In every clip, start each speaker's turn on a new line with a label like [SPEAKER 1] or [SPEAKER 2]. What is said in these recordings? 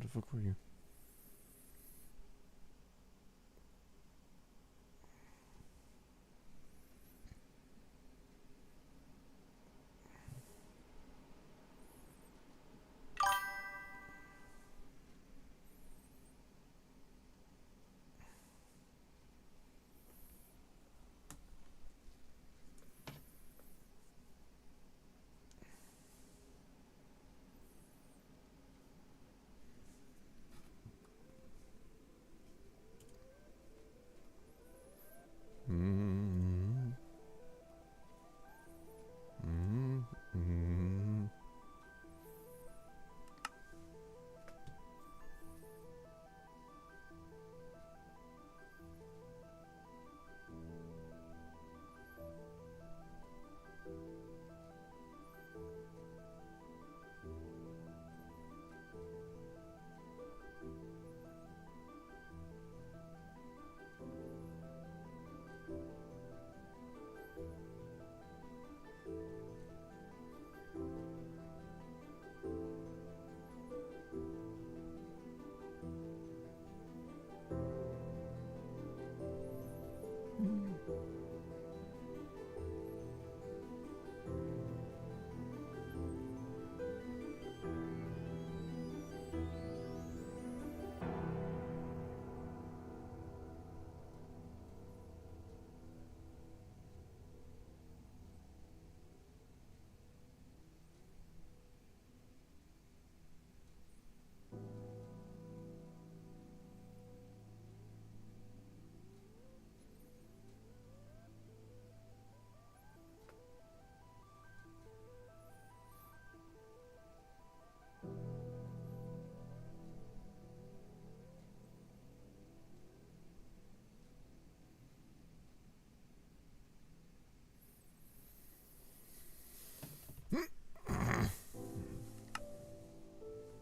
[SPEAKER 1] the fuck were you? Mm-hmm. Mm-hmm. Mm-hmm.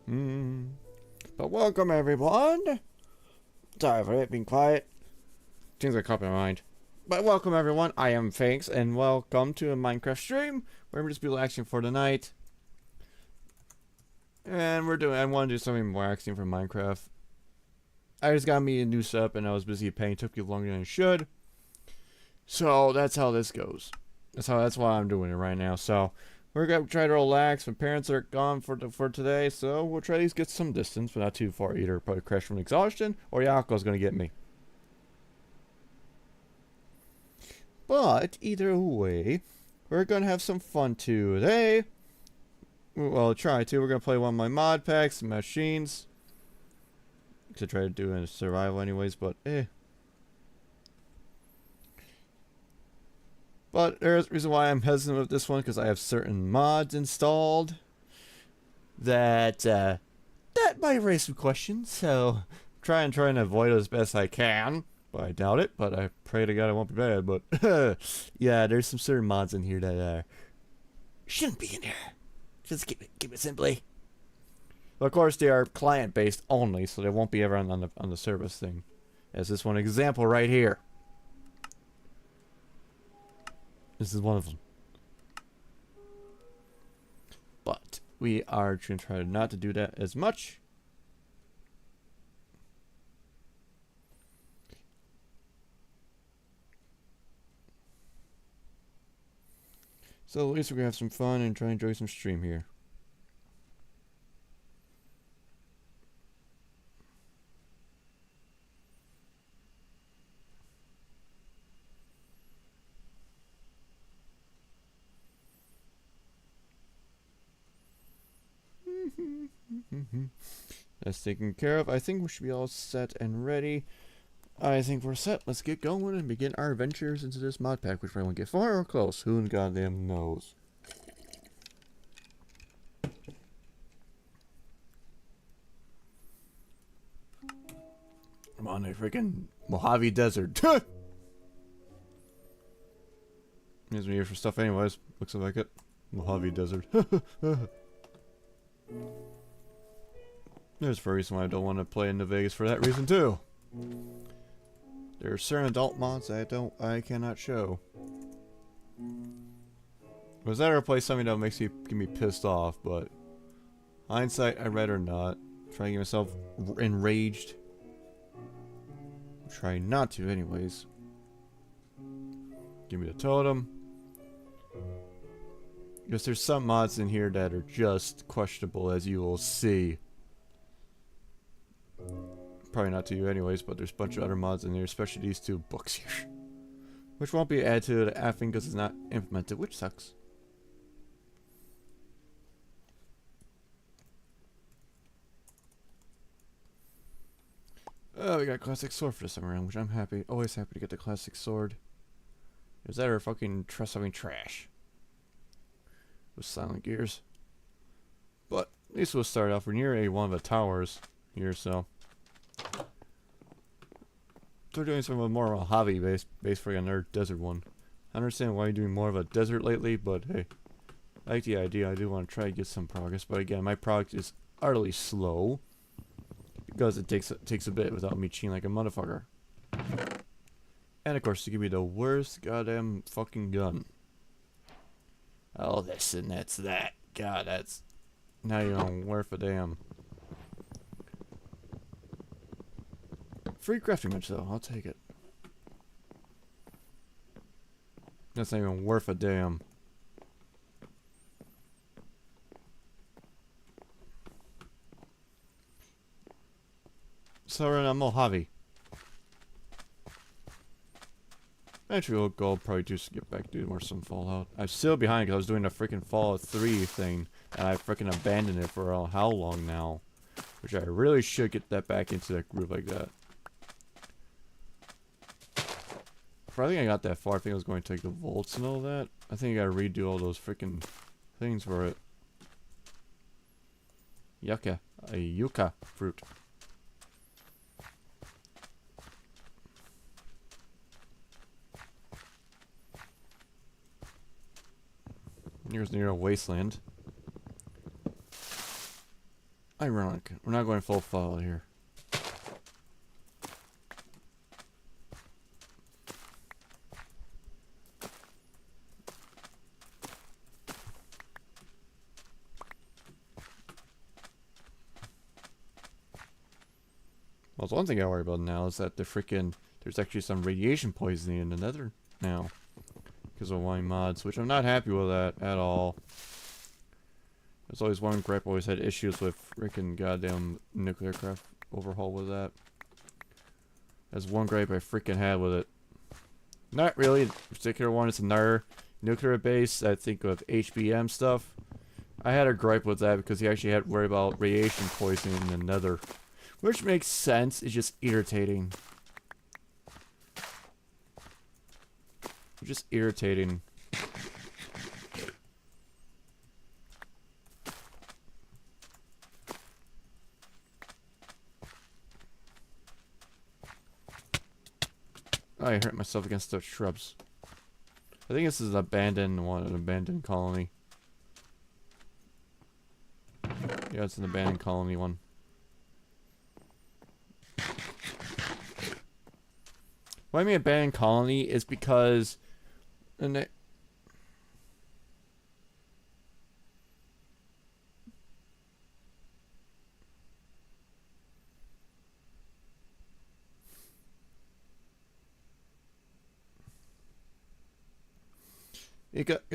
[SPEAKER 1] Mm. But welcome everyone. Sorry for it being quiet. Things are caught in my mind. But welcome everyone. I am Fanks, and welcome to a Minecraft stream where we're just be relaxing for the night. And I want to do something more relaxing for Minecraft. I just got me a new setup, and I was busy paying. It took you longer than it should. So that's how this goes. That's why I'm doing it right now. So we're gonna try to relax. My parents are gone for today, so we'll try to get some distance, but not too far either. Probably crash from exhaustion, or Yako's gonna get me. But either way, we're gonna have some fun today. Well, try to. We're gonna play one of my mod packs, machines. To try to do a survival, anyways. But But there's a reason why I'm hesitant with this one, because I have certain mods installed that might raise some questions. So I'm trying to avoid it as best I can. But I doubt it. But I pray to God it won't be bad. But yeah, there's some certain mods in here that shouldn't be in there. Just keep it simply. But of course, they are client-based only, so they won't be ever on the service thing. As this one example right here. This is one of them. But we are going to try not to do that as much. So at least we're going to have some fun and try and enjoy some stream here. That's taken care of. I think we should be all set and ready. I think we're set. Let's get going and begin our adventures into this mod pack, which I won't get far or close. Who goddamn knows? I'm on a freaking Mojave Desert. Needs me here for stuff anyways. Looks like it. Mojave Desert. There's a reason why I don't want to play in New Vegas for that reason too. There are certain adult mods I cannot show. Was that ever play something that makes me get me pissed off, but hindsight I'd rather not. Try to get myself enraged. Try not to, anyways. Give me the totem. Because there's some mods in here that are just questionable, as you will see. Probably not to you anyways, but there's a bunch of other mods in here, especially these two books here. Which won't be added to the app thing because it's not implemented, which sucks. Oh, we got a classic sword for this time around, which I'm happy, always happy to get the classic sword. Is that or fucking something trash? With Silent Gears. But at least we'll start off. We're near one of the towers here, so. We're doing some of more of a hobby based for another desert one. I understand why you're doing more of a desert lately, but hey. I like the idea. I do want to try to get some progress, but again, my progress is utterly slow. Because it takes a bit without me cheating like a motherfucker. And of course, to give me the worst goddamn fucking gun. Oh, this and that's that. God, that's not even worth a damn. Free crafting bench though, I'll take it. That's not even worth a damn. So we're in a Mojave. Eventually we'll go probably just get back to more some Fallout. I'm still behind because I was doing the freaking Fallout 3 thing. And I freaking abandoned it for how long now. Which I really should get that back into that groove like that. But I think I got that far. I think I was going to take the volts and all that. I think I gotta redo all those freaking things for it. Yucca. A yucca fruit. Here's near a wasteland. Ironic. We're not going full Fallout here. Well, the one thing I worry about now is that there's actually some radiation poisoning in the nether now. Because of wine mods, which I'm not happy with that at all. There's always one gripe I always had issues with freaking goddamn nuclear craft overhaul with that. That's one gripe I freaking had with it. Not really a particular one, it's another nuclear base, I think of HBM stuff. I had a gripe with that because he actually had to worry about radiation poisoning in the nether. Which makes sense, it's just irritating. Just irritating. I hurt myself against those shrubs. I think this is an abandoned one, an abandoned colony. Yeah, it's an abandoned colony one. Why I mean abandoned colony is because and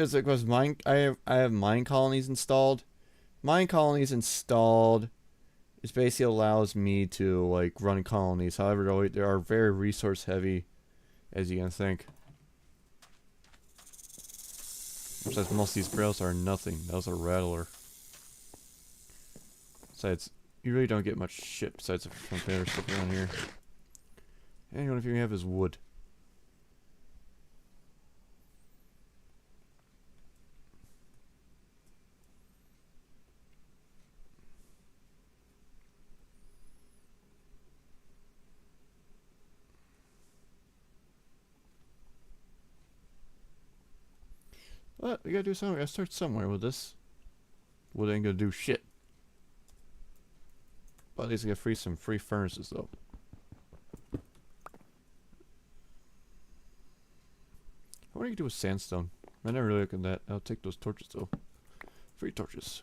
[SPEAKER 1] because mine I have mine colonies installed. Mine colonies installed it basically allows me to like run colonies. However, they are very resource heavy, as you can think. Besides, most of these barrels are nothing. That was a rattler. Besides, you really don't get much shit besides some better stuff around here. And the only thing you have is wood. But we gotta do something. We gotta start somewhere with this. Wood ain't gonna do shit. But at least I get some free furnaces though. What do you do with sandstone? I never really look at that. I'll take those torches though. Free torches.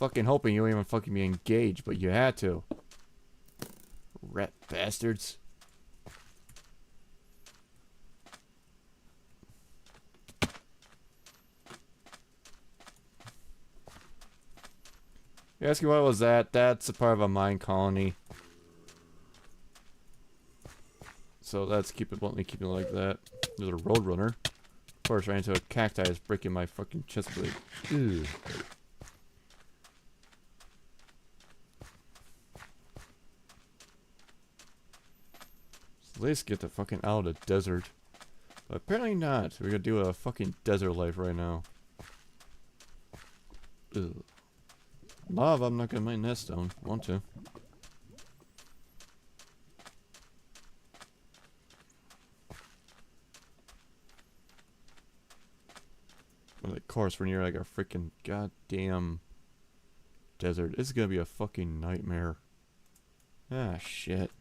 [SPEAKER 1] fucking hoping you won't even fucking be engaged, but you had to. Rat bastards. You ask me what was that? That's a part of a mine colony. So let's keep it bluntly, keep it like that. There's a roadrunner. Of course, ran into a cacti is breaking my fucking chest blade. Ew. So let's get the fucking out of the desert. But apparently not. We're gonna do a fucking desert life right now. Ugh. Lava, I'm not gonna mine that stone. Want to. Well, of course, we're near like a freaking goddamn desert. This is gonna be a fucking nightmare. Ah, shit.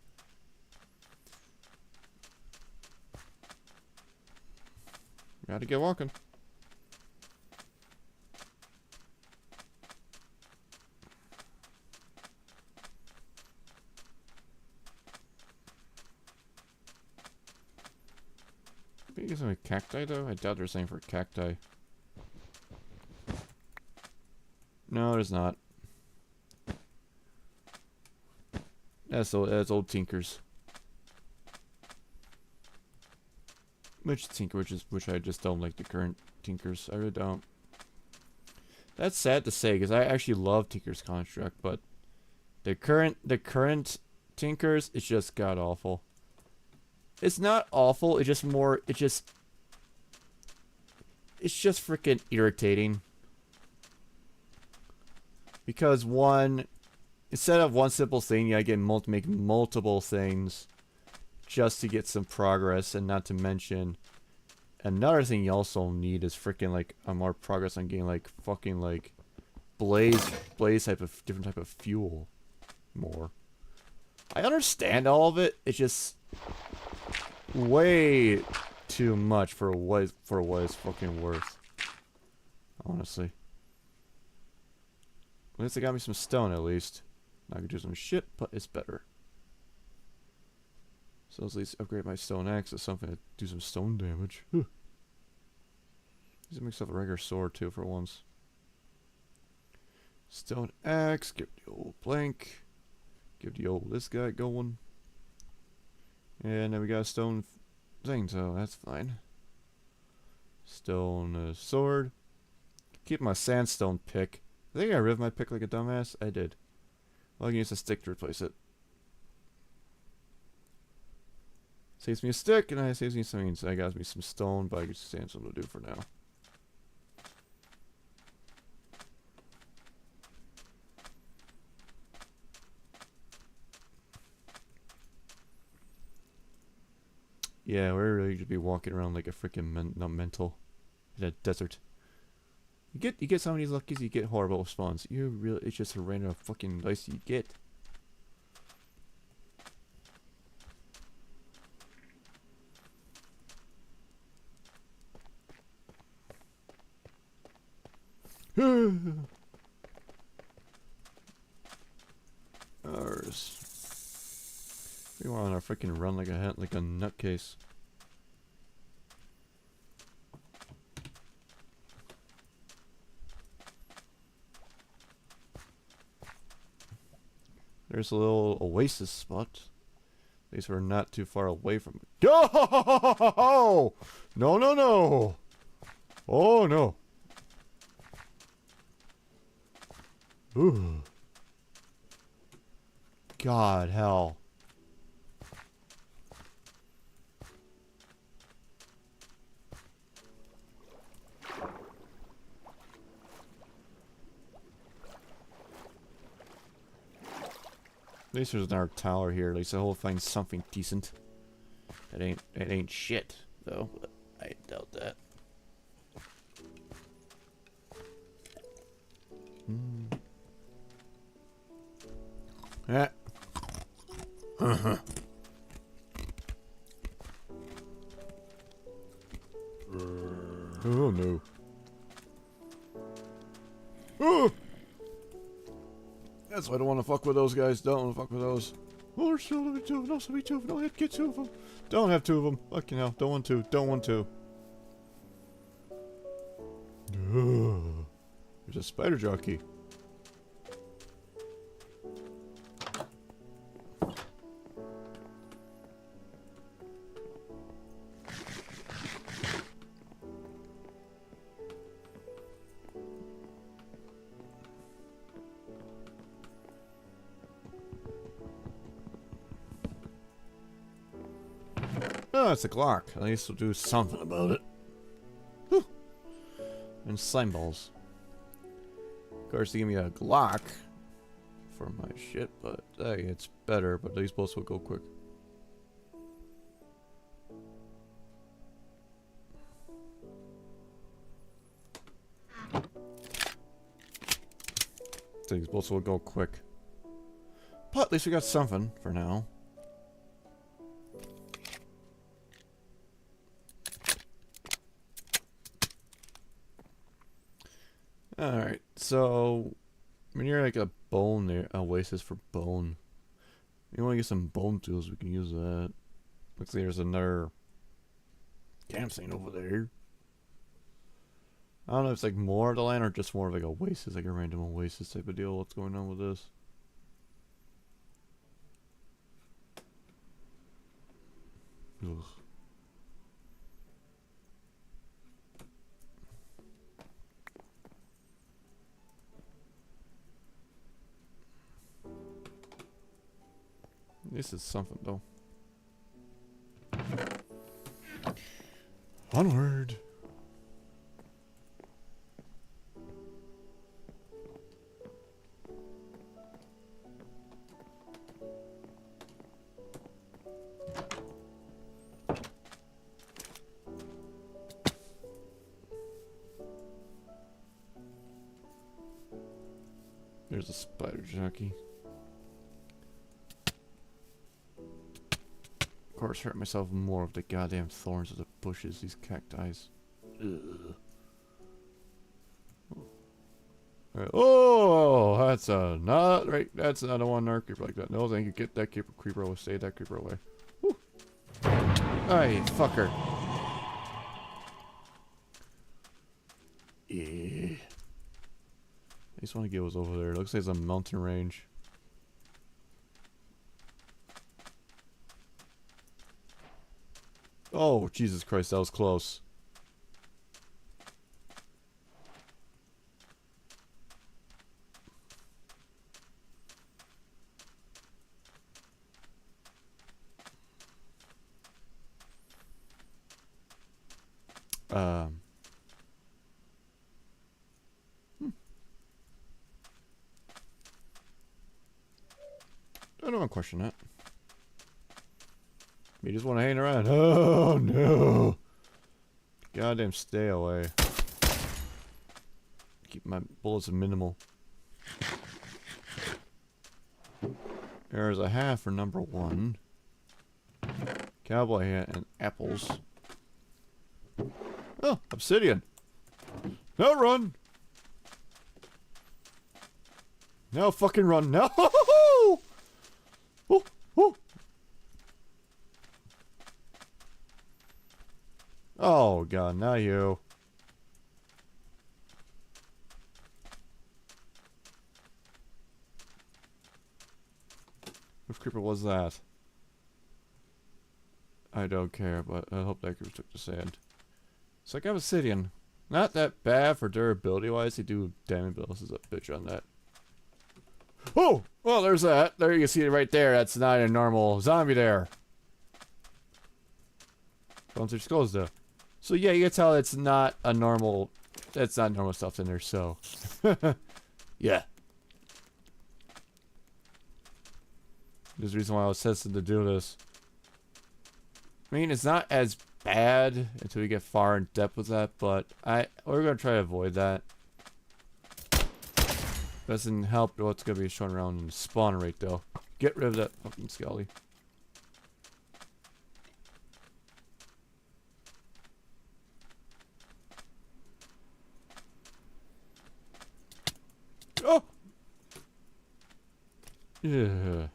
[SPEAKER 1] Gotta get walking. Maybe get some cacti though? I doubt there's anything for cacti. No, there's not. That's old Tinkers. Which I just don't like the current Tinkers. I really don't. That's sad to say because I actually love Tinker's construct, but the current Tinkers, it's just god awful. It's not awful. It's just freaking irritating. Because instead of one simple thing, you gotta make multiple things just to get some progress, and not to mention, another thing you also need is freaking like more progress on getting like fucking like blaze different type of fuel more. I understand all of it. It's just way too much for what it's fucking worth. Honestly. At least they got me some stone, at least. I could do some shit, but it's better. So let's at least upgrade my stone axe to something to do some stone damage. Huh. Let's make myself a regular sword, too, for once. Stone axe, give the old plank. Give the old this guy going. And then we got a stone thing, so that's fine. Stone sword. Keep my sandstone pick. I think I ripped my pick like a dumbass. I did. Well, I can use a stick to replace it. Saves me a stick, and it saves me something. So I got me some stone, but I can just sandstone to do for now. Yeah, we're really just be walking around like a freaking mental in a desert. You get some of these luckies, you get horrible spawns. It's just a random fucking dice you get. Ours. We were on our freaking run like a nutcase. There's a little oasis spot. At least we're not too far away from it. Oh! No, no, no! Oh, no. Ooh. God, hell. At least there's another tower here. At least I will find something decent. It ain't shit though. But I doubt that. Ah. Oh no. Oh! That's why I don't want to fuck with those guys. Don't want to fuck with those. Oh, there's still only two of them. No, still be two of them. No, get two of them. Don't have two of them. Fucking hell. Don't want two. Don't want two. There's a spider jockey. Oh, it's a Glock. At least we'll do something about it. Whew. And slime balls. Of course, they give me a Glock for my shit, but hey, it's better. But these bolts will go quick. These bolts will go quick. But at least we got something for now. Alright, so when you're like a bone there, oasis for bone. You want to get some bone tools, we can use that. Looks like there's another campsite over there. I don't know if it's like more of the land or just more of like a oasis, like a random oasis type of deal. What's going on with this? Ugh. This is something though. Onward. There's a spider jockey. Of course, hurt myself more of the goddamn thorns of the bushes, these cacti. Oh, that's not right. That's not a one creeper like that. No, thank you. Get that creeper away. Stay that creeper away. Woo. Hey, fucker. Yeah. I just want to get what's over there. It looks like it's a mountain range. Oh, Jesus Christ, that was close. I don't want to question that. You just want to hang around. Oh no! Goddamn, stay away. Keep my bullets minimal. There's a half for number 1. Cowboy hat and apples. Oh, obsidian. Now run! Now fucking run! No! Oh, oh. Oh god, now you. Which creeper was that? I don't care, but I hope that creeper took the sand. It's like obsidian. Not that bad for durability wise. They do damage, but this is a bitch on that. Oh! Well, there's that. There you can see it right there. That's not a normal zombie there. Bones are skulls though. So yeah, you can tell it's not a normal. It's not normal stuff in there. So yeah. There's a reason why I was tested to do this. I mean, it's not as bad until we get far in depth with that, but we're gonna try to avoid that. Doesn't help what's gonna be shown around in the spawn rate though. Get rid of that fucking skelly. Oh! Yeah.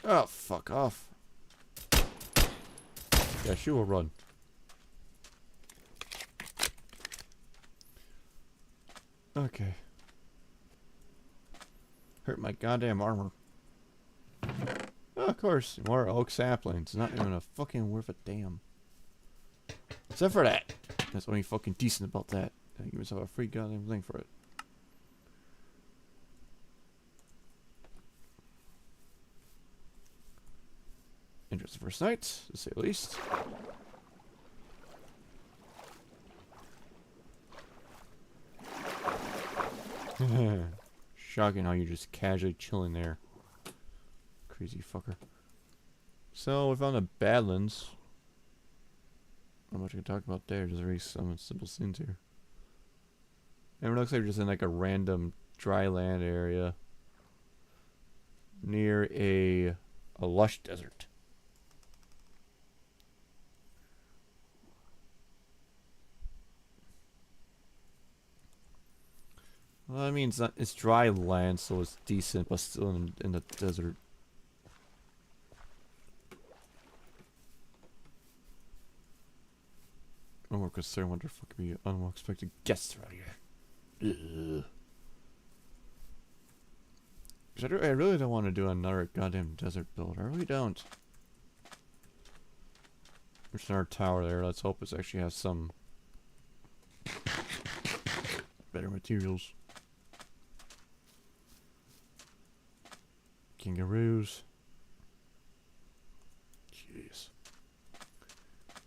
[SPEAKER 1] Oh, fuck off. Yeah, she will run. Okay. Hurt my goddamn armor. Oh, of course, more oak saplings. Not even a fucking worth a damn. Except for that. That's only fucking decent about that. I give myself a free goddamn thing for it. Interesting first night, to say the least. Shocking how you're just casually chilling there. Crazy fucker. So we found the Badlands. Not much I can talk about there. Just very some simple scenes here. And it looks like we're just in like a random dry land area near a lush desert. Well, I mean, it's dry land, so it's decent, but still in the desert. I'm more concerned what the fuck could be unexpected guests around here. Ugh. I really don't want to do another goddamn desert build. I really don't. There's another tower there. Let's hope it actually has some better materials. Kangaroos. Jeez.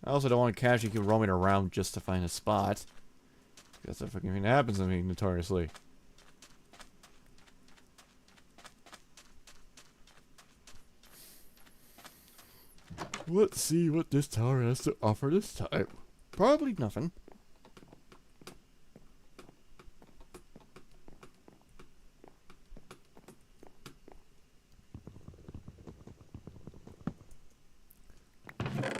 [SPEAKER 1] I also don't want to casually keep roaming around just to find a spot. That's the fucking thing that happens to me notoriously. Let's see what this tower has to offer this time. Probably nothing.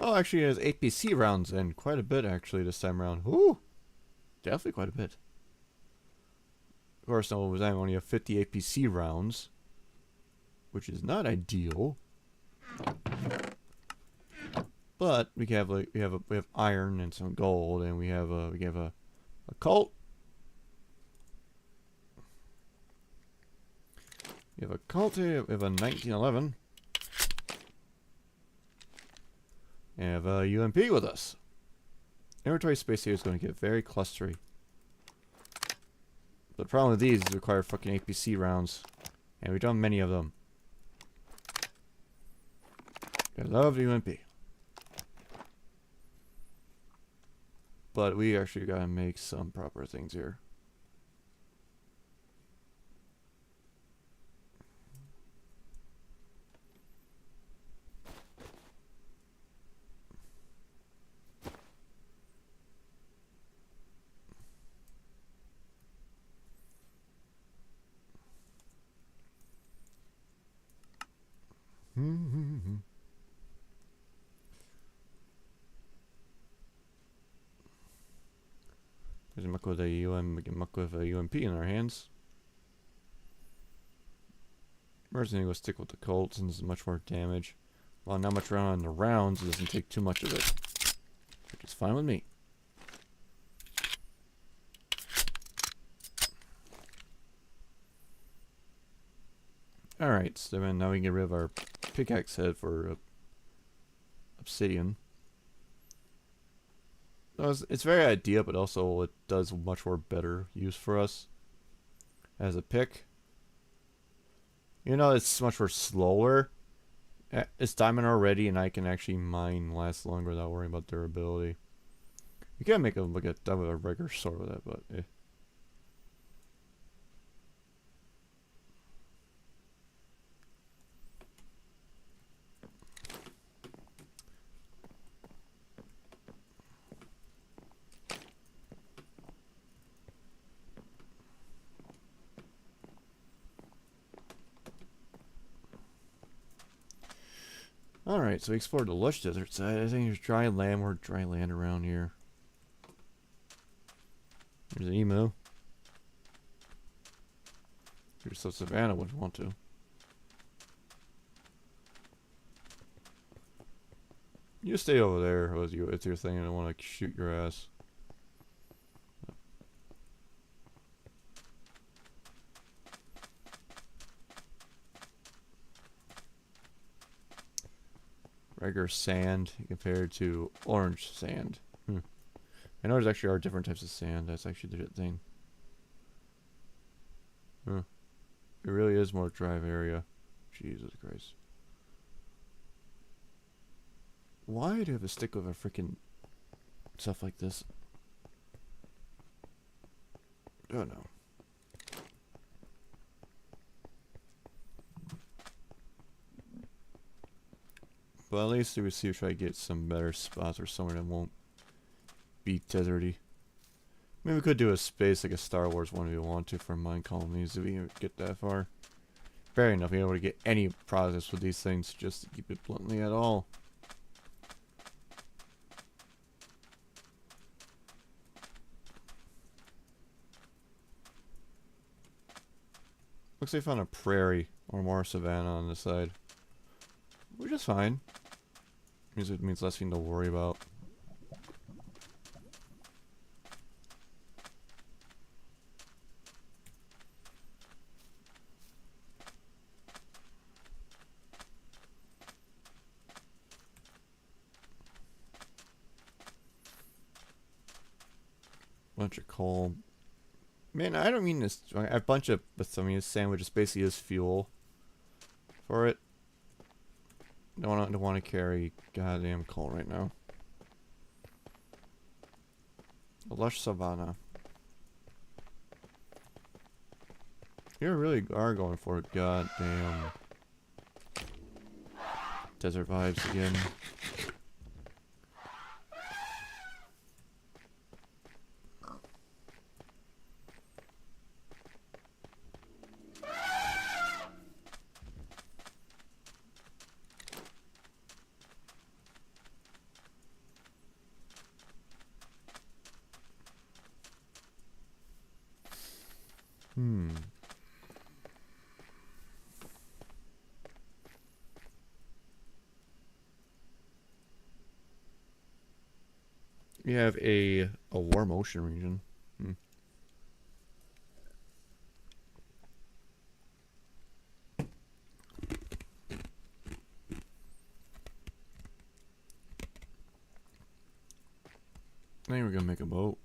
[SPEAKER 1] Oh, actually, it has APC rounds and quite a bit actually this time around. Ooh, definitely quite a bit. Of course, no, it was only a 50 APC rounds, which is not ideal. But we have like we have iron and some gold, and we have a Colt. We have a Colt here. We have a 1911. And we have a UMP with us. Inventory space here is going to get very clustery. The problem with these is they require fucking APC rounds, and we've done many of them. I love the UMP. But we actually gotta make some proper things here. There's a muck with a UMP in our hands. We're just gonna go stick with the Colt since it's much more damage. While not much around on the rounds, it doesn't take too much of it. Which is fine with me. Alright, so then now we can get rid of our pickaxe head for obsidian. So it's very ideal, but also it does much more better use for us as a pick. You know, it's much more slower. It's diamond already, and I can actually mine last longer without worrying about durability. You can make a look at that with a regular sword with that, but eh. Alright, so we explored the lush desert side. I think there's dry land. More dry land around here. There's an emu. So Savannah would want to. You stay over there with your thing, and I want to shoot your ass. Regular sand compared to orange sand. I know there's actually are different types of sand. That's actually the thing. It really is more drive area. Jesus Christ. Why do you have to stick with a freaking stuff like this? I don't know. But at least we see if I get some better spots or somewhere that won't be deserty. Maybe we could do a space like a Star Wars one if we want to for mine colonies if we get that far. Fair enough, we don't want to get any progress with these things, just to keep it bluntly at all. Looks like I found a prairie or more savanna on this side. Which is fine. It means less thing to worry about. Bunch of coal. Man, I don't mean this. I have a bunch of this sand, which is basically is fuel for it. Don't want to carry goddamn coal right now. A lush savanna. You really are going for it, goddamn. Desert vibes again. We have a warm ocean region. I think we're gonna make a boat.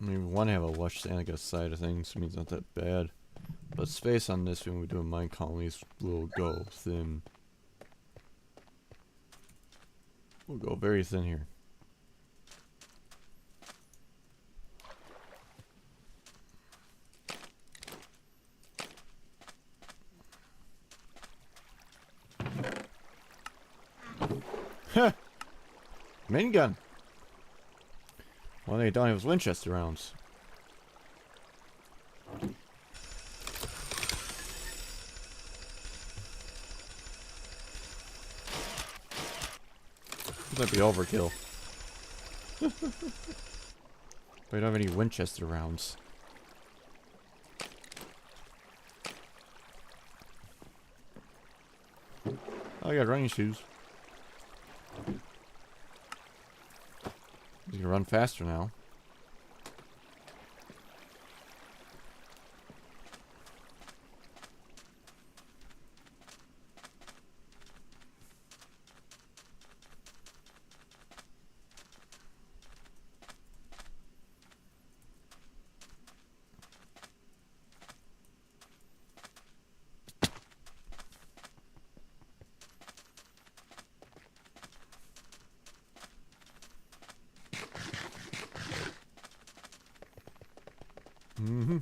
[SPEAKER 1] I mean, we want to have a lush Santa side of things, so it's not that bad. But space on this when we do mine colonies will go thin. We'll go very thin here. Heh! Minigun! Well, they don't have Winchester rounds. This might be overkill. We don't have any Winchester rounds. Oh, I got running shoes. You can run faster now. Mm-hmm.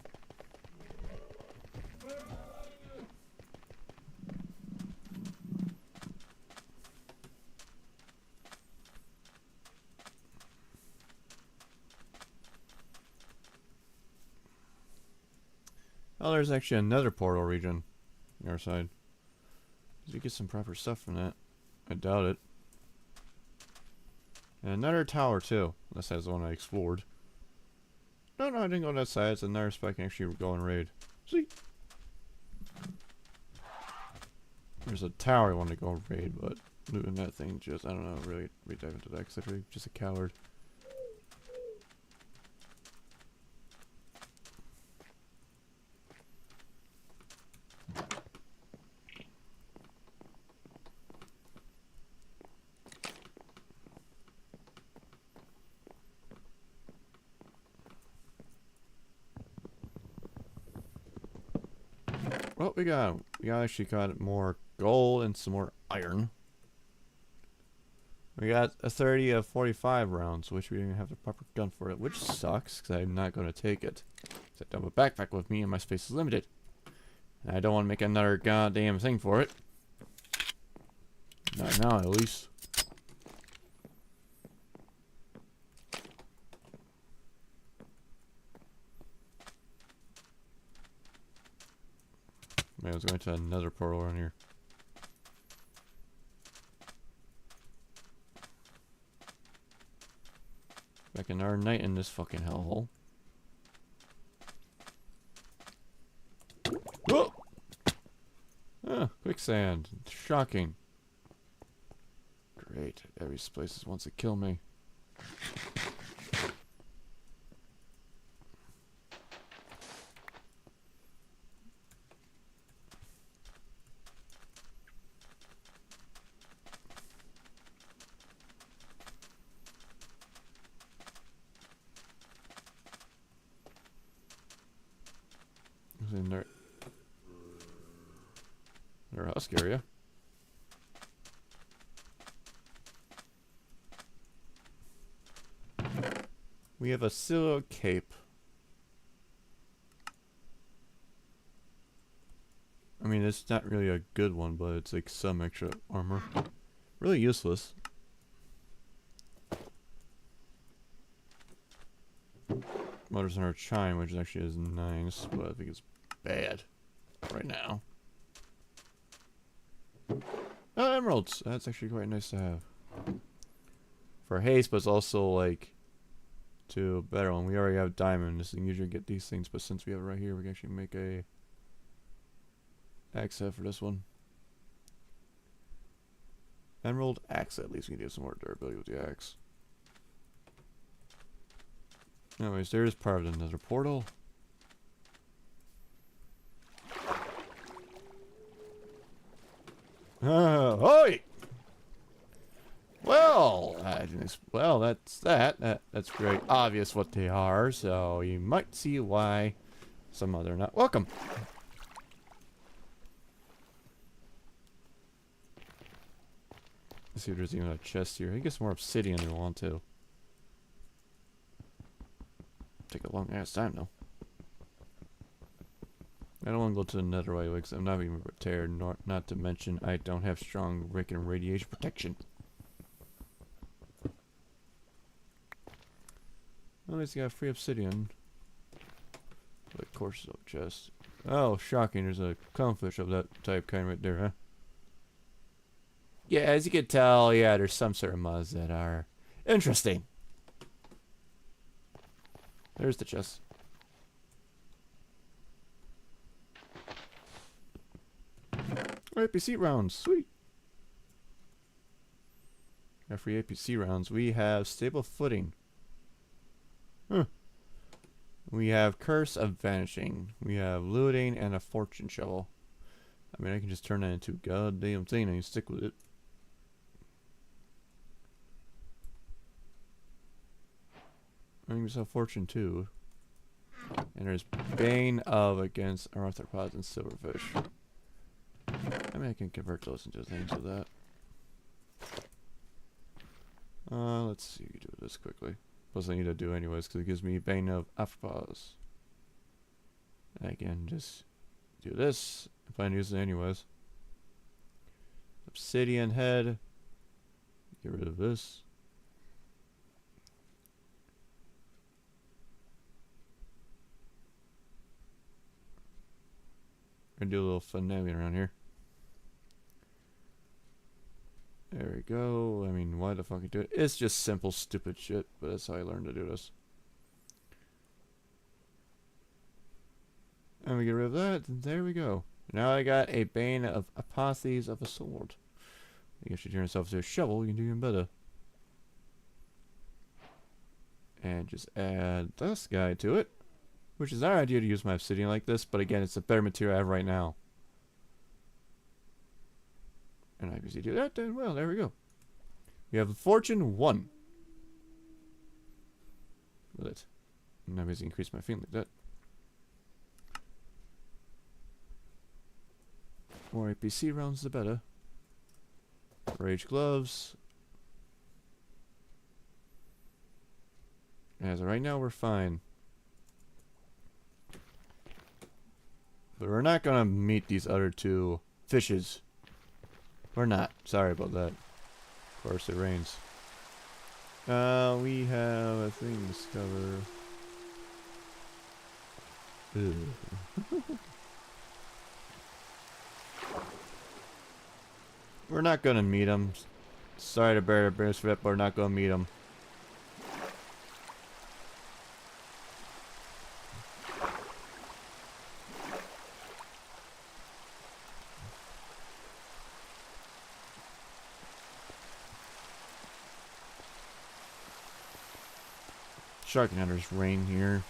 [SPEAKER 1] Oh, there's actually another portal region on our side. Did you get some proper stuff from that? I doubt it. And another tower too. Unless that's the one I explored. No, I didn't go on that side. It's another spot I can actually go and raid. See? There's a tower I want to go raid, but looting that thing just, I don't know, really dive into that because I'm really just a coward. Well, we actually got more gold and some more iron. We got a 30 of 45 rounds, which we didn't have the proper gun for it, which sucks, because I'm not going to take it. I don't have a backpack with me and my space is limited. And I don't want to make another goddamn thing for it. Not now, at least. Man, I was going to another portal around here. Back another night in this fucking hellhole. Whoa! Ah, quicksand. Shocking. Great. Every place wants to kill me. In their husk area. We have a Silo cape. I mean, it's not really a good one, but it's like some extra armor. Really useless. Motors on our chime, which actually is nice, but I think it's bad right now. Oh, emeralds! That's actually quite nice to have. For haste, but it's also like to a better one. We already have diamonds, and usually get these things, but since we have it right here, we can actually make a axe head for this one. Emerald axe, at least we can do some more durability with the axe. Anyways, there's part of the nether portal. Oi! Well, well, that's that. That's very obvious what they are, so you might see why some other not welcome. Let's see if there's even a chest here. I guess more obsidian if we want to. Take a long ass time though. I don't want to go to the nether right away because I'm not even prepared, not to mention I don't have strong freaking radiation protection. At least I got free obsidian. Of course, no chest. Oh, shocking! There's a clownfish of that type kind right there, huh? Yeah, as you can tell, yeah, there's some sort of mods that are interesting. There's the chest. APC rounds, sweet. Got free APC rounds. We have stable footing. Huh. We have curse of vanishing. We have looting and a fortune shovel. I mean, I can just turn that into a goddamn thing and stick with it. I think we saw fortune too. And there's Bane of against arthropods and silverfish. I mean, I can convert those into things with that. Let's see, do this quickly. Plus I need to do anyways, because it gives me Bane of arthropods. I can just do this if I use it anyways. Obsidian head. Get rid of this. Gonna do a little finagling around here. There we go. I mean, why the fuck you do it? It's just simple, stupid shit, but that's how I learned to do this. And we get rid of that, and there we go. Now I got a Bane of Apothees of a Sword. I guess you turn yourself to a shovel, you can do even better. And just add this guy to it. Which is not ideal to use my obsidian like this, but again, it's a better material I have right now. And I obviously do that, then well, there we go. We have Fortune 1. With it. And I obviously increase my thing like that. More APC rounds, the better. Rage gloves. As of right now, we're fine. But we're not gonna meet these other two fishes. We're not. Sorry about that. Of course, it rains. We have a thing to discover. We're not gonna meet them. Sorry to bear the bears for that, but we're not gonna meet them. Shark hunters reign here.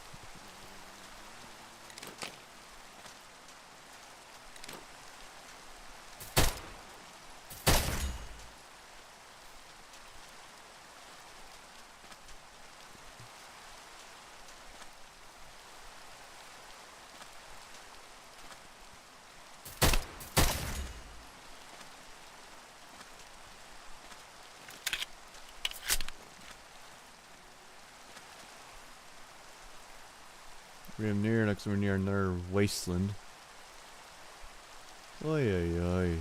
[SPEAKER 1] We're near, next we're near another wasteland. Oy oy oy.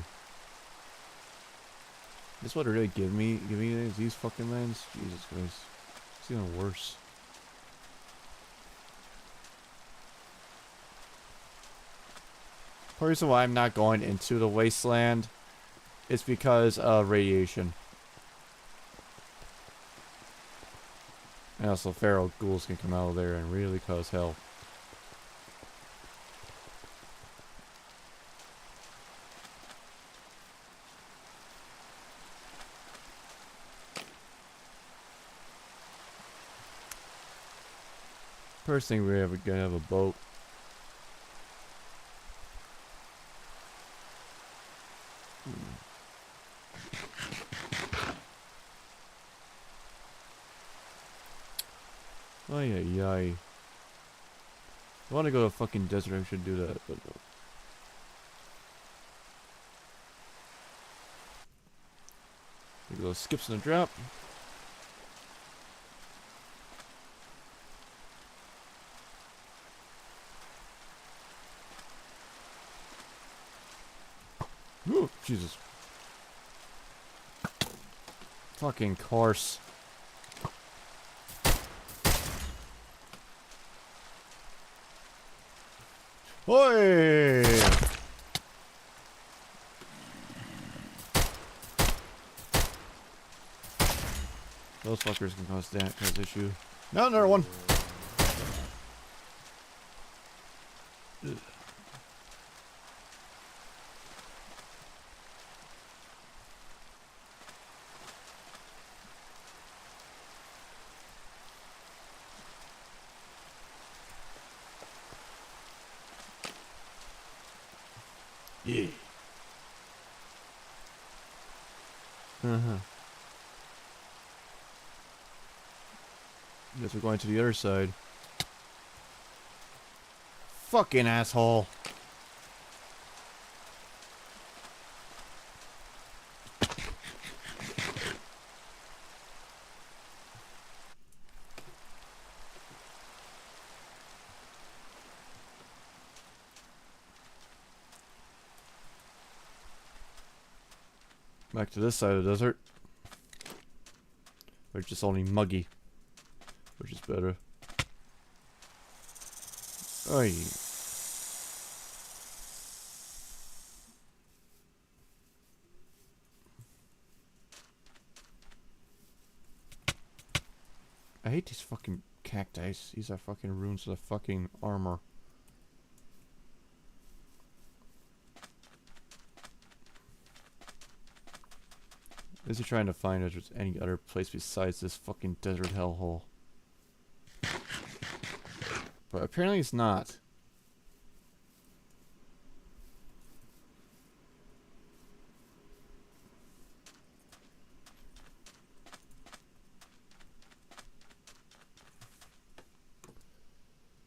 [SPEAKER 1] This what it really give me these fucking lands? Jesus Christ. It's even worse. The reason why I'm not going into the wasteland is because of radiation. And also feral ghouls can come out of there and really cause hell. First thing we're ever gonna have a boat. Ay ay ay. I wanna go to a fucking desert, I should do that, but no. We go skips in the drop. Ooh, Jesus. Fucking course. Oi! Those fuckers can cause that cause issue. No, another one. Ugh. Yeah. Guess we're going to the other side. Fucking asshole. Back to this side of the desert. Where it's just only muggy. Which is better. Oy. I hate these fucking cacti. These are fucking ruins of the fucking armor. Is he trying to find if there's any other place besides this fucking desert hellhole? But apparently it's not.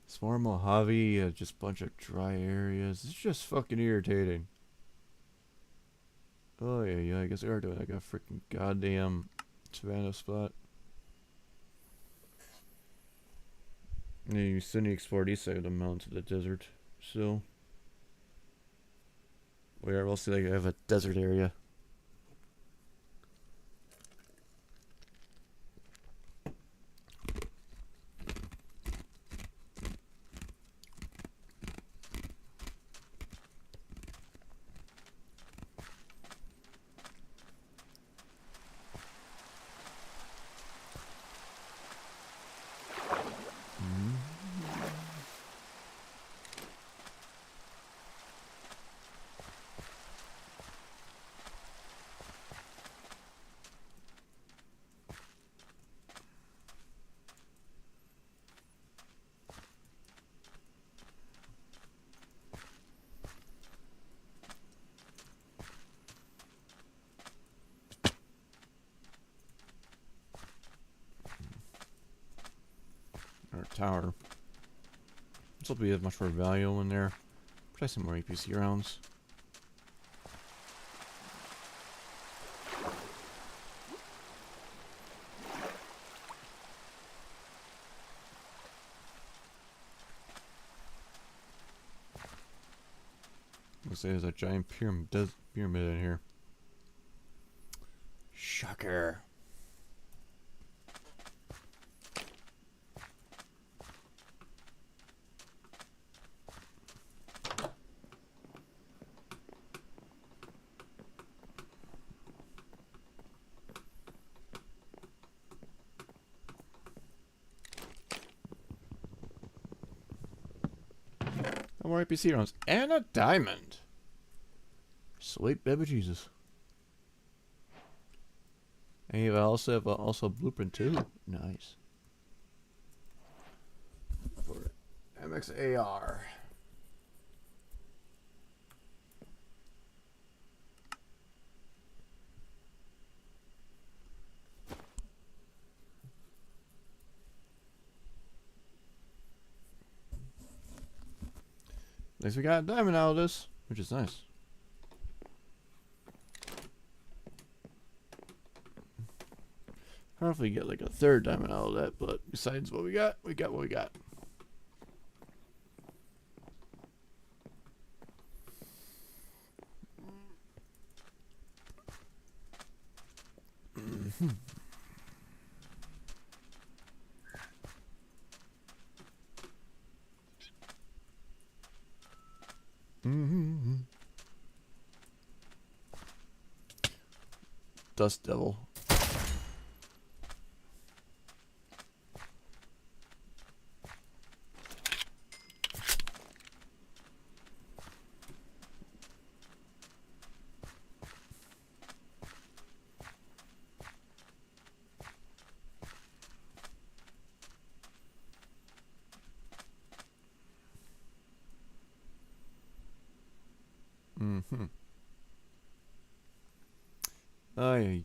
[SPEAKER 1] It's more Mojave, just a bunch of dry areas. It's just fucking irritating. Oh yeah, I guess they are doing like a freaking goddamn savanna spot. Yeah, you still need to explore east side of the mountains of the desert. So where else do they have a desert area? Or tower. This will be as much more value in there. Try some more APC rounds. Looks like there's a giant pyramid in here. Shocker. No more APC rounds. And a diamond. Sweet baby Jesus. And you also have also a blueprint too. Nice. For MXAR. At least we got a diamond out of this, which is nice. I don't know if we get like a third diamond out of that, but besides what we got what we got. Dust Devil.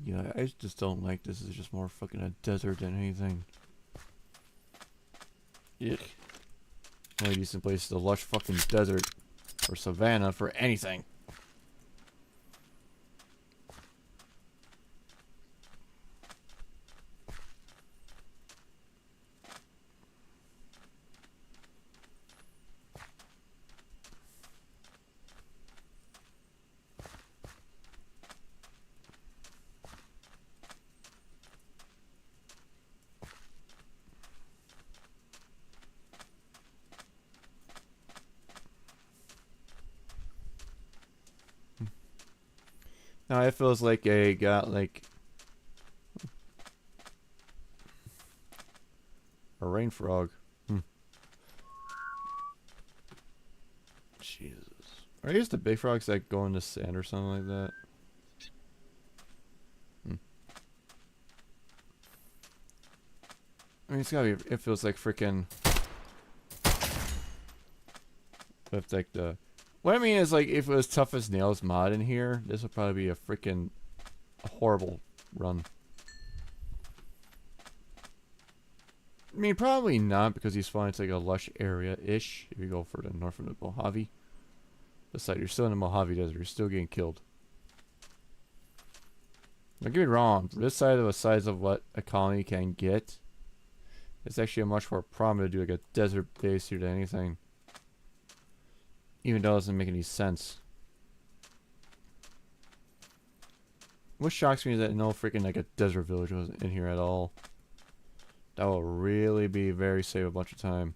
[SPEAKER 1] Yeah, I just don't like this. It's just more fucking a desert than anything. Yuck. Only decent place is the lush fucking desert or savannah for anything. Now it feels like I got like a rain frog. Jesus. Are these the big frogs that go in the sand or something like that? I mean, it's gotta be. It feels like freaking. With like the. What I mean is, like, if it was Tough as Nails mod in here, this would probably be a freaking horrible run. I mean, probably not, because he's fine. It's like a lush area-ish. If you go further north of the Mojave. Besides, you're still in the Mojave Desert. You're still getting killed. Don't get me wrong. This side of the size of what a colony can get, it's actually a much more problem to do like a desert base here than anything. Even though it doesn't make any sense. What shocks me is that no freaking like a desert village wasn't in here at all. That will really be very save a bunch of time.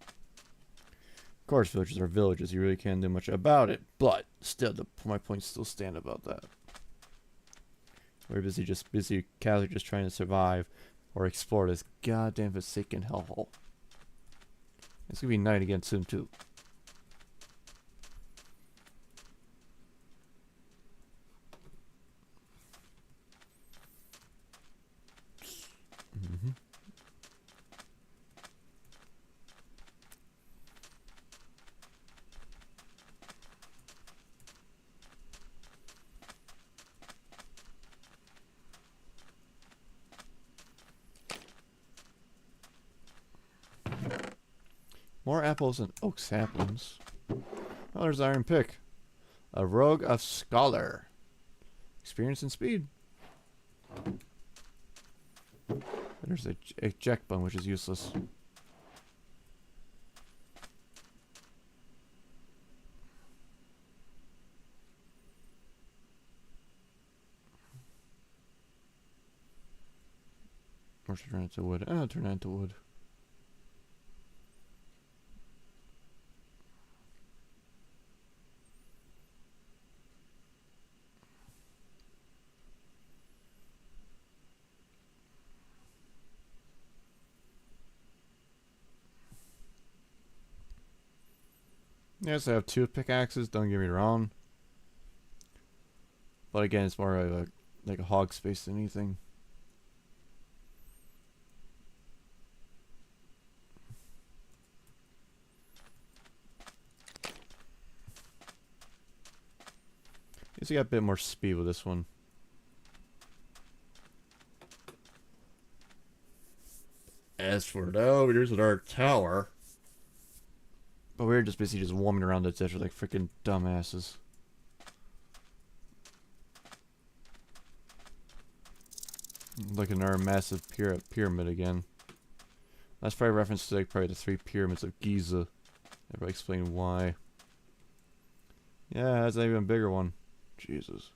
[SPEAKER 1] Of course, villages are villages. You really can't do much about it. But still, my points still stand about that. We're busy casually just trying to survive or explore this goddamn forsaken hellhole. It's gonna be night again soon too. More apples and oak saplings. Oh, there's Iron Pick. A rogue of scholar. Experience and speed. There's a jack bone, which is useless. Or should turn it into wood. Oh, turn it into wood. Yes, I have 2 pickaxes, don't get me wrong. But again, it's more of like a hog space than anything. Guess you got a bit more speed with this one. As for now, here's our tower. But we're just basically just warming around the desert like freaking dumbasses. Look at our massive pyramid again. That's probably a reference to like probably the 3 pyramids of Giza. I'll explain why. Yeah, that's an even bigger one. Jesus.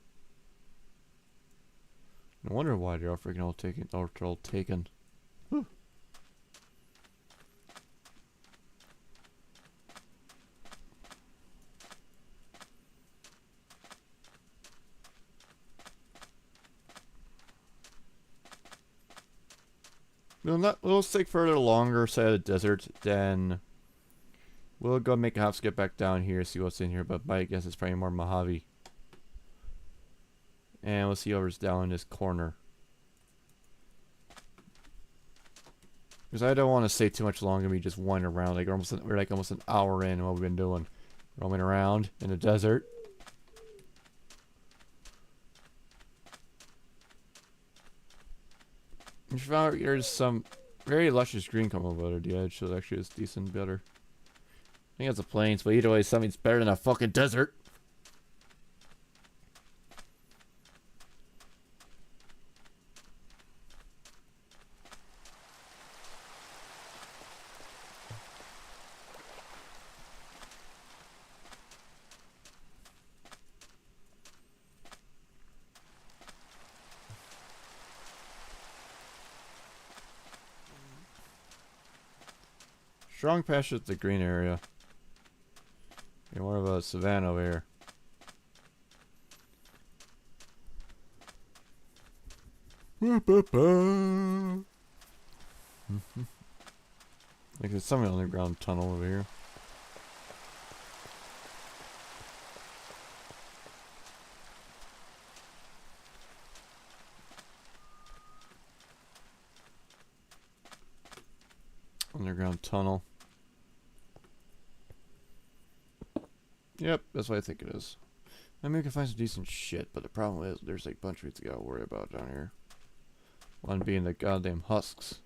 [SPEAKER 1] No wonder why they're all freaking all taken. Whew. We'll stick further longer side of the desert, then we'll go make a house, get back down here, see what's in here, but my guess is probably more Mojave. And we'll see whoever's down in this corner. Because I don't want to stay too much longer and be just wandering around. Like we're like almost an hour in what we've been doing. Roaming around in the desert. And found there's some very luscious green coming over the edge, so it actually is decent better. I think it's a plains, but either way, something's better than a fucking desert. Strong pasture at the green area. You're more of a savanna over here. Like there's some underground tunnel over here. Underground tunnel. Yep, that's what I think it is. I mean, we can find some decent shit, but the problem is there's like a bunch of things we gotta worry about down here. One being the goddamn husks.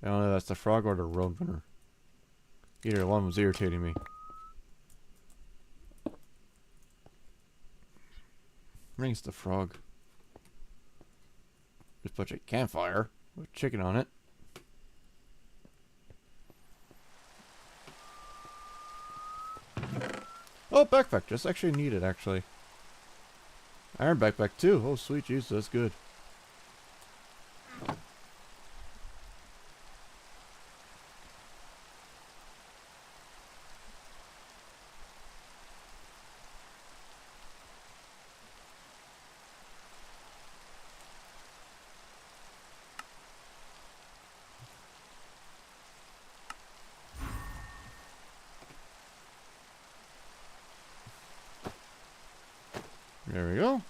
[SPEAKER 1] I don't know if that's the frog or the roadrunner. Either one was irritating me. I think it's the frog. Just put a campfire with chicken on it. Oh, backpack. Just actually needed, actually. Iron backpack, too. Oh, sweet Jesus, that's good. There we go.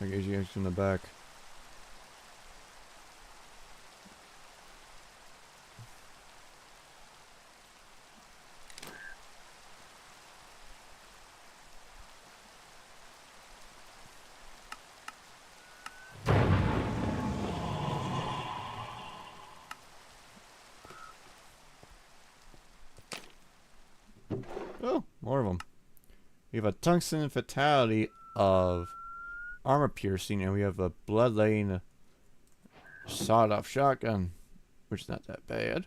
[SPEAKER 1] I guess you guys in the back. Oh, more of them. We have a tungsten fatality of armor piercing, and we have a blood lane sawed-off shotgun, which is not that bad.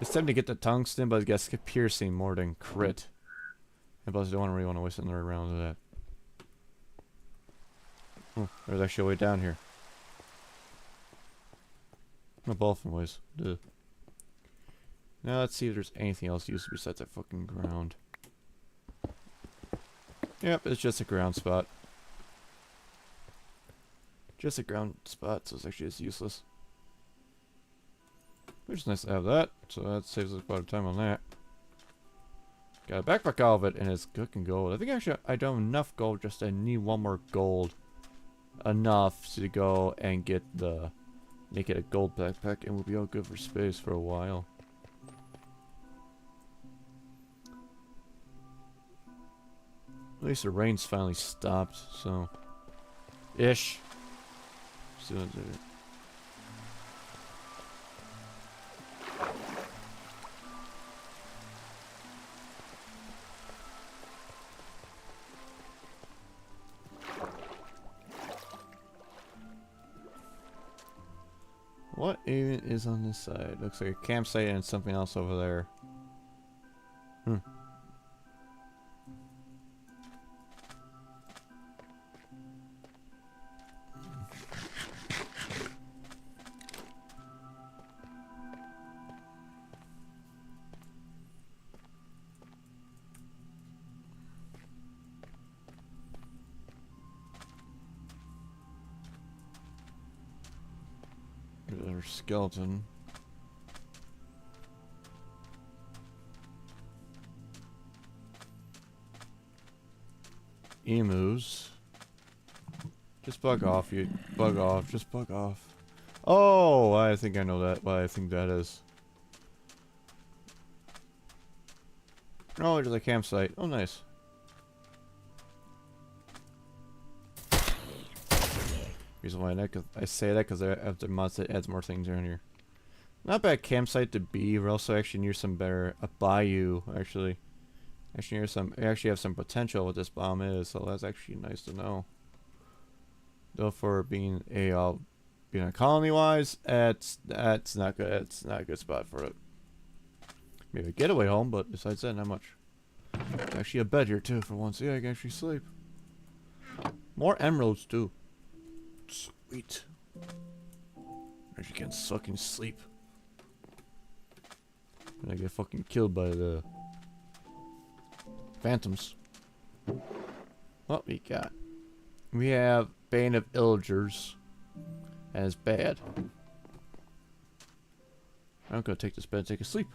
[SPEAKER 1] It's time to get the tungsten, but I guess piercing more than crit. And plus, I don't really want to waste another round of that. Oh, there's actually a way down here. No dolphin ways. Duh. Now let's see if there's anything else used besides that fucking ground. Yep, it's just a ground spot. Just a ground spot, so it's actually just useless. Which is nice to have that, so that saves us quite a time on that. Got a backpack out of it, and it's cooking gold. I think actually I don't have enough gold, just I need one more gold. Enough to go and get the... make it a gold backpack, and we'll be all good for space for a while. At least the rain's finally stopped, so... ish. Still do it. What even is on this side? Looks like a campsite and something else over there. Hmm. There's a skeleton. Emus. Just bug off, you bug off, just bug off. Oh, I think I know that, what I think that is. Oh, there's a campsite. Oh, nice. Reason why I say that because after mods it adds more things around here. Not bad campsite to be. We're also actually near some better a bayou actually. Actually near some. I actually have some potential what this bomb is, so that's actually nice to know. Though for being a colony wise, that's not good. It's not a good spot for it. Maybe a getaway home, but besides that, not much. There's actually a bed here too for once. Yeah, I can actually sleep. More emeralds too. Sweet. Actually can suck and sleep. And I get fucking killed by the phantoms. What we got? We have Bane of Illagers. And it's bad. I'm gonna take this bed and take a sleep.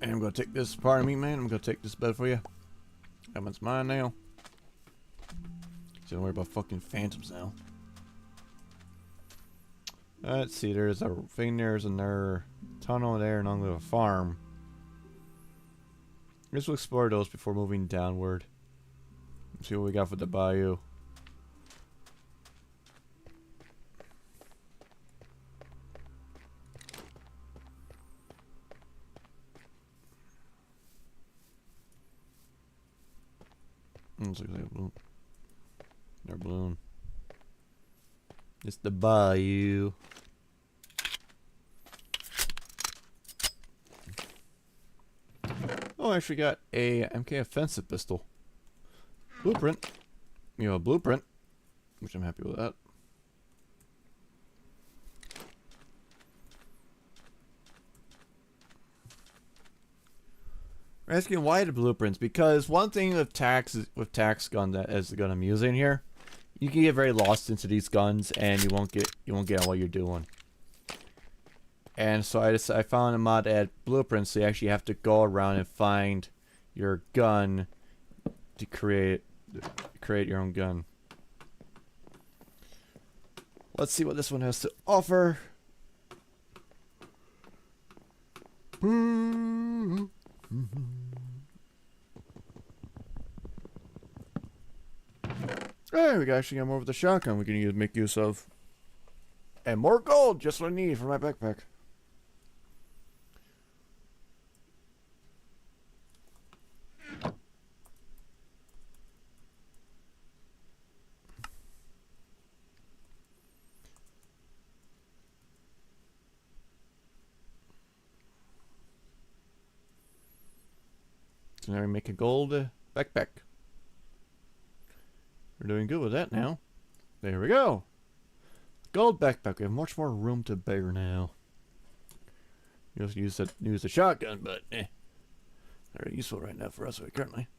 [SPEAKER 1] And I'm gonna take this, pardon me, man. I'm gonna take this bed for you. That one's mine now. So don't worry about fucking phantoms now. Let's see, there's a thing, there's another tunnel there, and I'm gonna farm. Let's explore those before moving downward. See what we got for the bayou. Looks like a balloon. Their balloon. It's the bayou. Oh, I actually got a MK offensive pistol. Blueprint. You know, a blueprint. Which I'm happy with that. We're asking why the blueprints, because one thing with tax gun that is the gun I'm using here, you can get very lost into these guns and you won't get on what you're doing. And so I found a mod that had blueprints, so you actually have to go around and find your gun to create your own gun. Let's see what this one has to offer. Hey, we actually got more with the shotgun we can make use of. And more gold, just what I need for my backpack. So now we make a gold backpack. We're doing good with that now. There we go. Gold backpack. We have much more room to bear now. You just use the shotgun, but not very useful right now for us currently.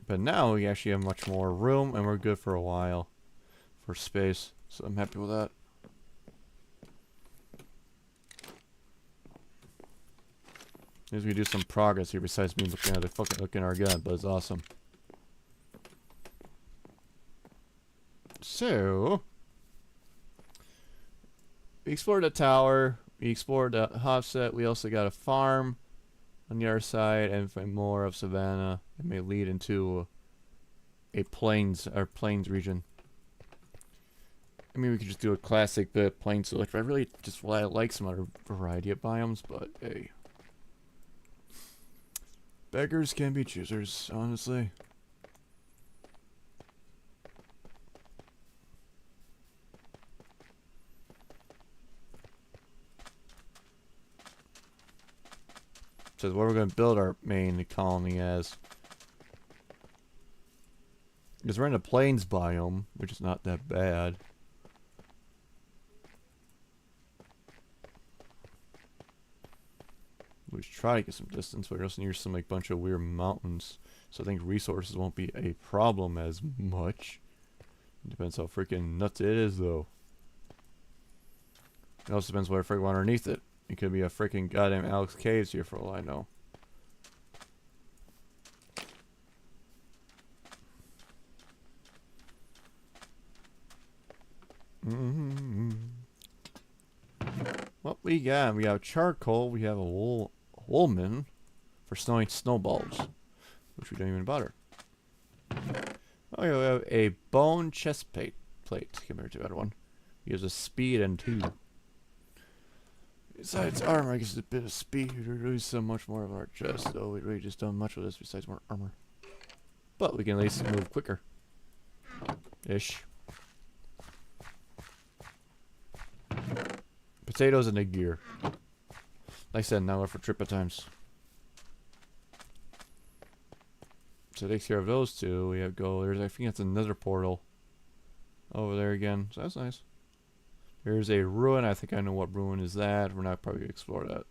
[SPEAKER 1] But now we actually have much more room, and we're good for a while for space. So I'm happy with that. As we do some progress here, besides me looking at our gun, but it's awesome. So we explored the tower, we explored the offset, we also got a farm on the other side, and more of Savannah. It may lead into a plains region. I mean, we could just do a classic plains select. I really just like some other variety of biomes, but hey. Beggars can be choosers, honestly. So what we're going to build our main colony as. Because we're in a plains biome, which is not that bad. We should try to get some distance, but we're also near some like bunch of weird mountains. So I think resources won't be a problem as much. It depends how freaking nuts it is, though. It also depends what freaking underneath it. It could be a freaking goddamn Alex Caves here for all I know. What we got? We have charcoal. We have a woolman for snowing snowballs, which we don't even bother. Oh, we have a bone chest plate compared to the other one. He has a speed and 2. Besides armor, I guess it's a bit of speed. We're really so much more of our chest, though. We really just done much with this besides more armor. But we can at least move quicker. Ish. Potatoes and a gear. Like I said, now we're for trip at times. So it takes care of those two. We have go. There's, I think that's another portal over there again. So that's nice. There's a ruin. I think I know what ruin is that. We're not probably going to explore that.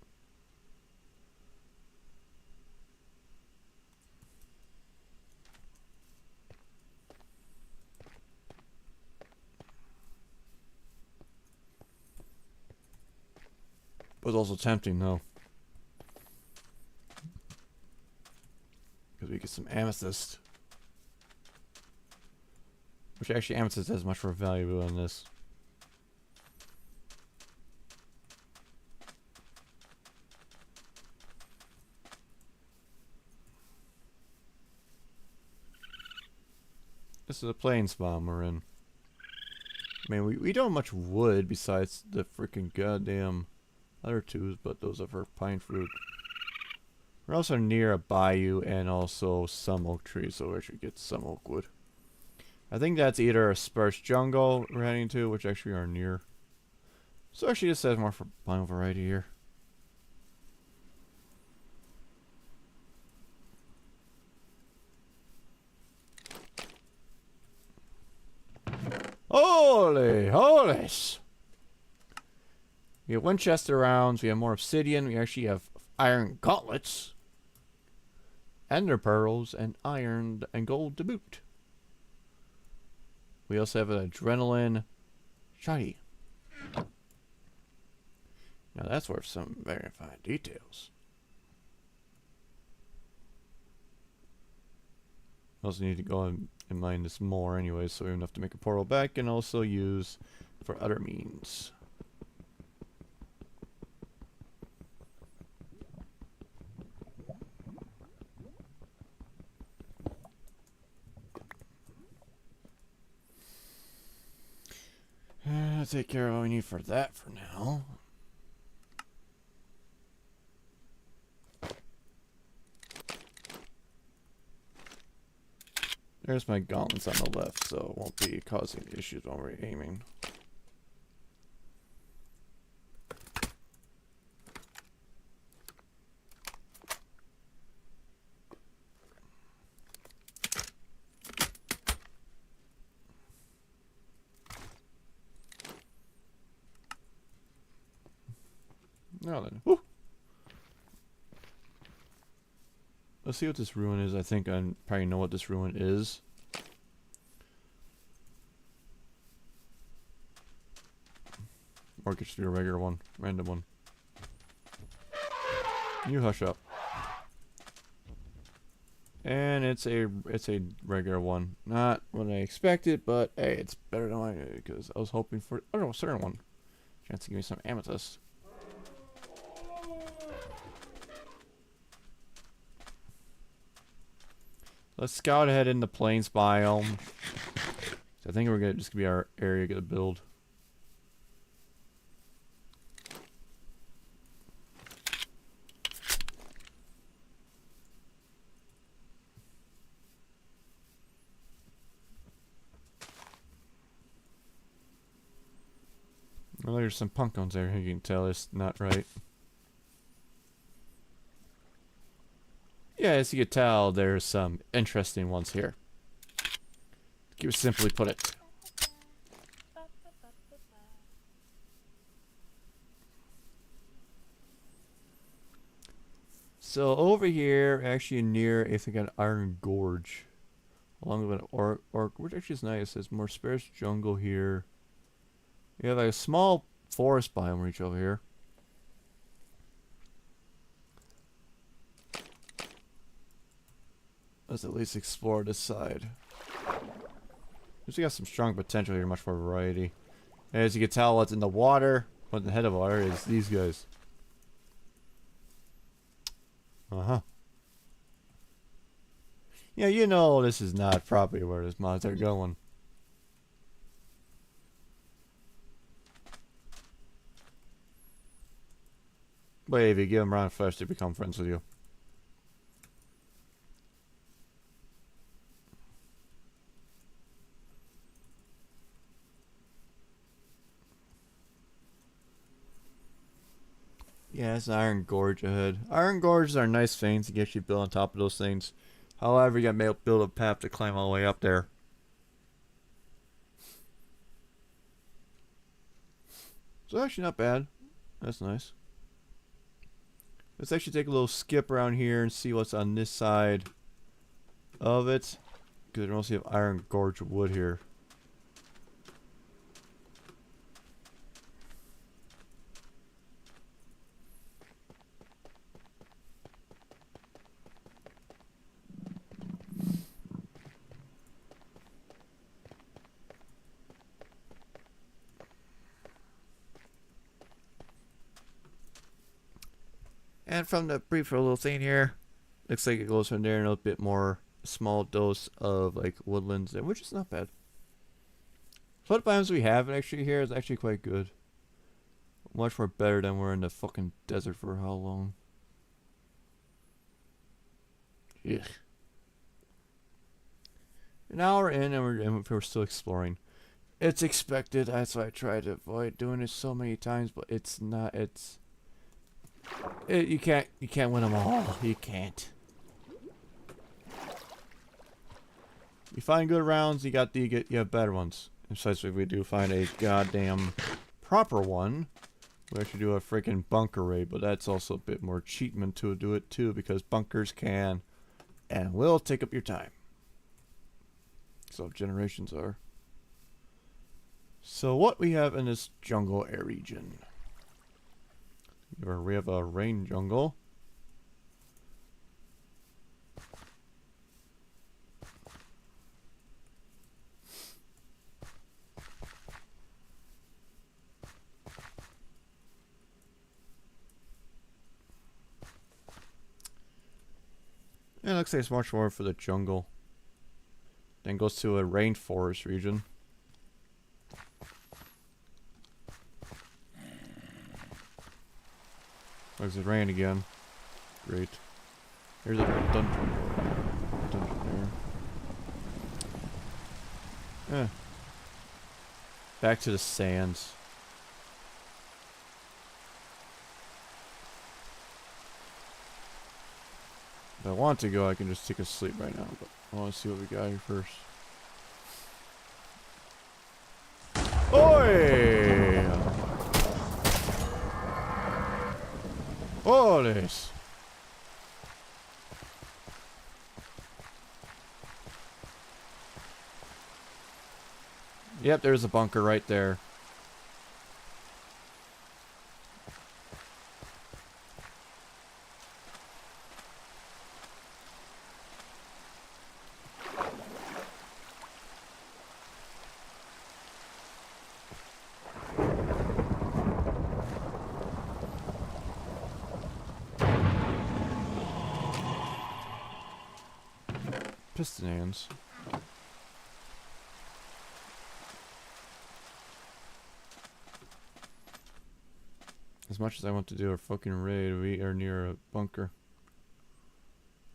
[SPEAKER 1] But it's also tempting though. Because we get some amethyst. Which actually amethyst has much more value on this. This is a plains bomb we're in. I mean, we don't have much wood besides the freaking goddamn other twos, but those are for pine fruit. We're also near a bayou and also some oak trees, so we should get some oak wood. I think that's either a sparse jungle we're heading to, which actually are near. So actually this has more for bio variety here. Holy holies! We have Winchester rounds, we have more obsidian, we actually have iron gauntlets, ender pearls, and iron and gold to boot. We also have an adrenaline shotty. Now that's worth some very fine details. Also need to go and mine this more anyway, so we have enough to make a portal back and also use for other means. Take care of what we need for that for now. There's my gauntlets on the left, so it won't be causing issues while we're aiming. Now then, woo! Let's see what this ruin is. I think I probably know what this ruin is. Or it could just be a regular one, random one. You hush up. And it's a regular one. Not what I expected, but hey, it's better than I did because I was hoping for a certain one. Chance to give me some amethyst. Let's scout ahead in the plains biome. I think we're just gonna be our area to build. Well, there's some pumpkins there. You can tell it's not right. Yeah, as you can tell, there's some interesting ones here. To simply put it. So over here, actually near, I think, an Iron Gorge, along with an orc, which actually is nice. There's more sparse jungle here. You have like a small forest biome reach over here. Let's at least explore this side. We got some strong potential here, much more variety. As you can tell, what's in the water, what's in the head of water is these guys. Uh-huh. Yeah, you know this is not probably where these mods are going. But if you give them round flesh, they become friends with you. Yeah, it's Iron Gorge ahead. Iron Gorges are nice things to get you built on top of those things. However, you gotta build a path to climb all the way up there. So actually not bad. That's nice. Let's actually take a little skip around here and see what's on this side of it. Because I don't see have iron gorge wood here. And from the brief little thing here, looks like it goes from there and a little bit more small dose of like woodlands there, which is not bad. Flood biomes we have actually here is actually quite good. Much more better than we're in the fucking desert for how long. Yeah. An hour in and we're still exploring. It's expected, that's why I try to avoid doing it so many times, but it's not, you can't win them all. You can't. You find good rounds, you have better ones. Especially if we do find a goddamn proper one. We actually do a freaking bunker raid, but that's also a bit more cheatment to do it too, because bunkers can and will take up your time. So generations are. So what we have in this jungle air region. We have a rain jungle. And it looks like it's much more for the jungle. Then goes to a rainforest region. Looks like rain again. Great. Here's a dungeon. Dungeon there. Eh. Back to the sands. If I want to go, I can just take a sleep right now, but I want to see what we got here first. Oi! Oh, this. Yep, there's a bunker right there. Piston hands. As much as I want to do a fucking raid, we are near a bunker.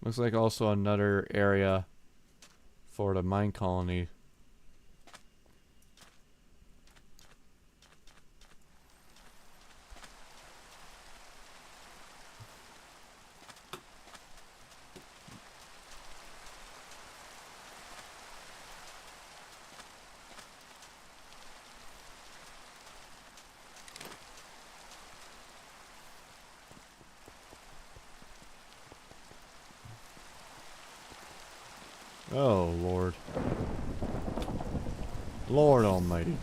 [SPEAKER 1] Looks like also another area for the mine colony. Oh, Lord. Lord Almighty.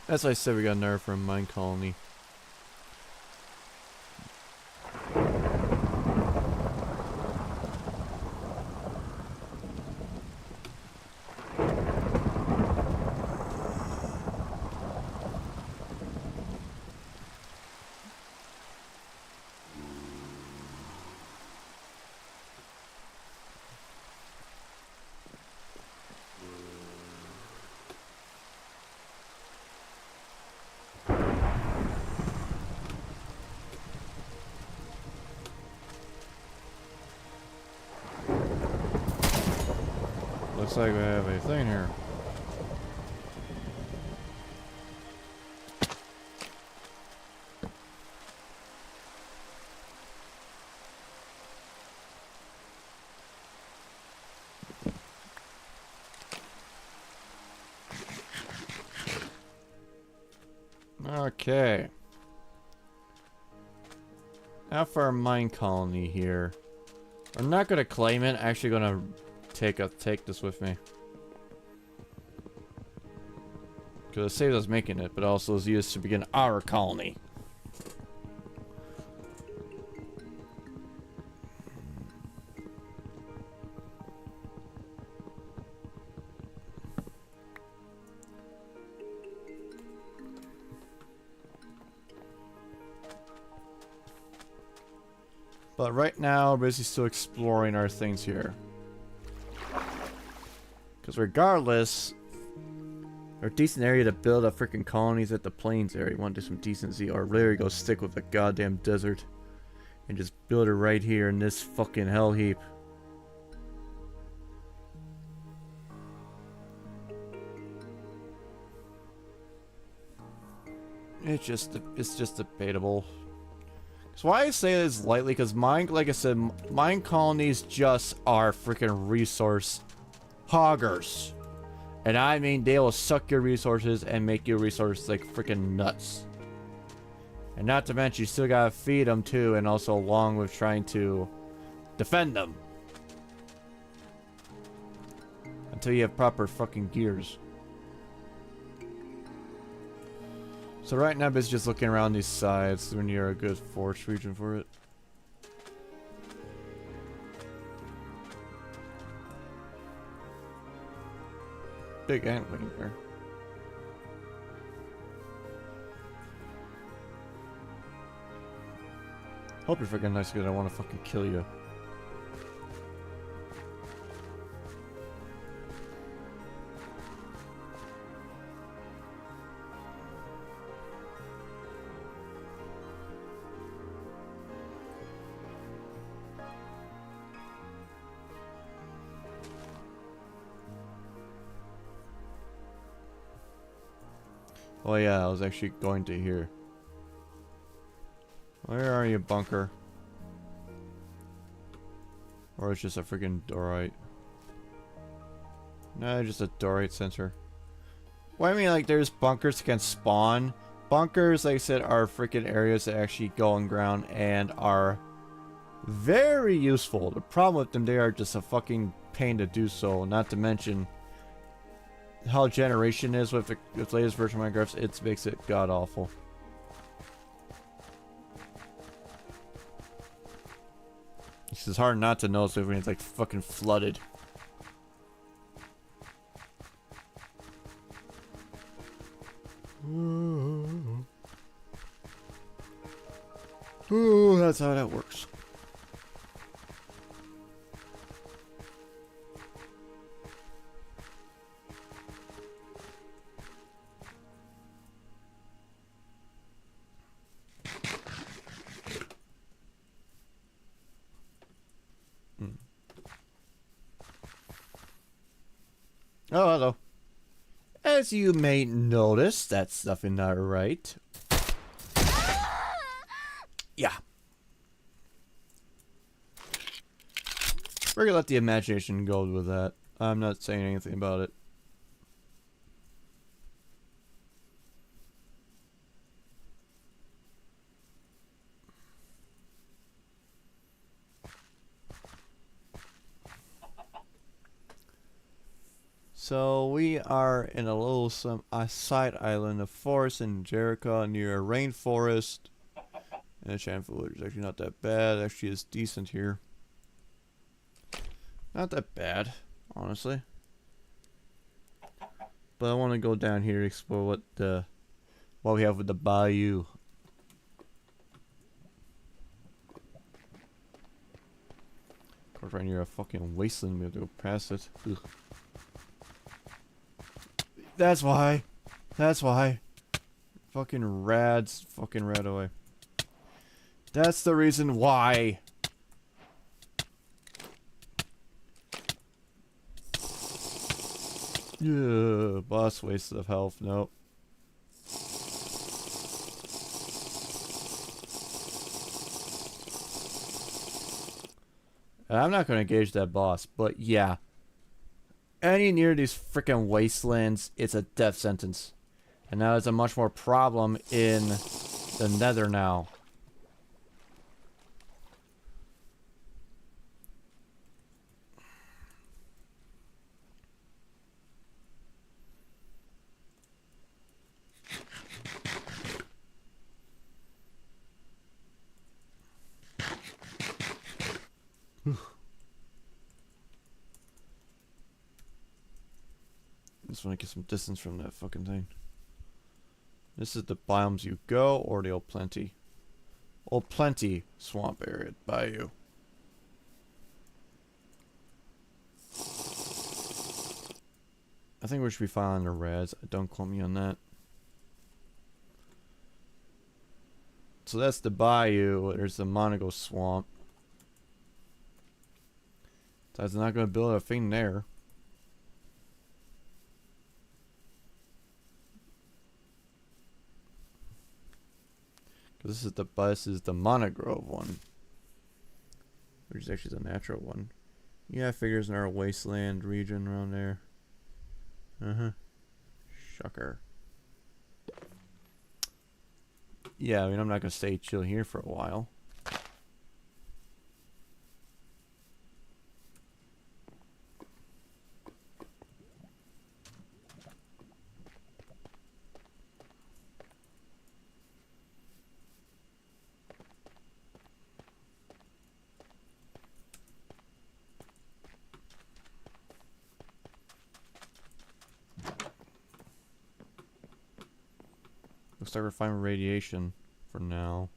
[SPEAKER 1] As I said, we got another from mine colony. Looks like we have a thing here. Okay. Now for our mine colony here. I'm not gonna claim it. Actually, gonna take this with me. Because it saves us making it, but also is used to begin our colony. But right now, we're basically still exploring our things here. Because regardless, there's a decent area to build up freaking colonies at the plains area. You want to do some decency, or literally go stick with the goddamn desert. And just build it right here in this fucking hell heap. It's just debatable. So why I say this lightly, because mine, like I said, mine colonies just are freaking resource hoggers. And I mean, they will suck your resources and make your resources like freaking nuts. And not to mention, you still gotta feed them too, and also along with trying to defend them. Until you have proper fucking gears. So right now, it's just looking around these sides when you're a good forest region for it. Big ant wing there. Hope you're freaking nice because I want to fucking kill you. Oh yeah, I was actually going to here. Where are you, bunker? Or it's just a freaking dorite? No, just a dorite sensor. Well, I mean, like, there's bunkers that can spawn. Bunkers, like I said, are freaking areas that actually go on ground and are very useful. The problem with them, they are just a fucking pain to do so. Not to mention how generation is with the latest version of Minecraft, it makes it god awful. It's just hard not to notice when it's like fucking flooded. Ooh, that's how that works. Oh, hello. As you may notice, that's nothing not right. Yeah. We're gonna let the imagination go with that. I'm not saying anything about it. So we are in a little side island of forest in Jericho near a rainforest. And the chance footage is actually not that bad. Actually, is decent here. Not that bad, honestly. But I want to go down here to explore what we have with the bayou. Of course, right near a fucking wasteland, we have to go past it. Ugh. That's why. That's why. Fucking rads. Fucking rad away. That's the reason why. Yeah, boss wasted of health. Nope. And I'm not going to engage that boss, but yeah. Any near these freaking wastelands, it's a death sentence. And now it's a much more problem in the Nether now. Just want to get some distance from that fucking thing. This is the biomes you go, or the Old Plenty. Old Plenty swamp area bayou. I think we should be following the res. Don't quote me on that. So that's the bayou. There's the Monaco swamp. So I was not going to build a thing there. This is the Monagrove one, which is actually the natural one. Yeah, it figures in our wasteland region around there. Shocker. Yeah, I mean, I'm not gonna stay chill here for a while. Looks like we're fine with radiation for now.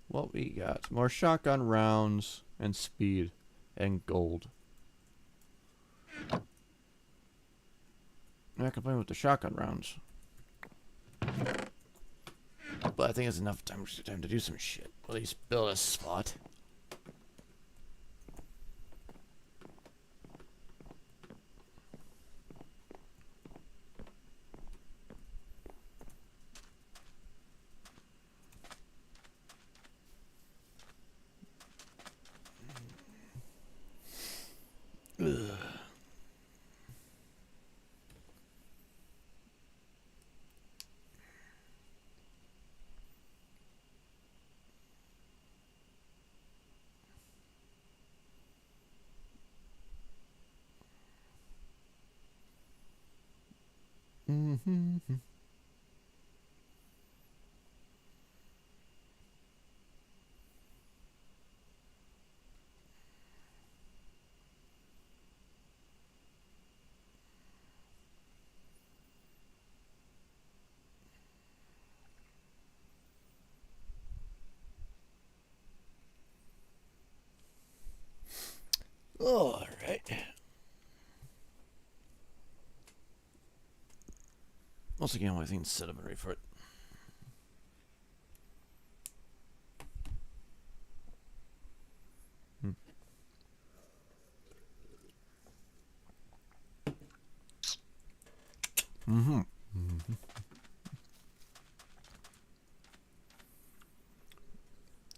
[SPEAKER 1] What we got? More shotgun rounds and speed and gold. I'm not complaining with the shotgun rounds. But I think it's enough time to do some shit. At least build a spot. Ugh. All right. Once again, I think set up and ready for it.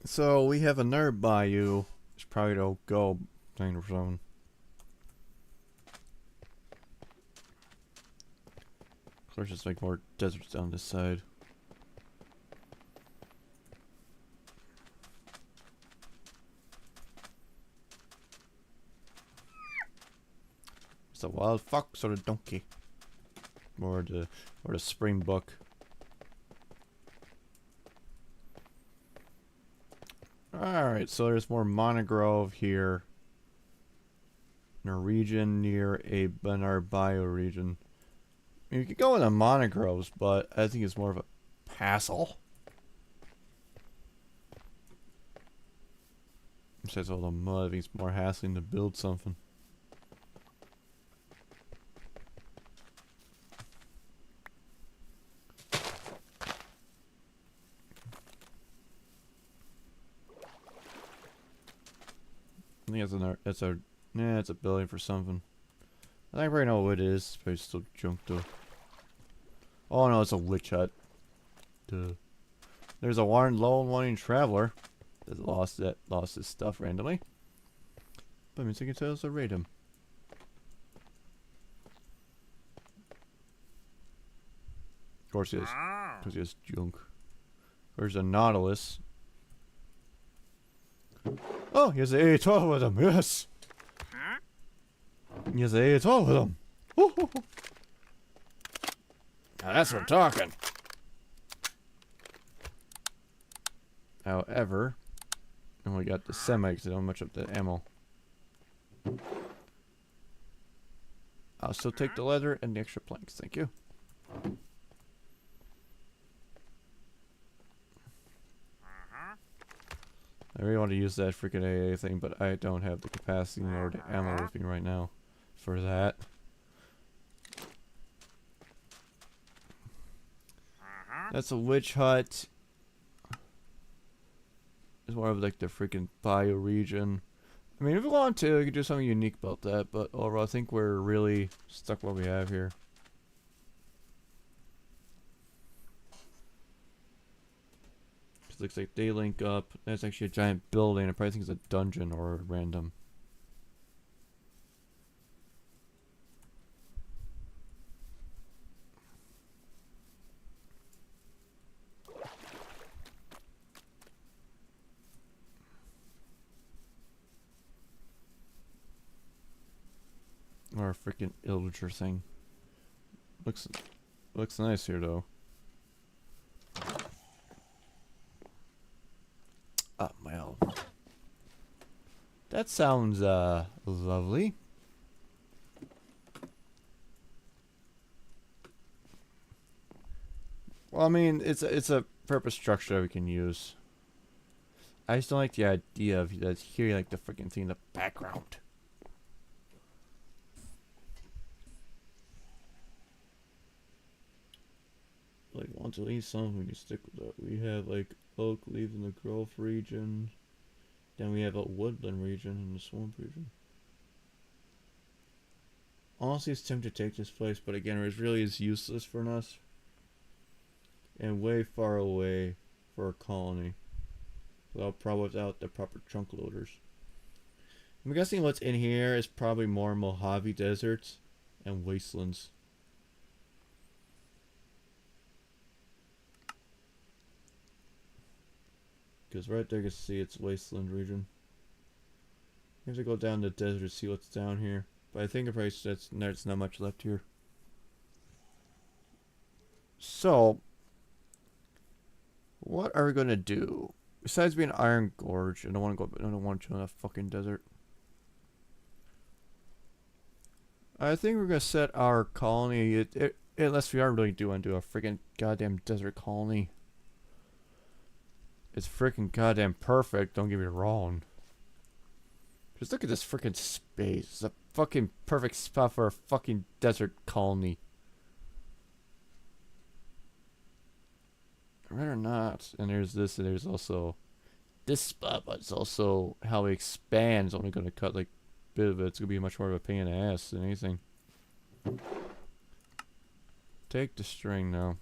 [SPEAKER 1] So we have another bayou. It's probably to go thing or something. Of course, just like more deserts down this side. It's a wild fox or a donkey, or the springbok. Alright, so there's more Monagrove here. In a region near a Benar bioregion. You could go in the Monagroves, but I think it's more of a hassle. Besides all the mud, I think it's more hassling to build something. I think it's a building for something. I think I already know what it is, but it's still junk though. Oh no, it's a witch hut. Duh. There's a lone wanting traveler that lost his stuff randomly. But means I can tell us to raid him. Of course he is, because he has junk. There's a Nautilus. Oh, he has an A12 with him, yes! He has an A12 with him. Woo-hoo-hoo. Now that's what I'm talking. However, and we got the semi because I don't have much of the ammo. I'll still take the leather and the extra planks, thank you. I really want to use that freaking AA thing, but I don't have the capacity nor the ammo with me right now for that. That's a witch hut. It's more of like the freaking bioregion. I mean, if we want to, we could do something unique about that, but overall, I think we're really stuck with what we have here. It looks like they link up. That's actually a giant building. I probably think it's a dungeon or random. Or a freaking illager thing. Looks nice here though. Oh well. That sounds lovely. Well, I mean, it's a purpose structure that we can use. I just don't like the idea of that hearing like the freaking thing in the background. Like, want to leave something, we can stick with that. We have like oak leaves in the grove region. Then we have a woodland region and the swamp region. Honestly, it's tempting to take this place, but again, it really is useless for us. And way far away for a colony. Probably without the proper trunk loaders. I'm guessing what's in here is probably more Mojave deserts and wastelands. Because right there you can see it's wasteland region. You have to go down the desert to see what's down here. But I think there's not much left here. So, what are we gonna do? Besides being Iron Gorge, I don't want to go. I don't want to chill in a fucking desert. I think we're gonna set our colony. Unless we are really doing a freaking goddamn desert colony. It's freaking goddamn perfect, don't get me wrong. Just look at this freaking space. It's a fucking perfect spot for a fucking desert colony. Right or not. And there's this, and there's also this spot, but it's also how it expands. Only gonna cut like a bit of it. It's gonna be much more of a pain in the ass than anything. Take the string now.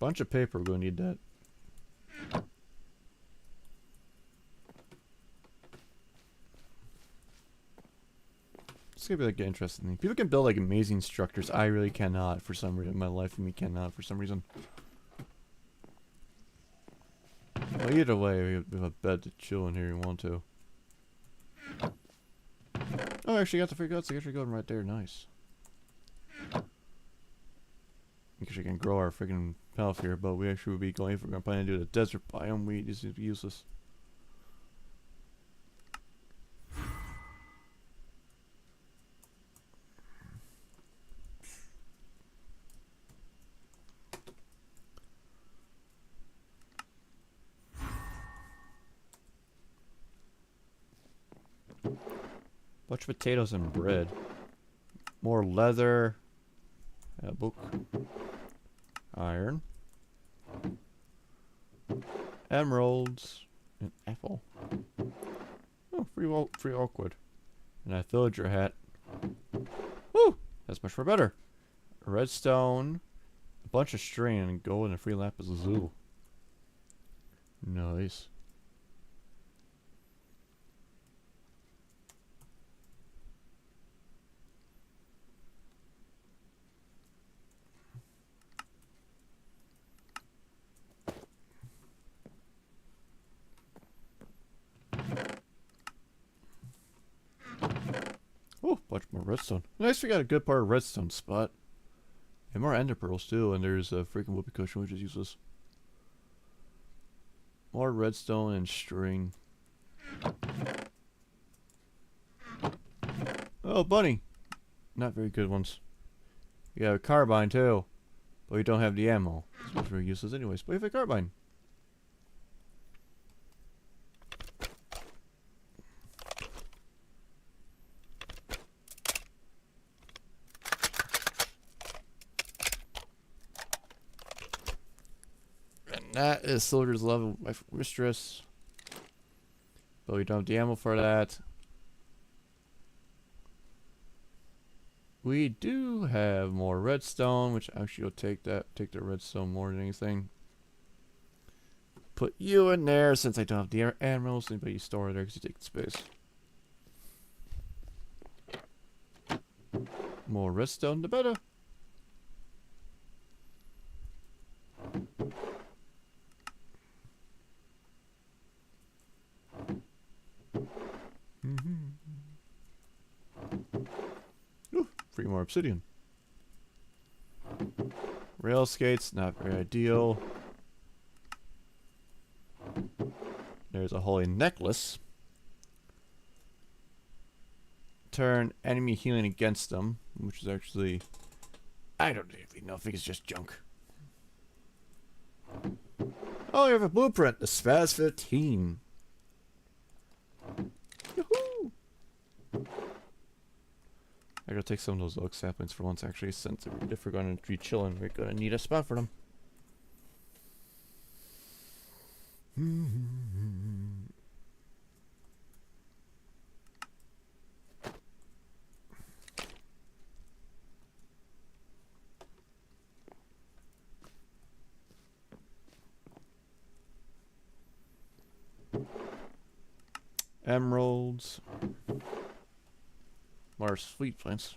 [SPEAKER 1] Bunch of paper, we're gonna need that. It's gonna be like an interesting thing. People can build like amazing structures. I really cannot for some reason. My life and me cannot for some reason. Well, either way, we have a bed to chill in here if you want to. Oh, I actually got the free guts. I actually got them right there. Nice. Because we can grow our freaking health here, but we actually would be going if we're going to plan to do the desert biome. Wheat is useless. Bunch of potatoes and bread. More leather. A book. Iron. Emeralds. An apple. Oh, free awkward. And a villager hat. Woo! That's much more better. A redstone, a bunch of string, and gold, and a free lapis lazuli. Nice. Oh, bunch more redstone. Nice, we got a good part of redstone spot. And more ender pearls too, and there's a freaking whoopee cushion which is useless. More redstone and string. Oh, bunny! Not very good ones. You got a carbine too, but you don't have the ammo. It's very useless anyways, but you have a carbine. That is Soldier's Love, my mistress. But we don't have the ammo for that. We do have more redstone, which actually will take the redstone more than anything. Put you in there since I don't have the emeralds, but you store it there because you take the space. More redstone, the better. Ooh, 3 more obsidian. Rail skates, not very ideal. There's a holy necklace. Turn enemy healing against them, which is actually, I don't really know, I think it's just junk. Oh, you have a blueprint, the Spaz 15. Yahoo! I gotta take some of those oak saplings for once, actually, since if we're gonna be chilling, we're gonna need a spot for them. Emeralds. More sweet plants.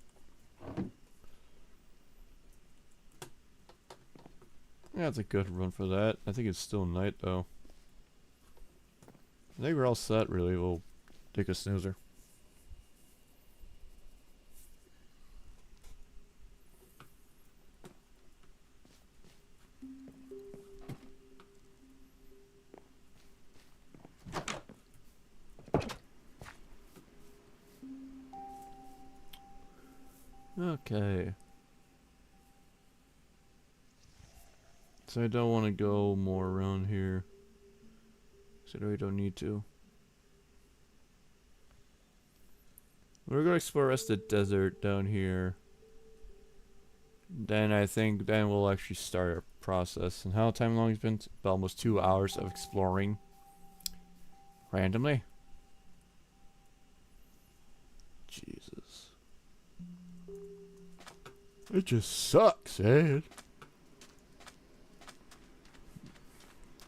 [SPEAKER 1] Yeah, that's a good run for that. I think it's still night though. I think we're all set really. We'll take a snoozer. Okay. So I don't want to go more around here. So I really don't need to. We're going to explore the rest of the desert down here. Then I think then we'll actually start our process. And how long it's been? About almost 2 hours of exploring. Randomly. Jesus. It just sucks, eh?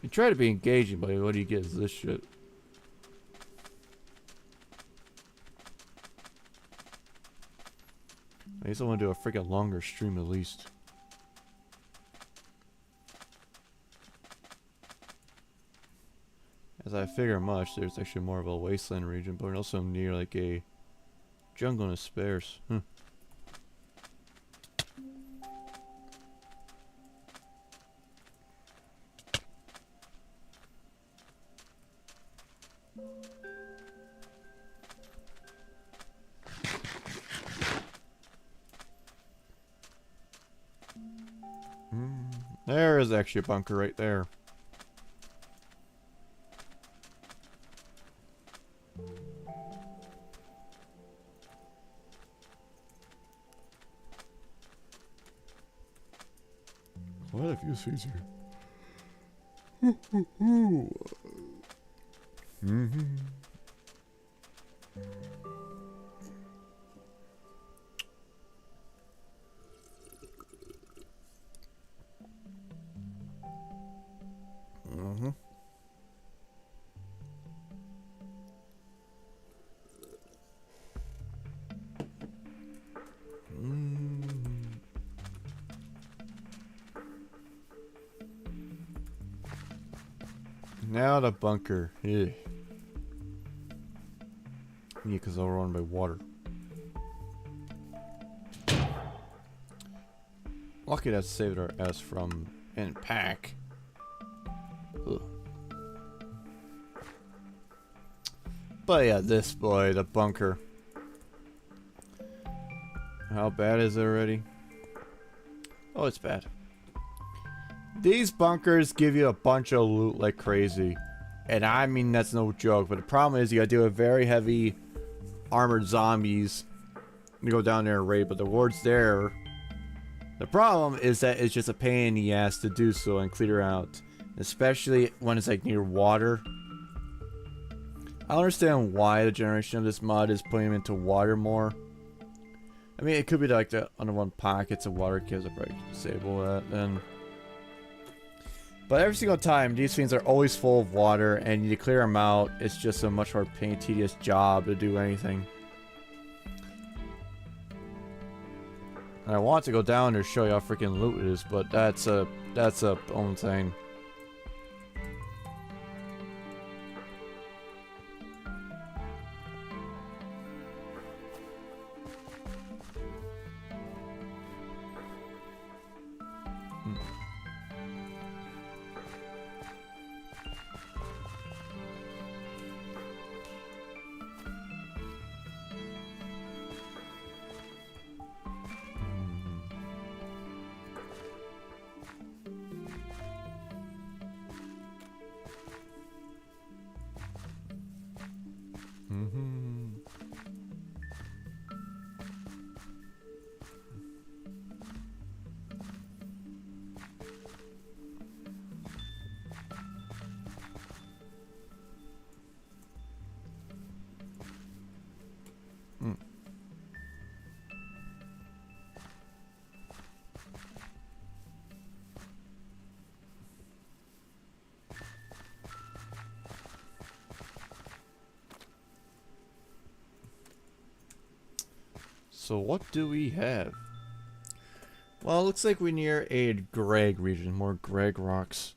[SPEAKER 1] You try to be engaging, but what do you get is this shit. I guess I want to do a freaking longer stream at least. As I figure much, there's actually more of a wasteland region, but we're also near like a jungle and a sparse. There is actually a bunker right there. What if you see here? Mm-hmm. Mm-hmm. Now the bunker. Yeah, because they're run by water. Lucky that saved our ass from impact. Ugh. But yeah, this boy, the bunker. How bad is it already? Oh, it's bad. These bunkers give you a bunch of loot like crazy. And I mean, that's no joke. But the problem is you gotta deal with very heavy armored zombies to go down there and raid. But the ward's there. The problem is that it's just a pain in the ass to do so and clear out. Especially when it's like near water. I don't understand why the generation of this mod is putting them into water more. I mean, it could be like the under one pockets of water kills. I'll probably disable that then. But every single time, these things are always full of water, and you clear them out, it's just a much more tedious job to do anything. And I want to go down there and show you how freaking loot it is, but that's a own thing. So what do we have? Well, it looks like we're near a Greg region, more Greg rocks.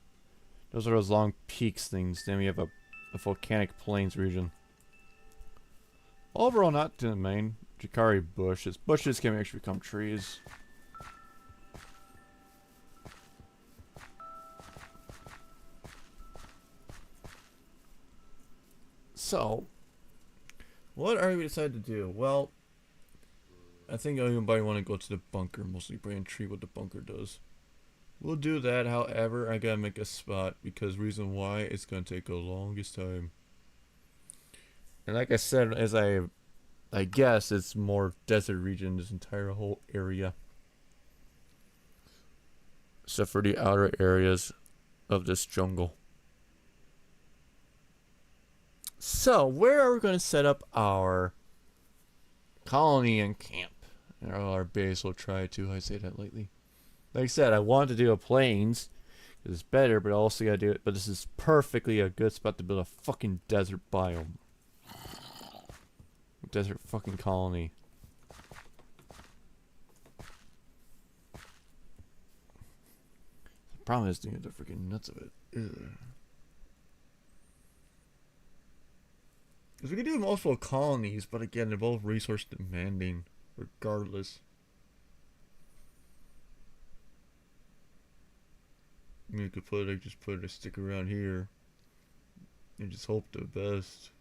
[SPEAKER 1] Those are those long peaks things. Then we have a volcanic plains region. Overall, not to the main. Jakari bushes. Bushes can actually become trees. So, what are we decided to do? Well, I think everybody want to go to the bunker, mostly brain tree what the bunker does. We'll do that, however, I gotta make a spot because reason why it's gonna take the longest time. And like I said, as I guess it's more desert region, this entire whole area. Except for the outer areas of this jungle. So, where are we going to set up our colony and camp? And our base, we'll try to. I say that lately. Like I said, I wanted to do a plains. Because it's better, but I also gotta do it. But this is perfectly a good spot to build a fucking desert biome. Desert fucking colony. The problem is doing the freaking nuts of it. Because we can do multiple colonies, but again, they're both resource demanding, regardless. I mean, you could put just put a stick around here, and just hope the best.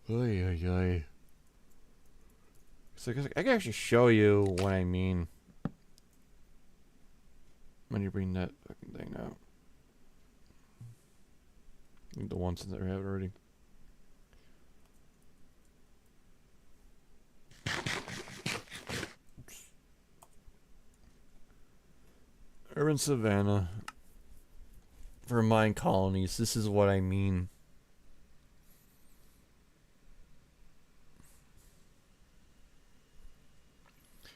[SPEAKER 1] Oy, oy, oy. So I can actually show you what I mean when you bring that fucking thing out. I think the one since I have it already. Oops. Urban Savannah. for mine colonies. This is what I mean.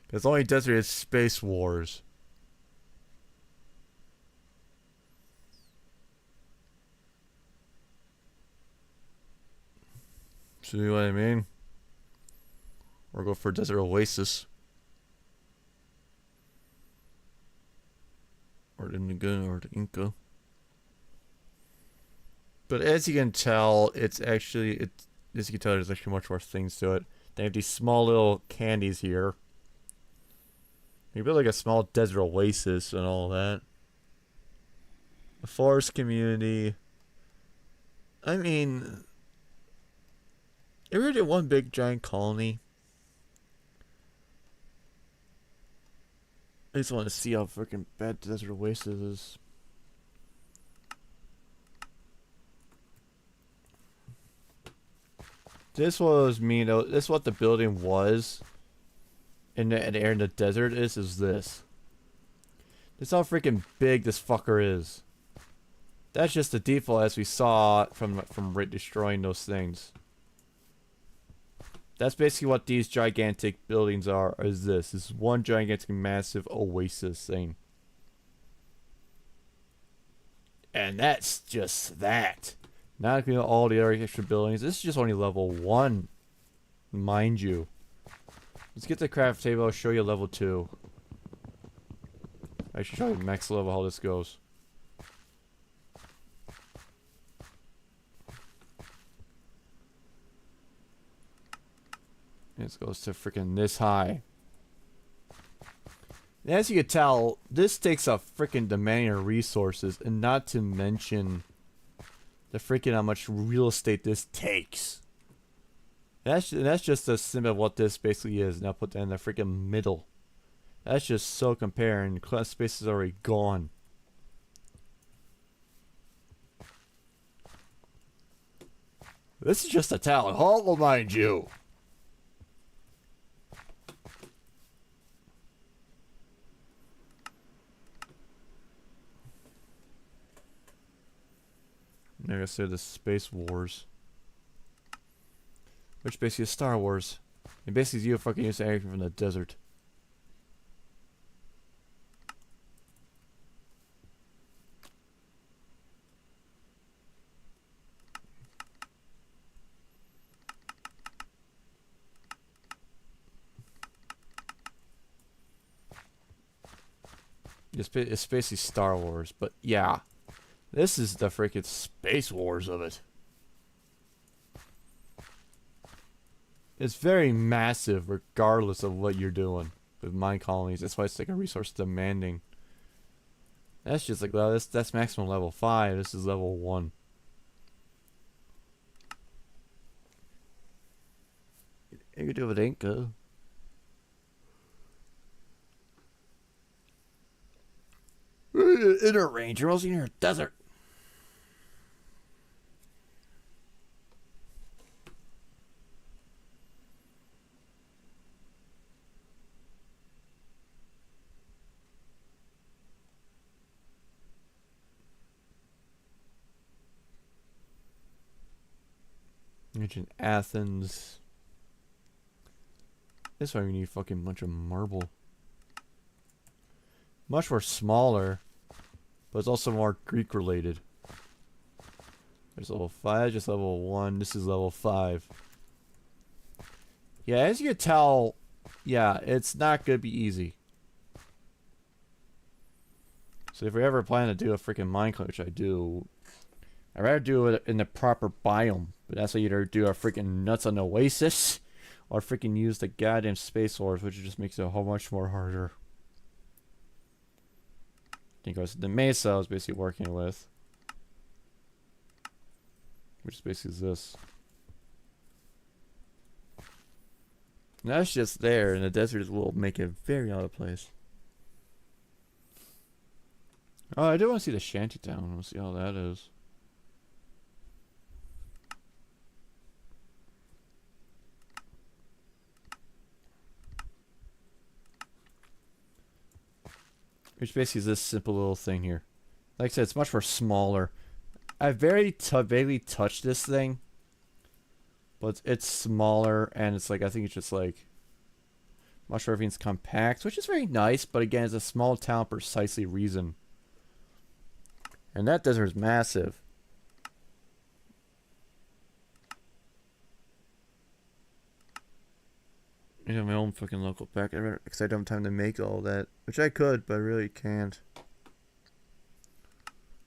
[SPEAKER 1] Because only desert is Space Wars. See what I mean? Or go for Desert Oasis. Or the Nugun or the Inca. But as you can tell, as you can tell, there's actually much more things to it. They have these small little candies here. You build like a small desert oasis and all that. A forest community. I mean, if we did one big giant colony, I just want to see how freaking bad Desert Oasis is. This was me though. This is what the building was. In the air in the desert is this. This is how freaking big this fucker is. That's just the default as we saw from destroying those things. That's basically what these gigantic buildings are. Is this is one gigantic massive oasis thing. And that's just that. Not including all the other extra buildings. This is just only level 1. Mind you. Let's get the craft table. I'll show you level 2. I should show you max level how this goes. This goes to freaking this high. And as you can tell, this takes a freaking demanding of resources, and not to mention the freaking how much real estate this takes. That's just a symbol of what this basically is. Now put that in the freaking middle. That's just so comparing. Class space is already gone. This is just a town hall, mind you. Like I said, the Space Wars. Which basically is Star Wars. And basically is you fucking use anything from the desert. It's basically Star Wars, but yeah. This is the freaking Space Wars of it. It's very massive regardless of what you're doing with mine colonies. That's why it's like a resource demanding. That's just like, that's maximum level 5. This is level 1. You could do it with Inca. Inner range, you're also in a desert. Ancient Athens. This one we need a fucking bunch of marble. Much more smaller, but it's also more Greek related. There's level 5, just level 1. This is level 5. Yeah, as you can tell, yeah, it's not gonna be easy. So if we ever plan to do a freaking Minecraft, which I do, I'd rather do it in the proper biome. But that's why you either do a freaking nuts on Oasis, or freaking use the goddamn Space Wars, which just makes it a whole much more harder. Because the Mesa I was basically working with, which is basically this. And that's just there, and the desert will make it very out of place. Oh, I do want to see the shantytown. I want to see how that is. Which basically is this simple little thing here. Like I said, it's much more smaller. I vaguely touched this thing, but it's smaller, and it's like, I think it's just like much more everything's compact, which is very nice, but again, it's a small town precisely reason. And that desert is massive. I have my own fucking local pack, because I don't have time to make all that, which I could, but I really can't.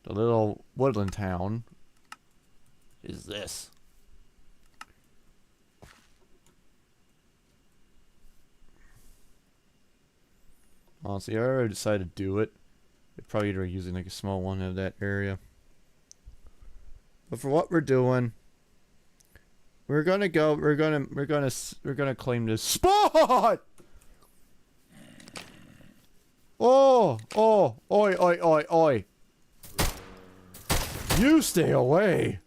[SPEAKER 1] The little woodland town is this. Honestly, I already decided to do it. They're probably either using like a small one of that area. But for what we're doing, we're gonna claim this spot. Oh, oi, oi, oi, oi. You stay away.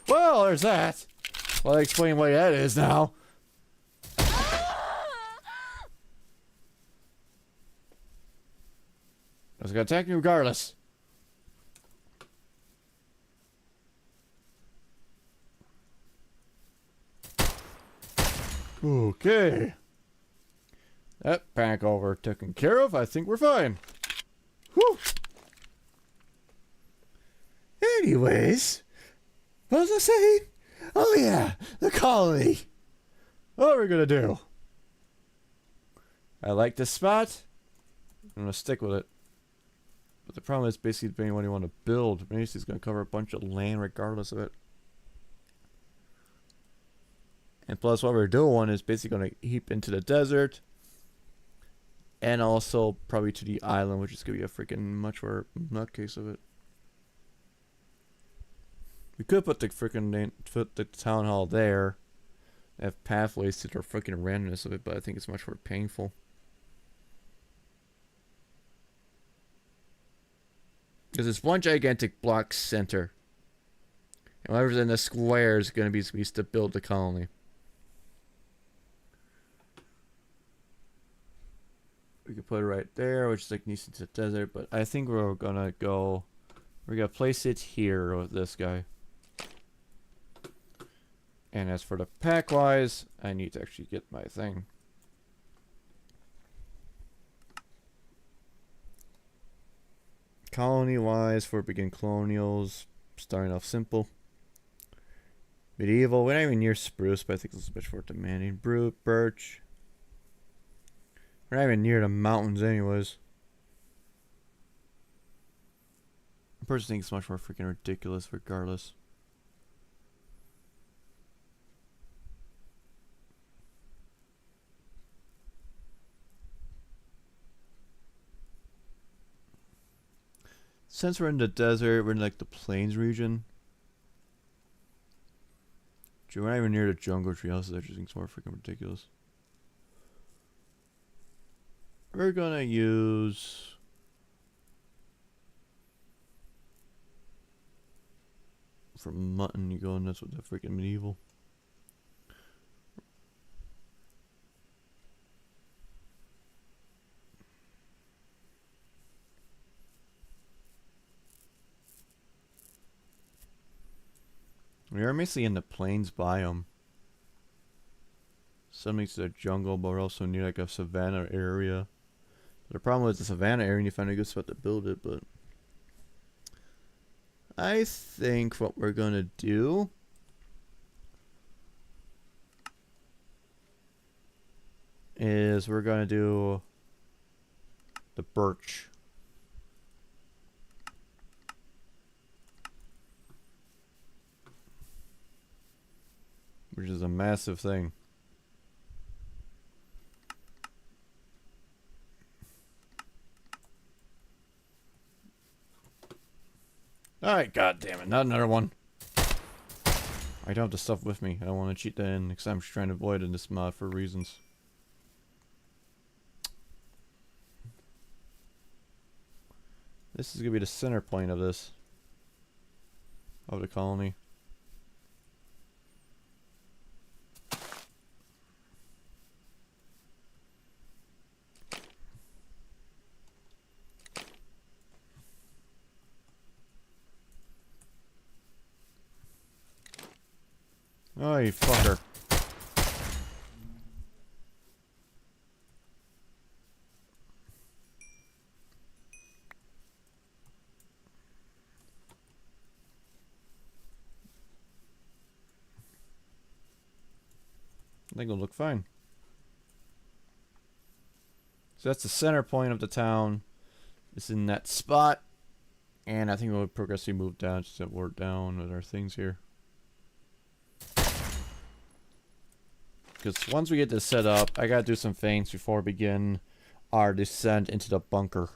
[SPEAKER 1] Well, there's that. Well, I explain what that is now. I was gonna attack you regardless. Okay. That pack over taken care of. I think we're fine. Whew. Anyways, what was I saying? Oh yeah, the colony. What are we gonna do? I like this spot. I'm gonna stick with it. But the problem is basically depending on what you want to build. Macy's gonna cover a bunch of land regardless of it. And plus what we're doing is basically gonna heap into the desert. And also probably to the island, which is gonna be a freaking much more nutcase of it. We could put the town hall there. Have pathways to the freaking randomness of it, but I think it's much more painful. Because it's one gigantic block center. And whatever's in the square is going to be used to build the colony. We could put it right there, which is like neat to the desert, but I think we're going to place it here with this guy. And as for the pack wise, I need to actually get my thing. Colony wise, for begin colonials, starting off simple. Medieval, we're not even near spruce, but I think this is a bit more demanding. Brute, birch. We're not even near the mountains anyways. I personally think it's much more freaking ridiculous regardless. Since we're in the desert, we're in like the plains region. We're not even near the jungle treehouses. I just think it's more freaking ridiculous. We're gonna use for mutton. You go nuts with the freaking medieval. We are mostly in the plains biome. Some needs to the jungle, but we're also near like a savanna area. The problem with the savanna area, you find a good spot to build it, but I think what we're gonna do is we're gonna do the birch. Which is a massive thing. Alright, god damn it, not another one. I don't have the stuff with me. I don't want to cheat that in because I'm trying to avoid in this mod for reasons. This is gonna be the center point of this. Of the colony. Oh, you fucker. I think it'll look fine. So that's the center point of the town. It's in that spot. And I think we'll progressively move down, just to work down with our things here. Because once we get this set up, I gotta do some things before we begin our descent into the bunker.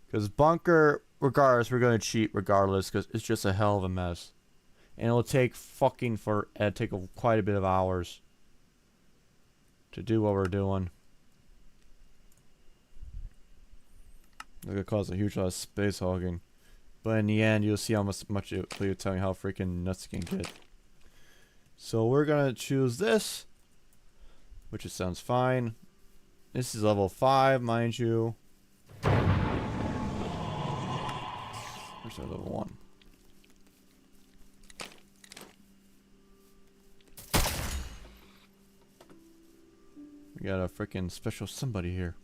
[SPEAKER 1] Because bunker, regardless, we're gonna cheat regardless, because it's just a hell of a mess. And it'll take quite a bit of hours to do what we're doing. It's gonna cause a huge lot of space hogging. But in the end, you'll see how much it'll tell you how freaking nuts it can get. So we're gonna choose this, which it sounds fine. This is level 5, mind you. Where's our level 1? We got a freaking special somebody here.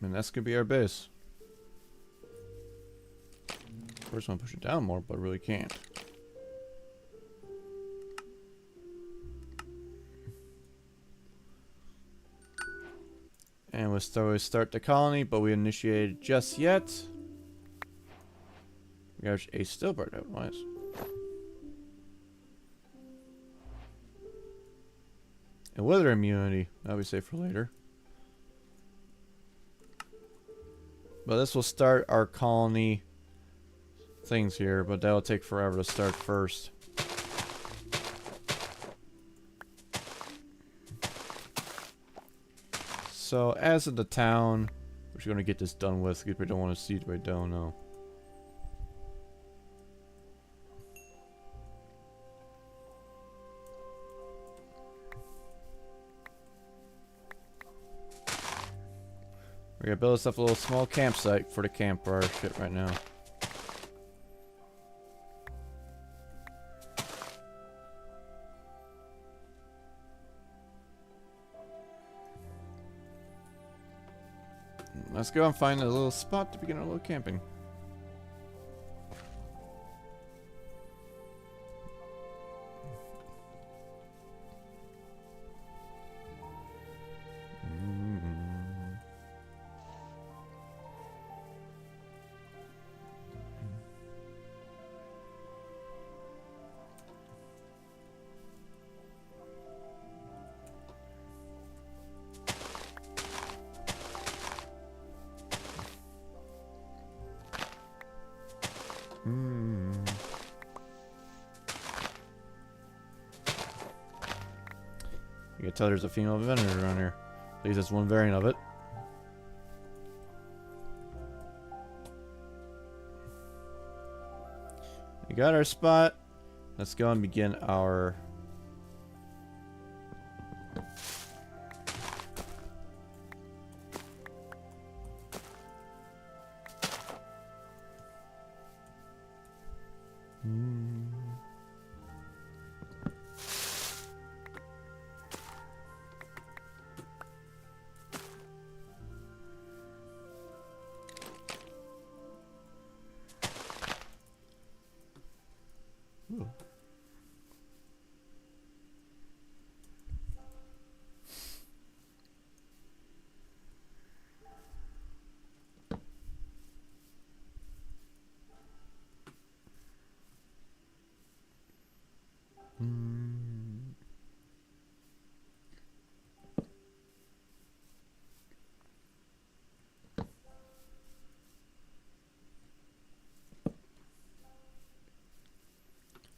[SPEAKER 1] And that's gonna be our base. First, I want to push it down more, but really can't. And we'll start the colony, but we initiated just yet. We got a stillbird out, nice. And weather immunity, that'll be safe for later. But this will start our colony things here, but that'll take forever to start first. So, as of the town, we're just going to get this done with, because we don't want to siege by Dono. We're gonna build us up a little small campsite for the camp for our shit right now. Let's go and find a little spot to begin our little camping. You can tell there's a female vendor around here. At least that's one variant of it. We got our spot. Let's go and begin our... Ooh.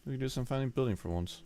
[SPEAKER 1] We can do some finding building for once.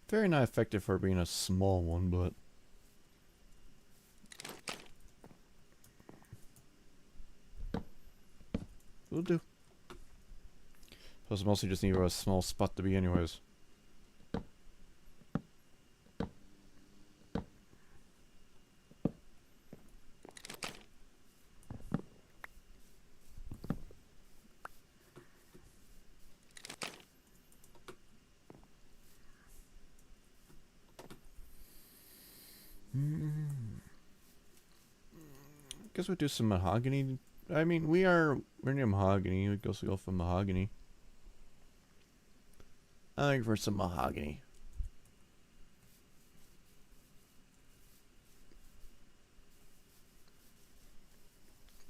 [SPEAKER 1] Very not effective for being a small one, but will do. Plus, mostly just need a small spot to be, anyways. Guess we'll do some mahogany. I mean, we're near mahogany. We could also go for mahogany. I think for some mahogany.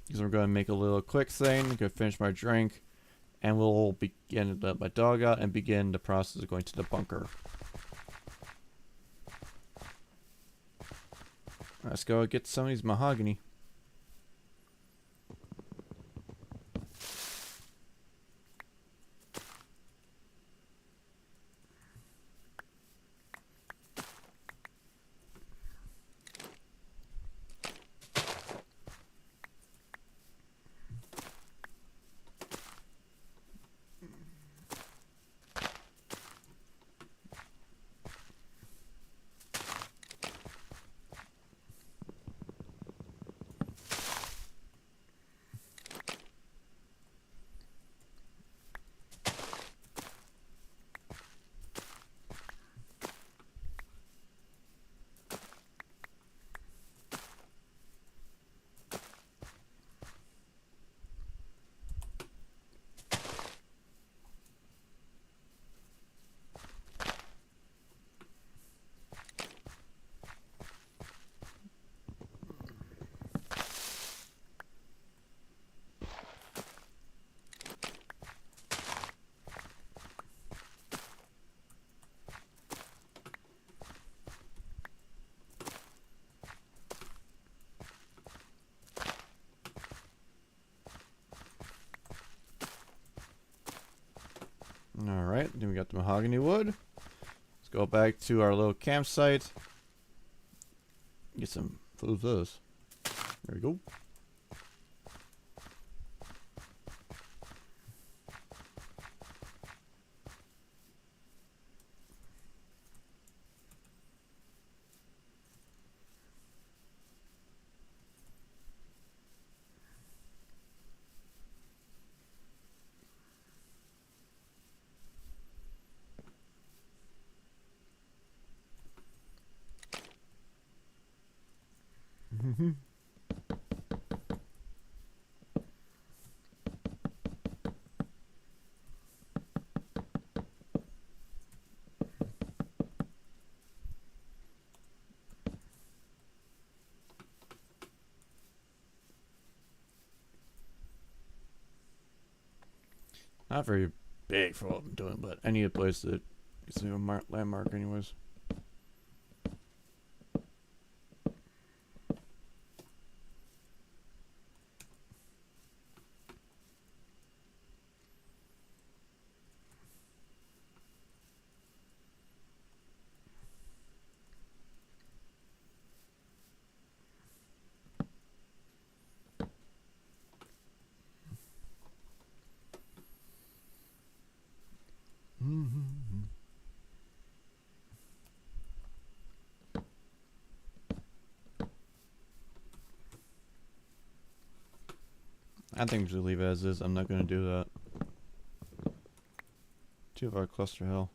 [SPEAKER 1] Because we're going to make a little quick thing. I'm going to finish my drink. And we'll begin to let my dog out and begin the process of going to the bunker. Let's go get some of these mahogany. Alright, then we got the mahogany wood. Let's go back to our little campsite. Get some food for those. There we go. Not very big for what I'm doing, but I need a place that is a landmark anyways. I think we should leave it as is. I'm not going to do that. Too far cluster hell.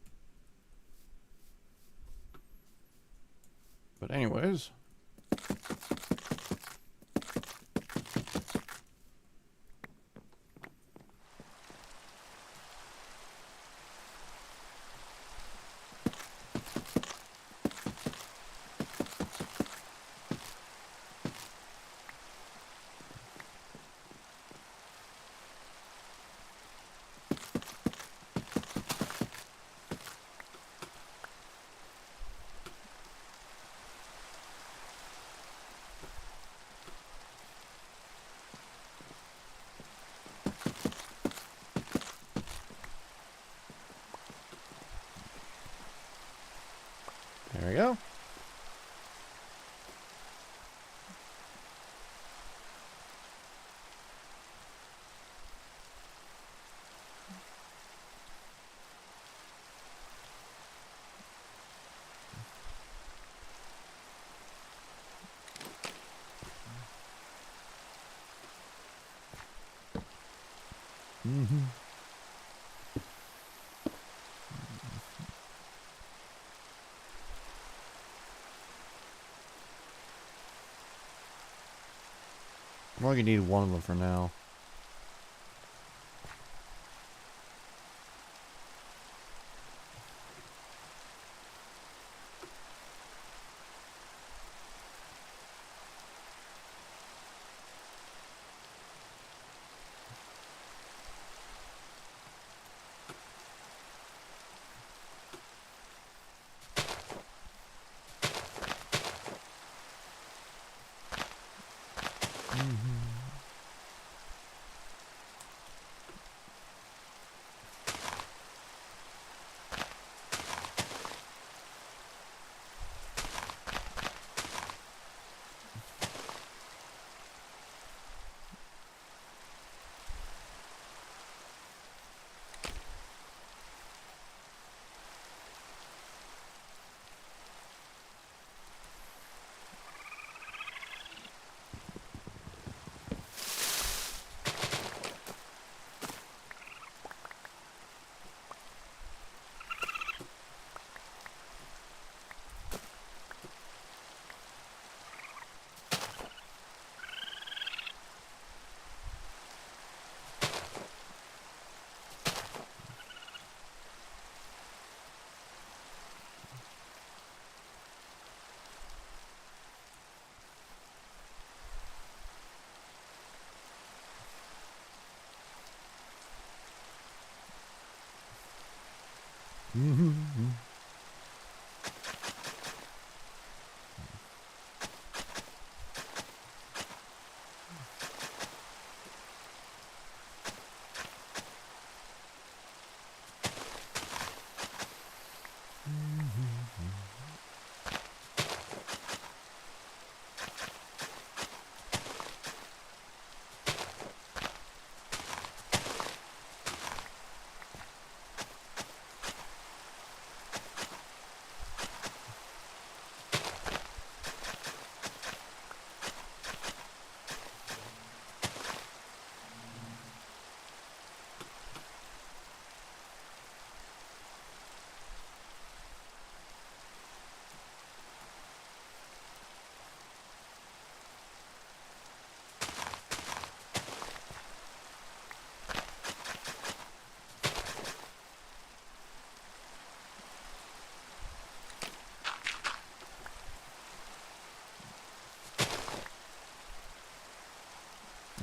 [SPEAKER 1] But anyways. There we go. Mm-hmm. We're only gonna need one of them for now. Mm-hmm.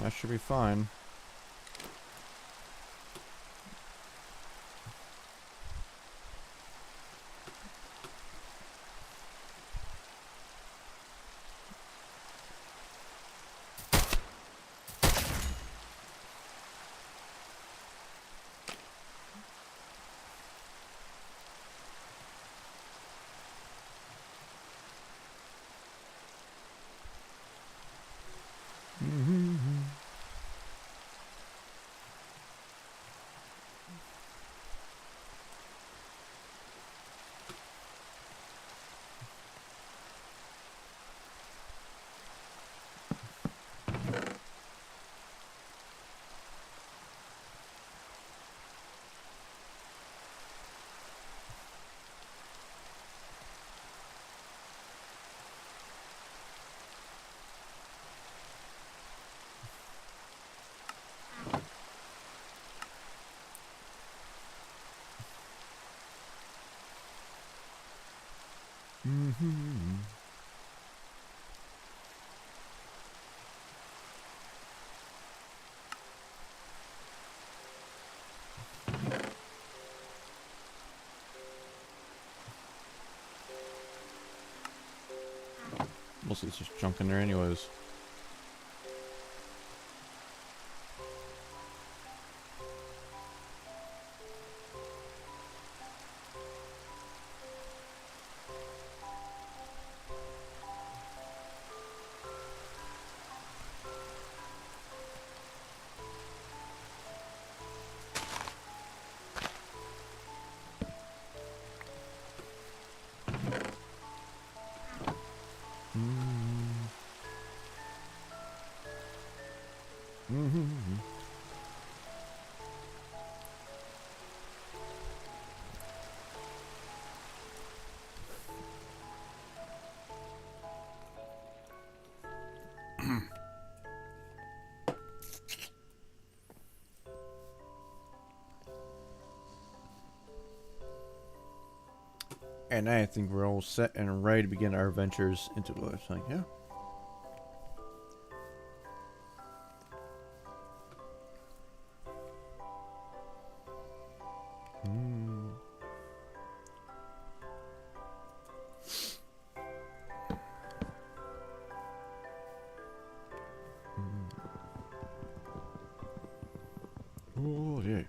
[SPEAKER 1] That should be fine. Mm-hmm. Mostly it's just junk in there anyways. Mm-hmm. And I think we're all set and ready to begin our adventures into the life. Like, yeah. Mm. Oh yeah.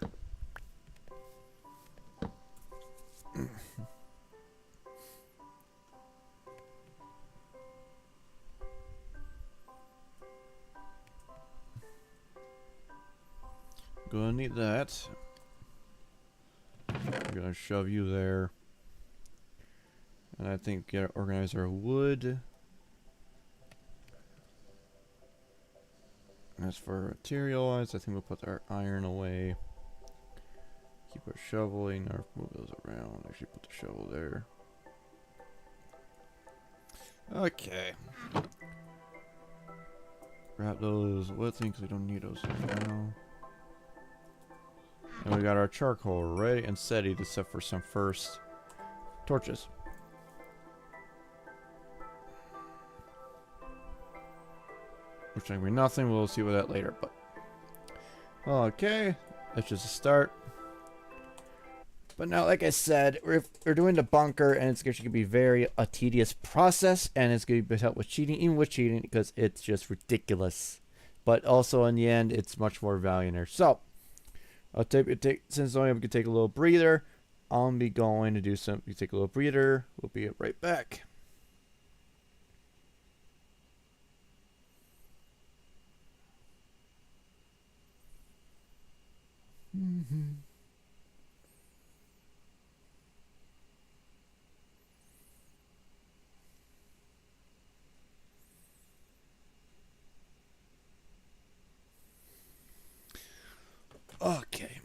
[SPEAKER 1] Gonna need that. We're gonna shove you there. And I think get organize our wood. As for materials, I think we'll put our iron away. Keep our shoveling, or move those around. Actually put the shovel there. Okay. Grab those wood things, we don't need those now. And we got our charcoal ready and steady to set for some first torches. Which ain't gonna be nothing, we'll see with that later, but okay, that's just a start. But now, like I said, we're doing the bunker, and it's actually gonna be very a tedious process, and it's gonna be help with cheating, even with cheating, because it's just ridiculous. But also in the end, it's much more value in there. So I'll since only we can take a little breather, I'll be going to do some. You take a little breather. We'll be right back. Mm-hmm. Okay.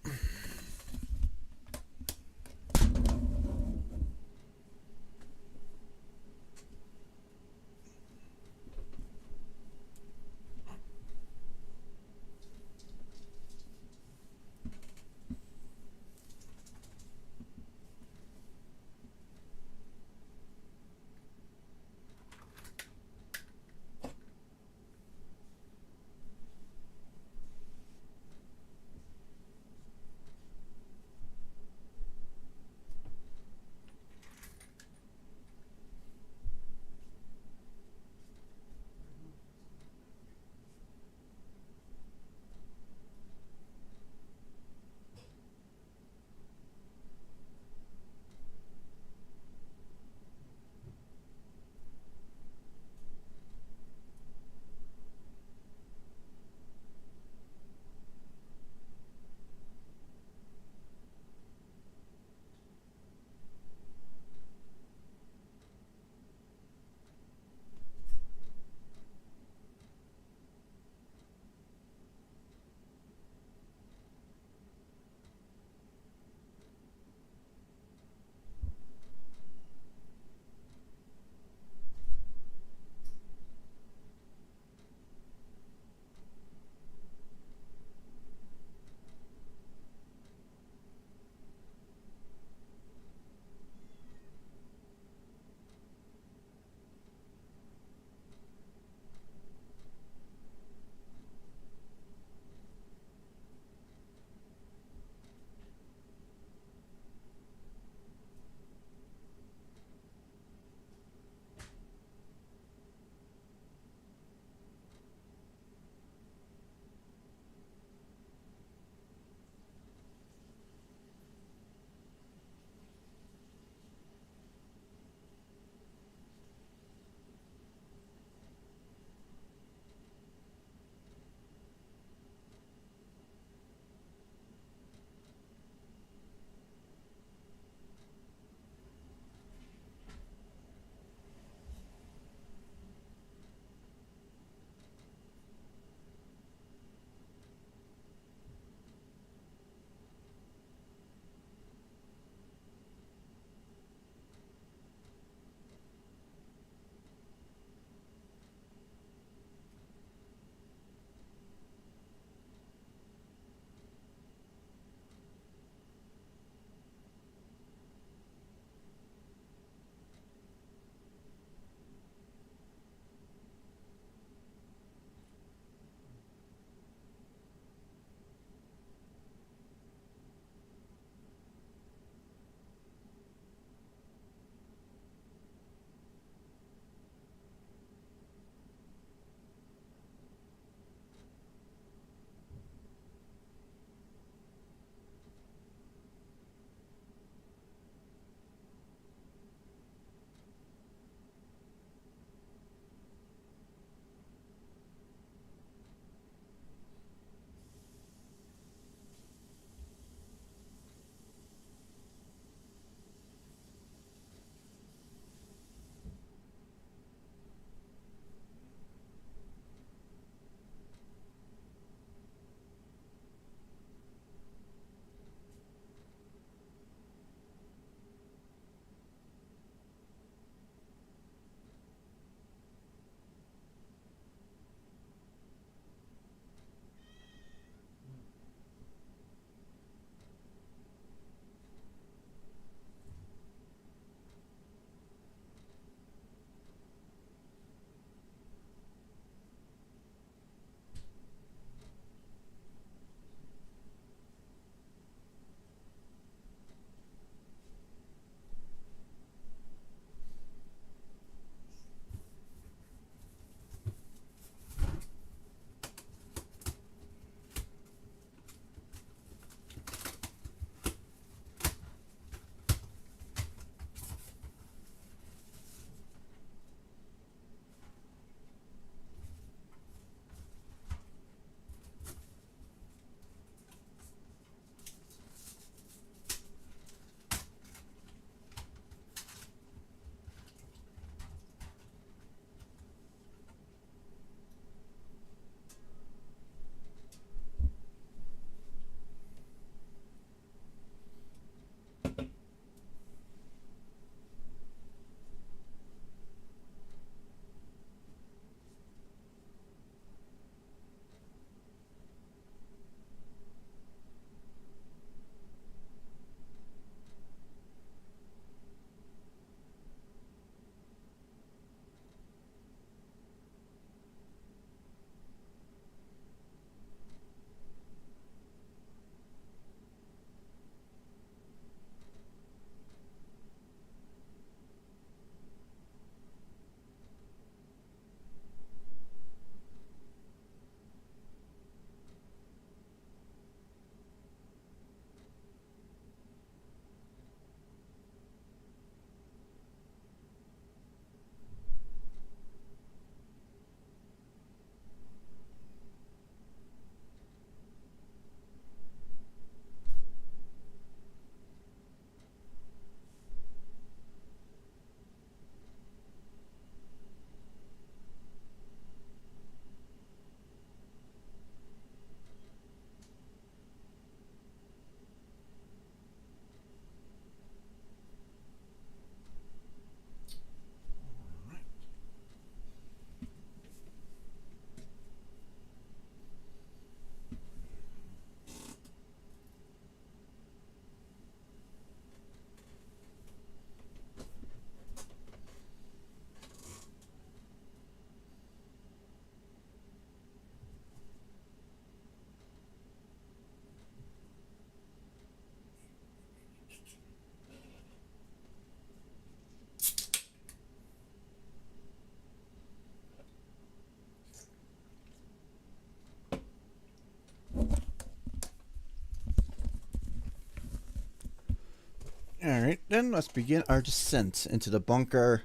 [SPEAKER 1] Alright, then let's begin our descent into the bunker.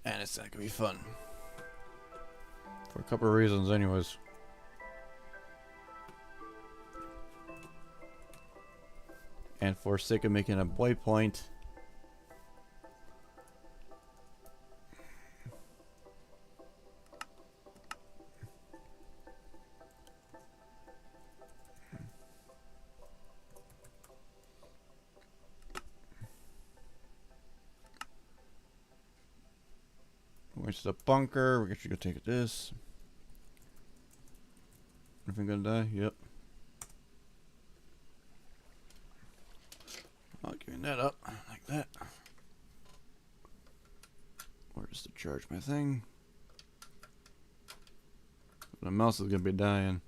[SPEAKER 1] And it's not gonna be fun. For a couple of reasons, anyways. And for sake of making a waypoint. Where's the bunker? We're actually gonna take this. If I'm gonna die, yep. I'll give that up like that. Where's the charge my thing? The mouse is gonna be dying.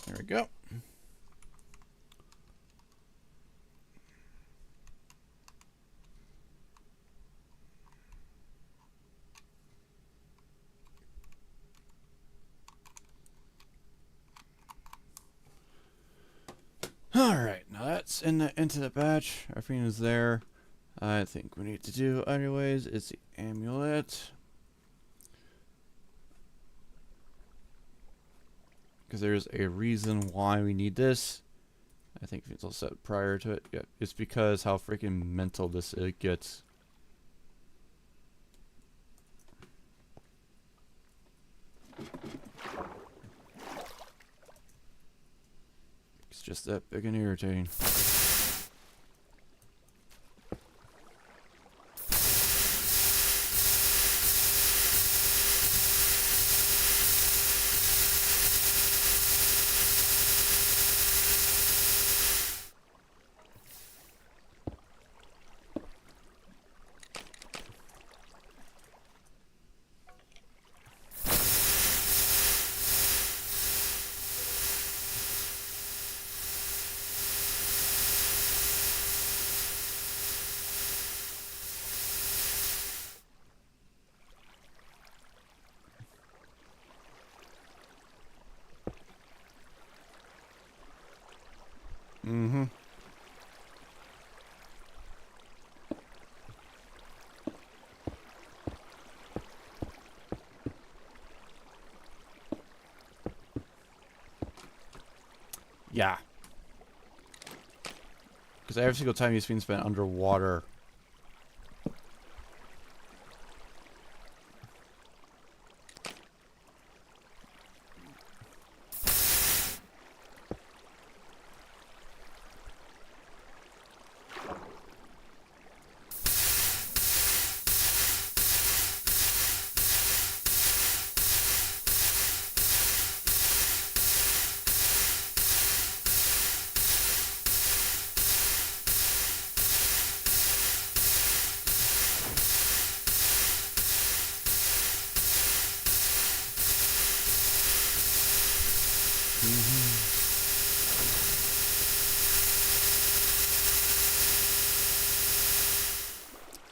[SPEAKER 1] There we go. Alright, now that's into the batch. Everything is there. I think we need to do anyways is the amulet. Because there's a reason why we need this. I think it's all set prior to it. Yeah, it's because how freaking mental this it gets. It's just that big and irritating. Mm-hmm. Yeah. Because every single time he's been spent underwater.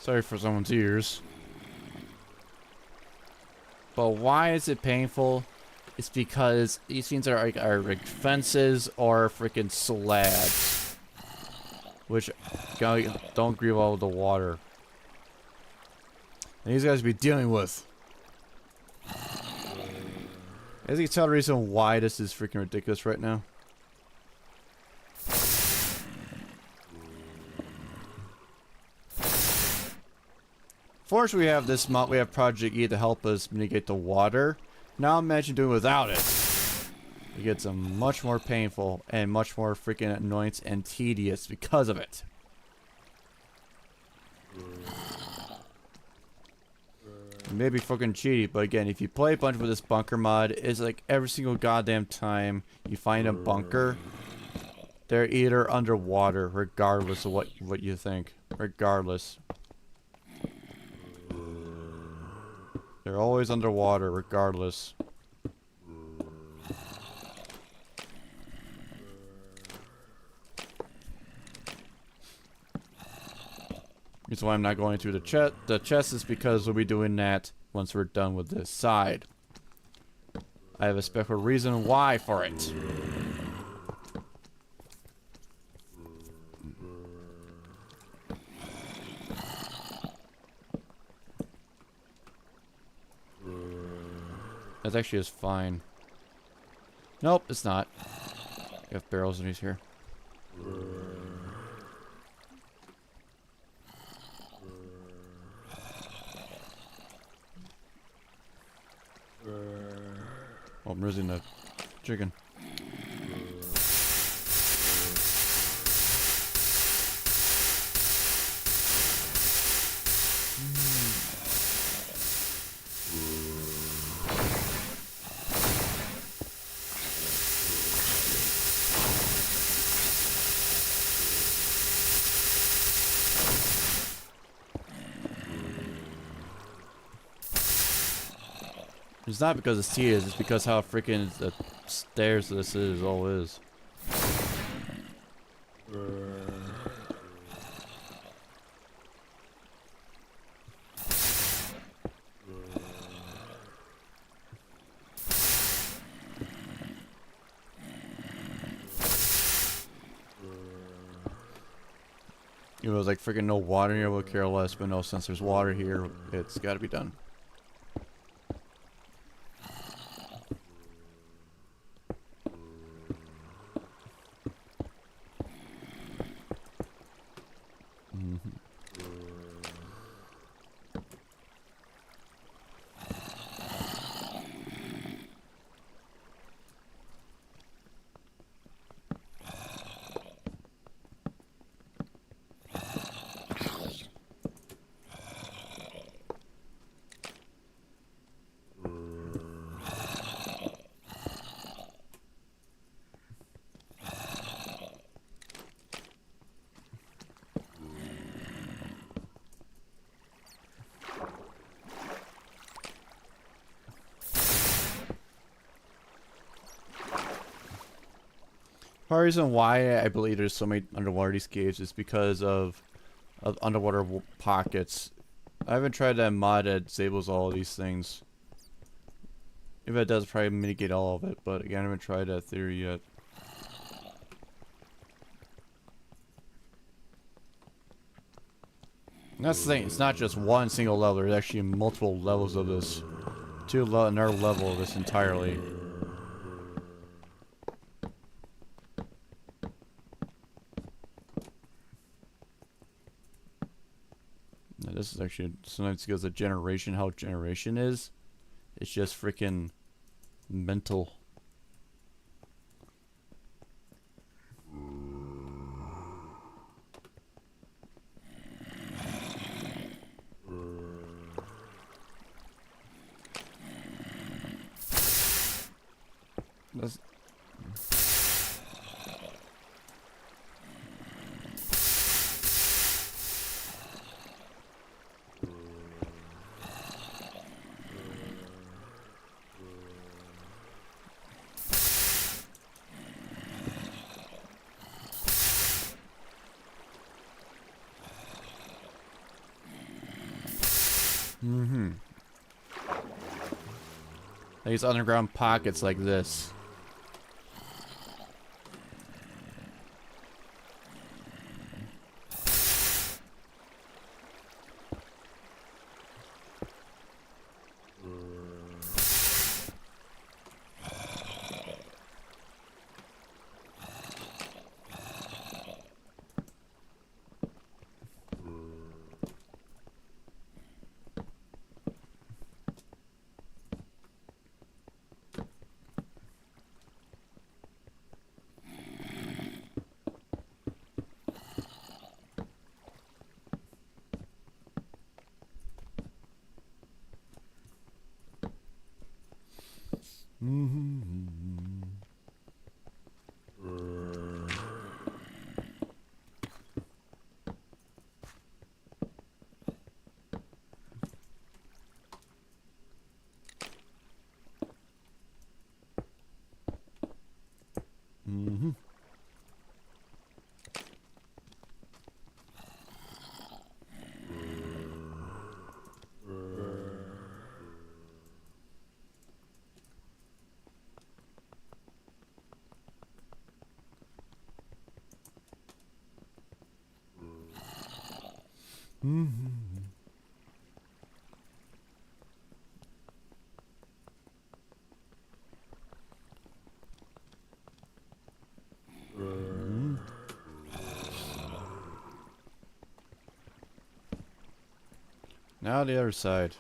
[SPEAKER 1] Sorry for someone's ears. But why is it painful? It's because these things are like fences or freaking slabs. Which don't grieve all the water. And these guys be dealing with. As you can tell the reason why this is freaking ridiculous right now. Fortunately, we have this mod. We have Project E to help us mitigate the water. Now imagine doing without it. It gets much more painful and much more freaking annoying and tedious because of it. may be fucking cheaty, but again, if you play a bunch with this bunker mod, it's like every single goddamn time you find a bunker, they're either underwater, regardless of what you think. Regardless. They're always underwater, regardless. Reason why I'm not going through the chest is because we'll be doing that once we're done with this side. I have a special reason why for it. That actually is fine. Nope, it's not. We have barrels in these here. Oh, I'm losing the chicken. It's not because it's tedious, it's because how freaking the stairs this is all is. It was like freaking no water here, we'll care less, but no, since there's water here, it's gotta be done. Part of the reason why I believe there's so many underwater these caves is because of underwater pockets. I haven't tried that mod that disables all of these things. If it does, probably mitigate all of it, but again, I haven't tried that theory yet. And that's the thing, it's not just one single level, there's actually multiple levels of this. Another level of this entirely. This is actually sometimes because of generation, how generation is. It's just freaking mental. That's these underground pockets like this. Now the other side.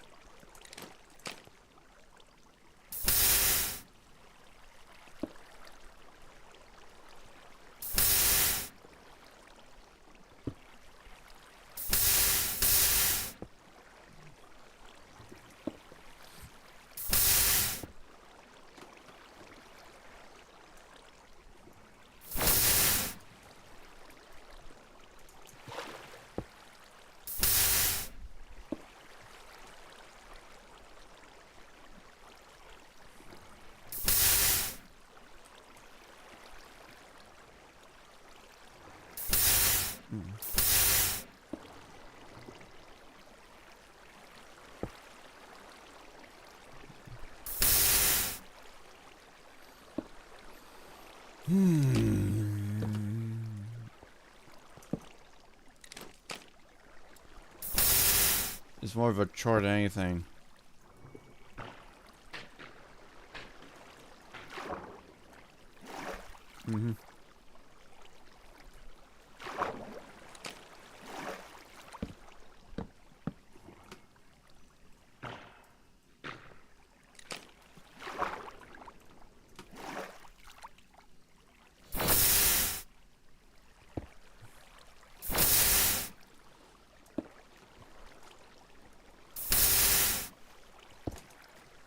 [SPEAKER 1] It's more of a chore than anything.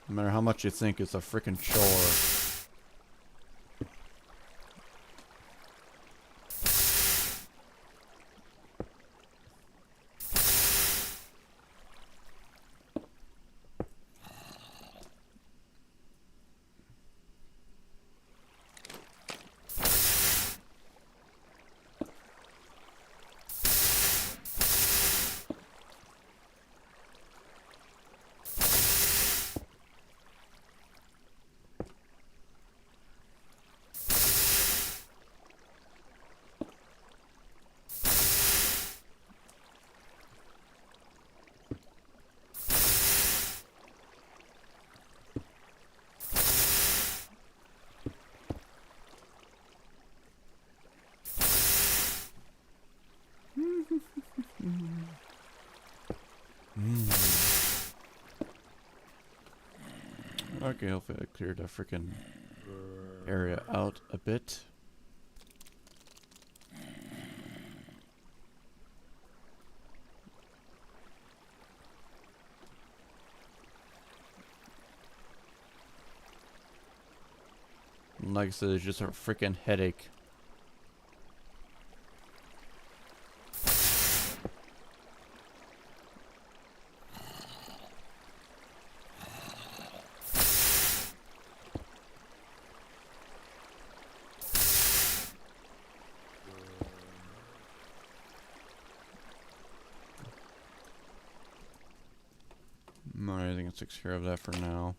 [SPEAKER 1] No matter how much you think it's a freaking chore. Okay, hopefully I cleared the freaking area out a bit. And like I said, it's just a freaking headache. Alright, I think it takes care of that for now.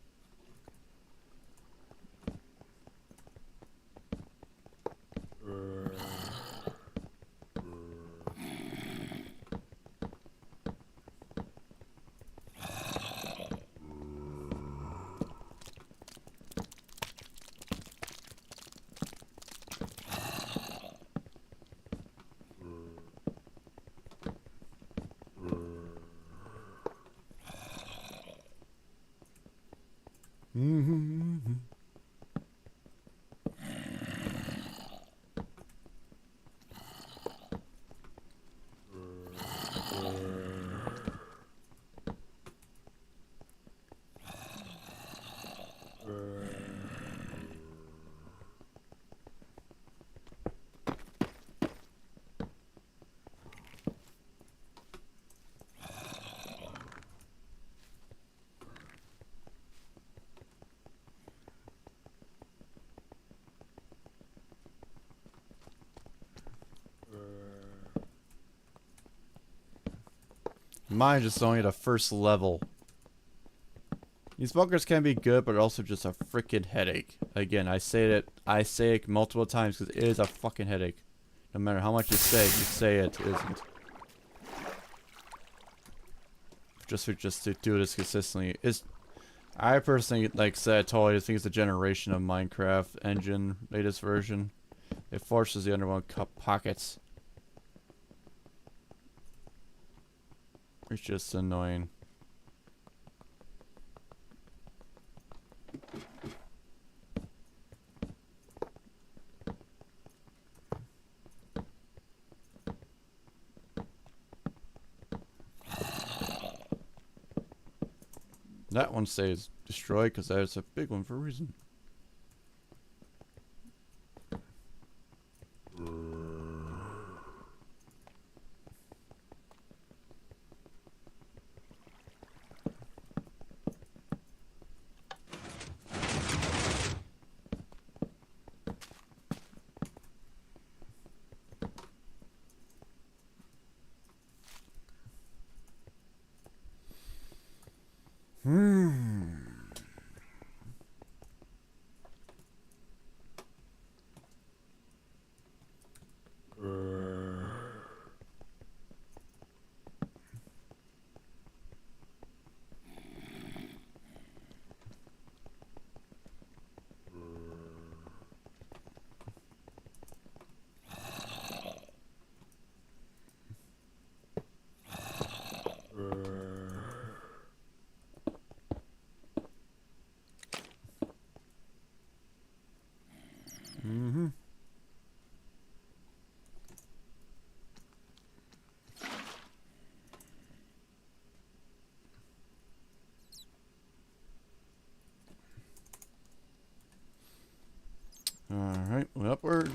[SPEAKER 1] Mine just only at a first level. These bunkers can be good, but also just a freaking headache. Again, I say it multiple times because it is a fucking headache. No matter how much you say it isn't. Just to do this consistently is. I personally, like said, I totally think it's a generation of Minecraft engine, latest version. It forces the underworld pockets. It's just annoying. That one stays destroyed because that's a big one for a reason. Alright, upward.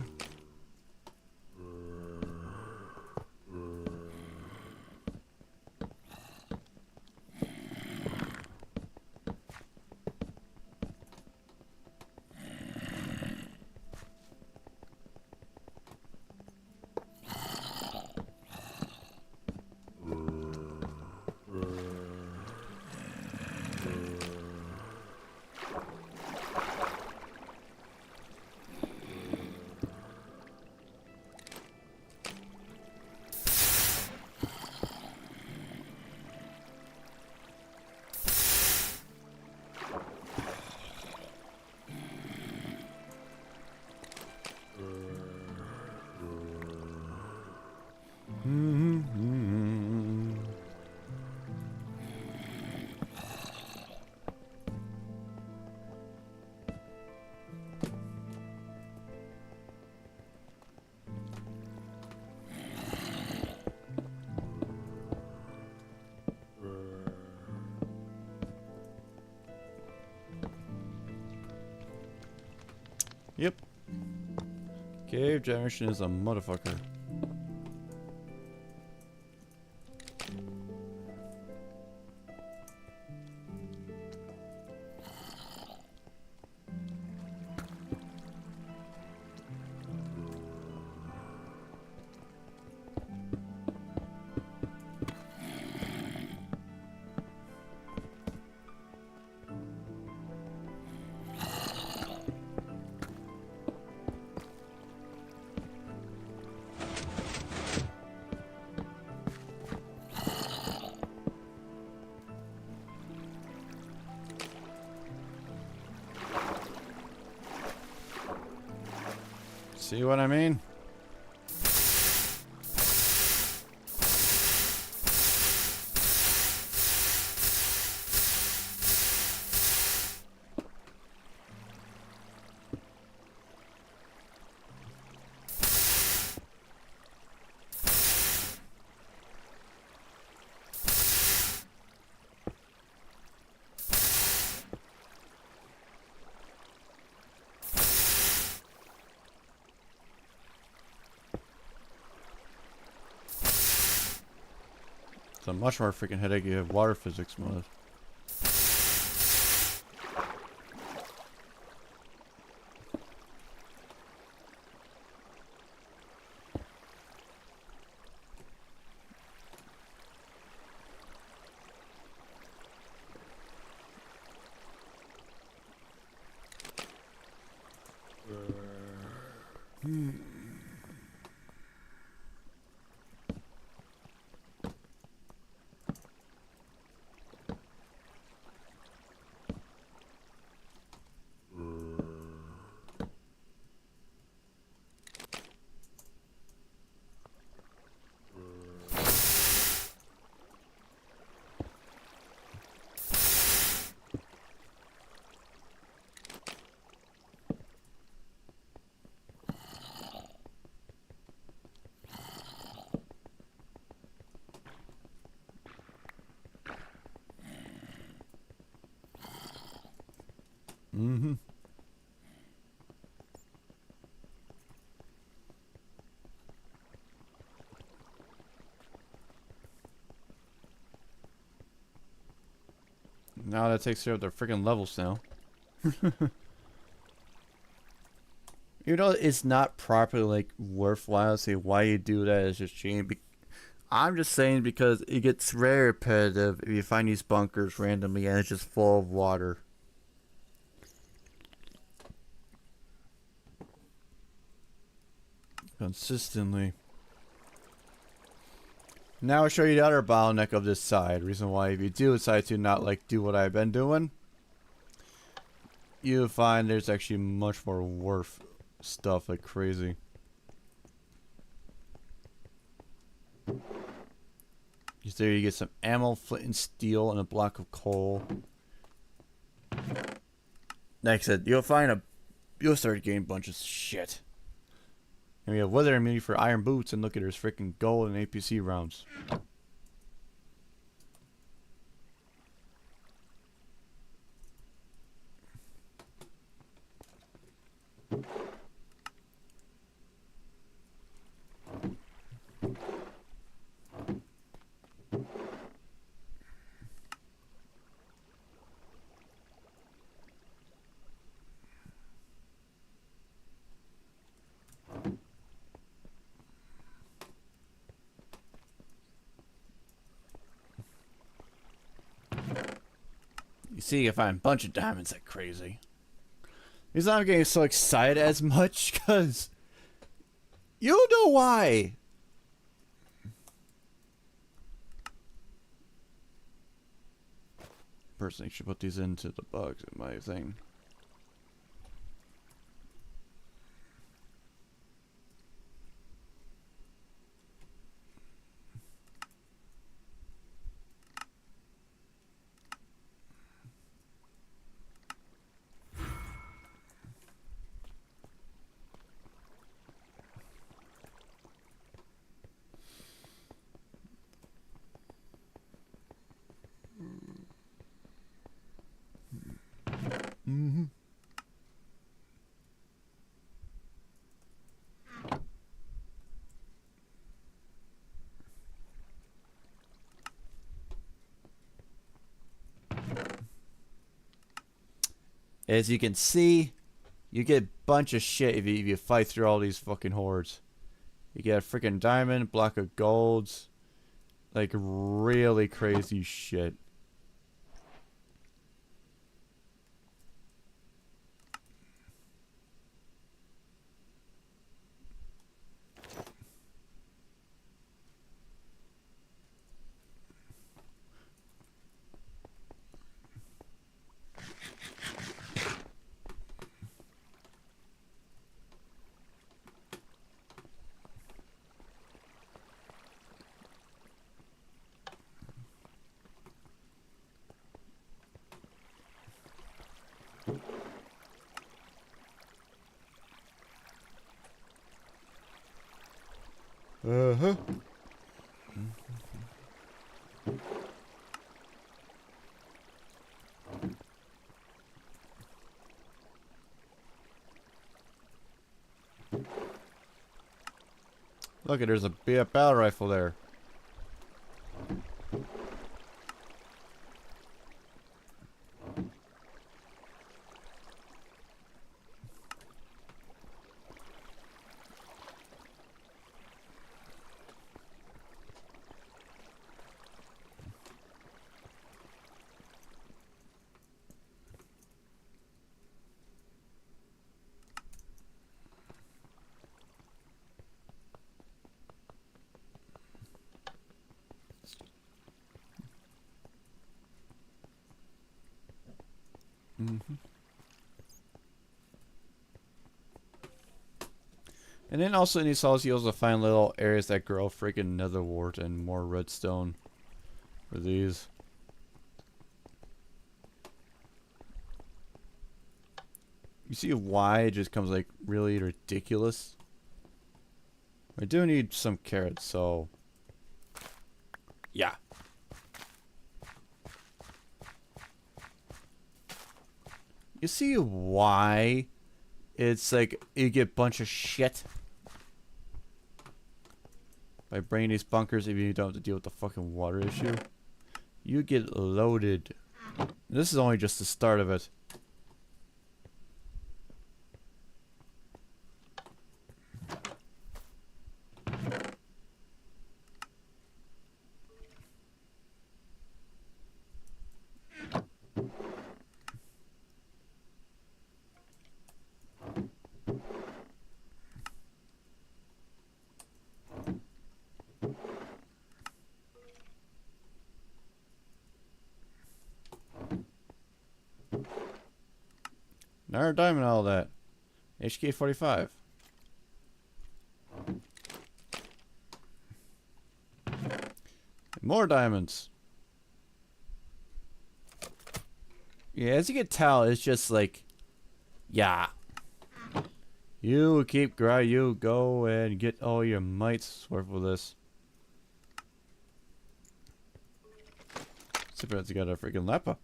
[SPEAKER 1] Yep. Cave generation is a motherfucker. See what I mean? It's a much more freaking headache you have water physics mode. Mm-hmm. Now that takes care of their freaking levels now. You know, it's not properly like worthwhile to say why you do that. It's just cheating. I'm just saying because it gets very repetitive if you find these bunkers randomly and it's just full of water. Consistently. Now I'll show you the other bottleneck of this side. Reason why if you do decide to not like do what I've been doing, you'll find there's actually much more worth stuff like crazy. There you get some ammo, flint and steel, and a block of coal. Like I said, you'll start getting a bunch of shit. And we have weather immunity for iron boots, and look at there's freaking gold and APC rounds. You see, you find a bunch of diamonds like crazy. He's not getting so excited as much because you know why. Personally, should put these into the bugs in my thing. Mm-hmm. As you can see, you get a bunch of shit if you fight through all these fucking hordes. You get a freaking diamond, block of golds, like really crazy shit. Uh-huh. Look, there's a battle rifle there. Mm-hmm. And then also in these halls, you also find little areas that grow freaking nether wart and more redstone for these. You see why it just comes like really ridiculous? I do need some carrots, so yeah. You see why it's like you get a bunch of shit by bringing these bunkers if you don't have to deal with the fucking water issue? You get loaded. This is only just the start of it. Another diamond, all that. HK45. More diamonds. Yeah, as you can tell, it's just like, yeah. You keep grind. You go and get all your mites worth of this. Surprised you got a freaking Lappa.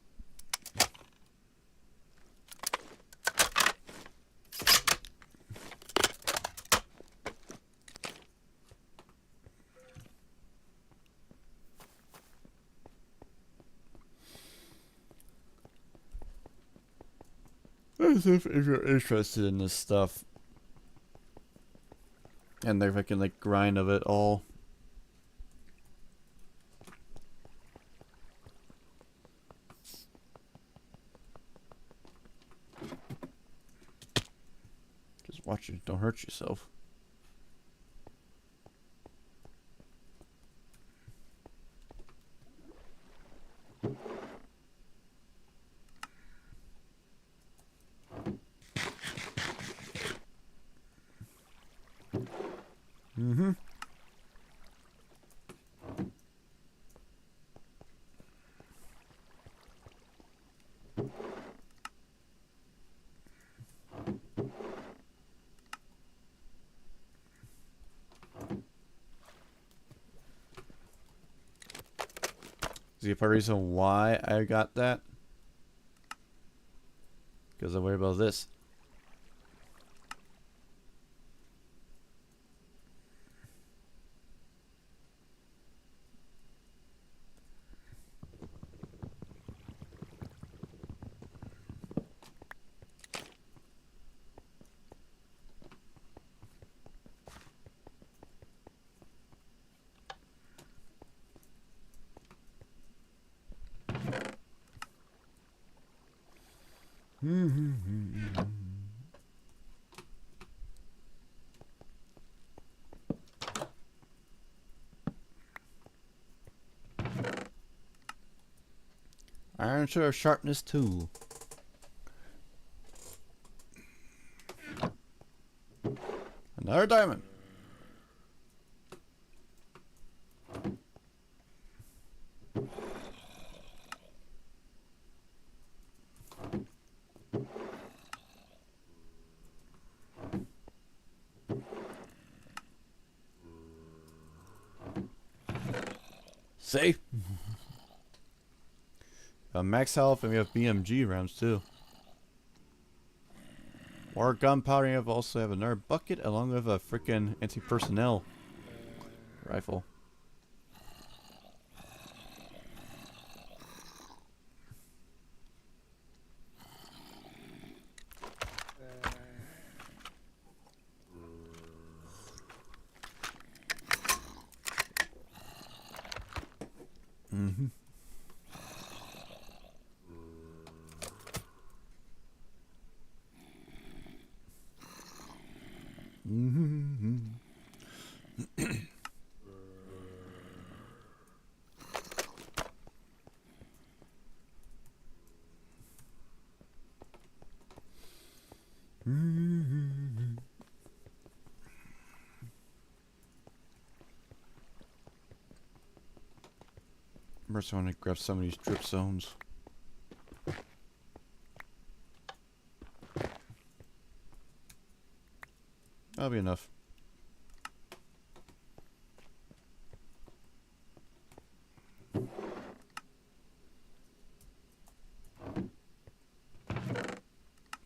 [SPEAKER 1] As if you're interested in this stuff and the freaking like grind of it all. Just watch it, don't hurt yourself. Mm-hmm. See if a reason why I got that? Because I worry about this. Iron Shore Sharpness 2. Another diamond. See? Max health, and we have BMG rounds too. More gunpowder, and we also have another bucket along with a freaking anti-personnel rifle. Mm-hmm. Mm-hmm. Mm-hmm. First, I want to grab some of these drip zones. That'll be enough.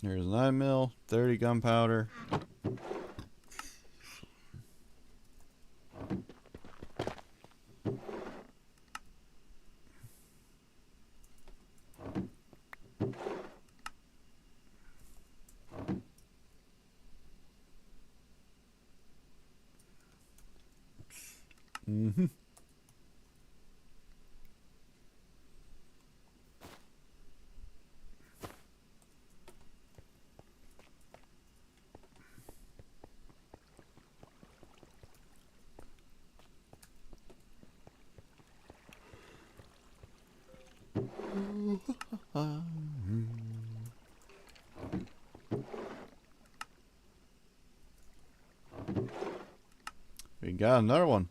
[SPEAKER 1] Here's 9 mil, 30 gunpowder. Mm-hmm. We got another one.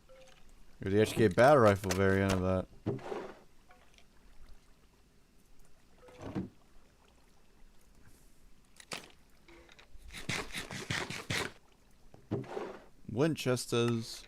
[SPEAKER 1] Here's the HK battle rifle variant of that. Winchesters.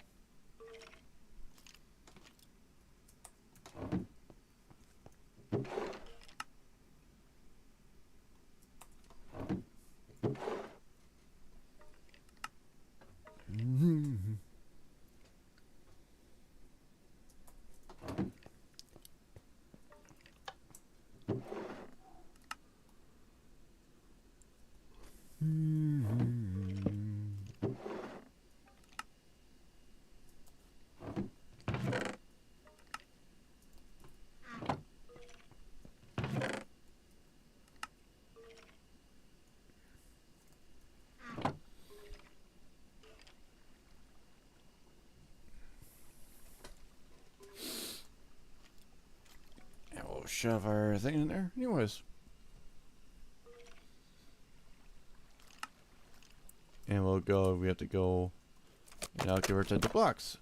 [SPEAKER 1] And we'll shove our thing in there. Anyways. And we'll go, we have to go, and I'll give her 10 blocks.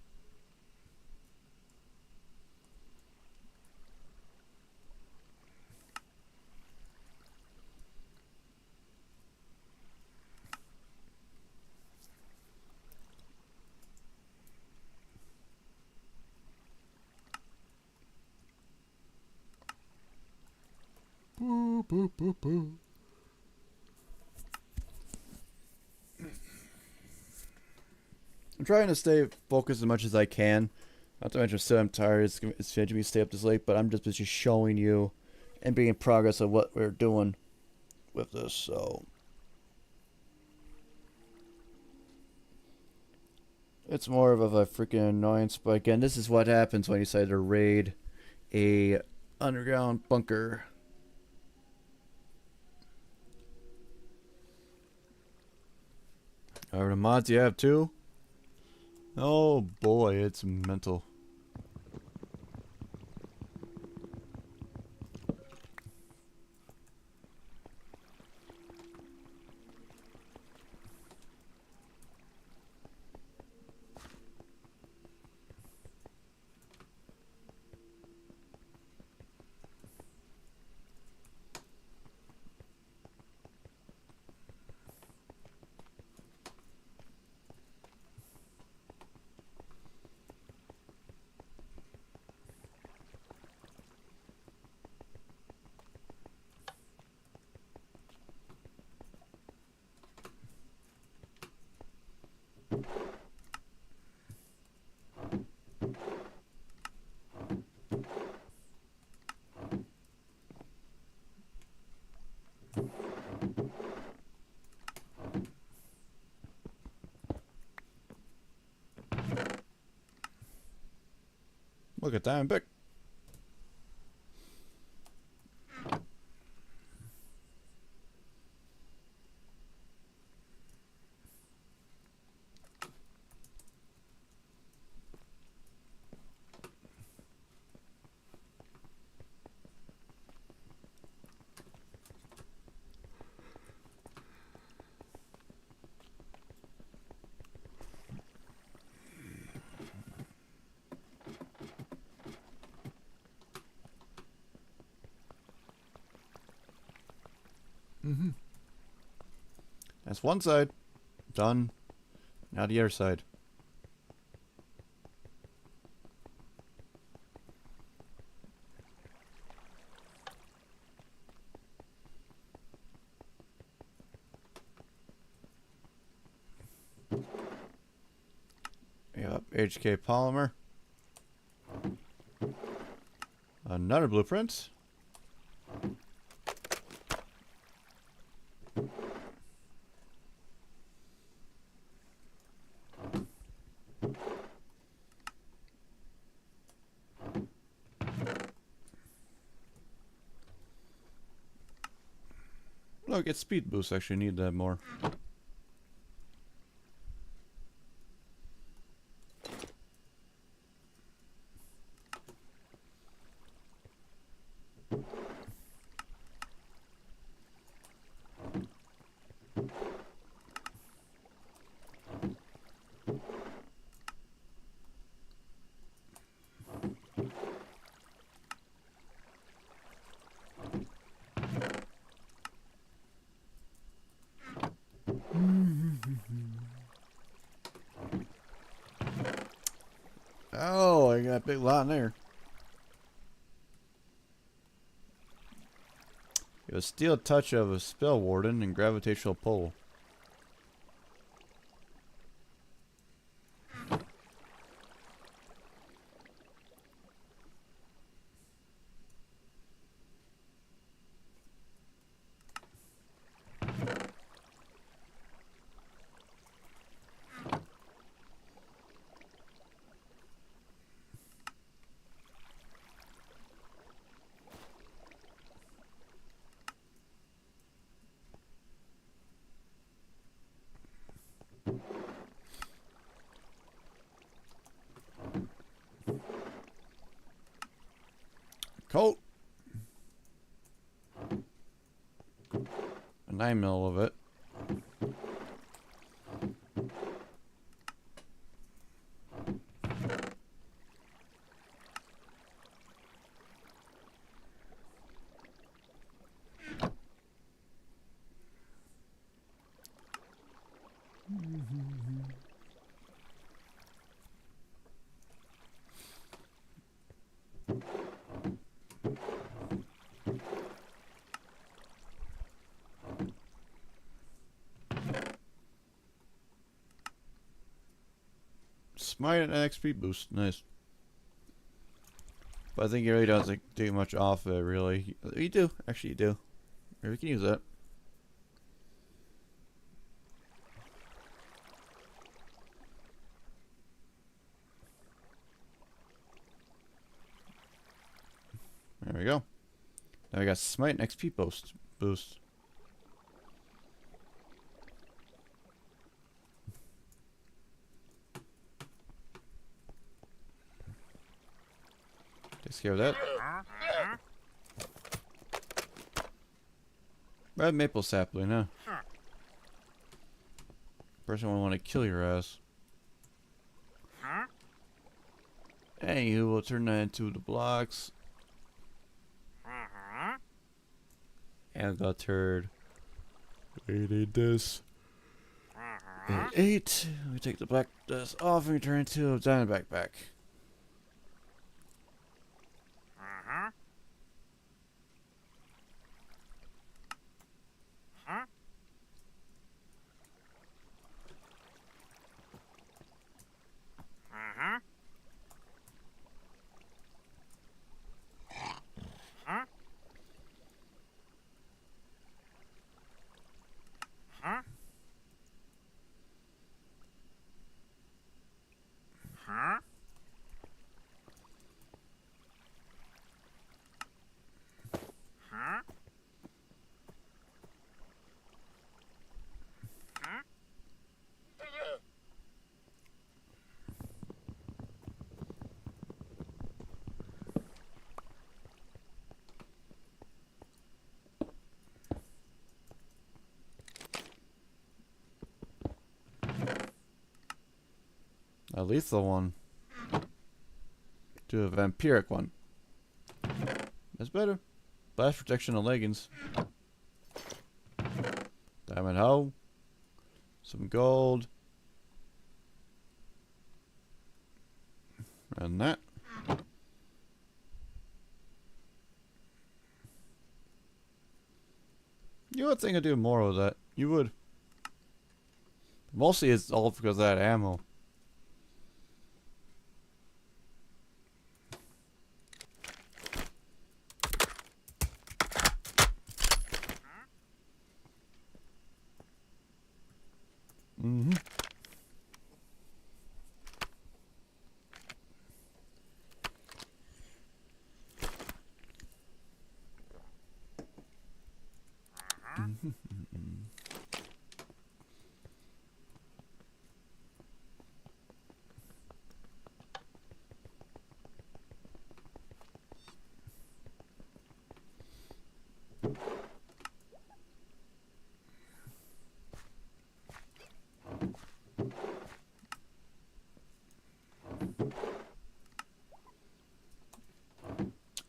[SPEAKER 1] Boo, boo, boo, boo. I'm trying to stay focused as much as I can. Not to mention, still I'm tired. It's making me stay up this late, but I'm just showing you and being in progress of what we're doing with this. So it's more of a freaking annoyance. But again, this is what happens when you decide to raid a underground bunker. However, the mods you have too. Oh boy, it's mental. Look at that, I'm back. Mm-hmm. That's one side. Done. Now the other side. HK polymer. Another blueprint. Look, it's speed boost. Actually, need that more. Oh, I got a big lot in there. You have a steel touch of a spell warden and gravitational pull. Colt. A 9 mil of it. Smite and XP boost, nice. But I think it really doesn't do much off it, really. You do, actually you do. Maybe we can use that. There we go. Now we got Smite and XP boost. Takes care of that. Red maple sapling, huh? Person will want to kill your ass. Anywho, we'll turn that into the blocks. And got turd. We need this. And 8. We take the black dust off and we turn into a diamond backpack. A lethal one. Do a vampiric one. That's better. Blast protection on leggings. Diamond hoe. Some gold. And that. You would think I'd do more with that. You would. Mostly it's all because of that ammo.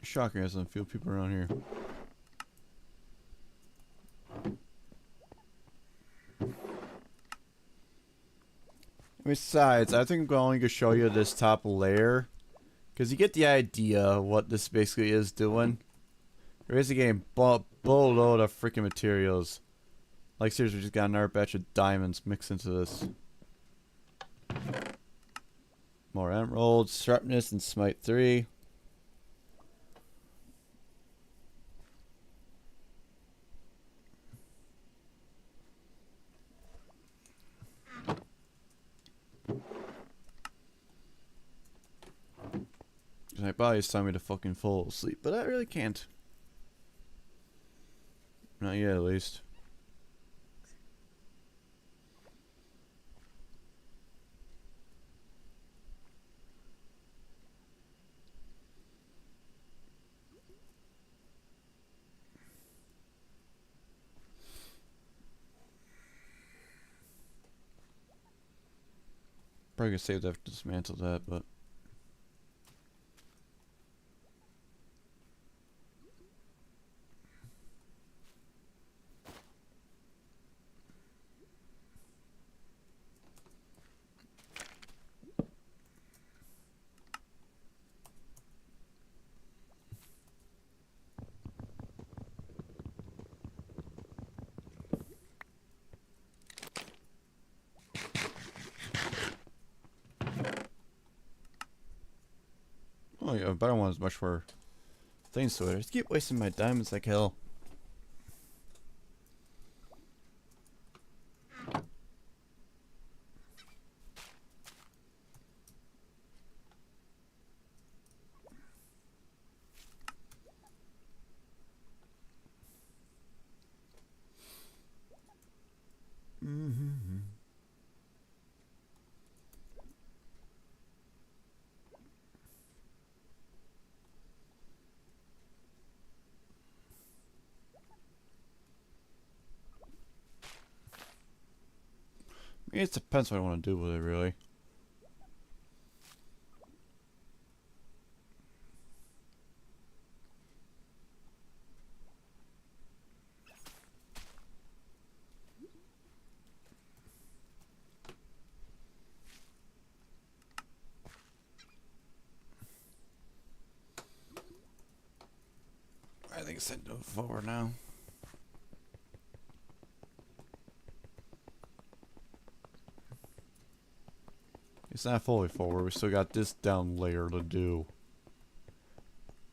[SPEAKER 1] Shocking, there's a few people around here. Besides, I think I'm going to show you this top layer, because you get the idea of what this basically is doing. There is a game boatload of freaking materials. Like seriously, we just got another batch of diamonds mixed into this. More emeralds, sharpness, and smite 3. My body's telling me to fucking fall asleep, but I really can't. Not yet, at least. Probably gonna save that to dismantle that, but. Oh yeah, a better one is much more things to it. I just keep wasting my diamonds like hell. It depends what I want to do with it, really. I think it's time to move forward now. It's not fully forward. We still got this down layer to do.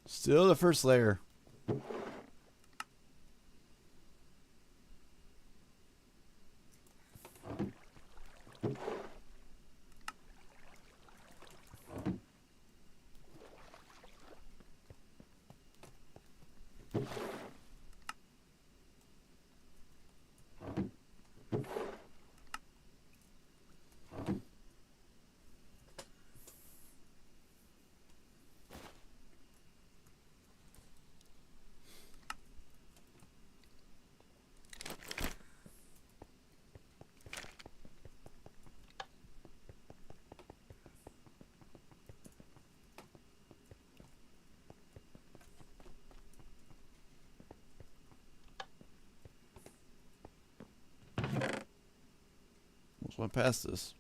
[SPEAKER 1] Still the first layer. Almost went past this.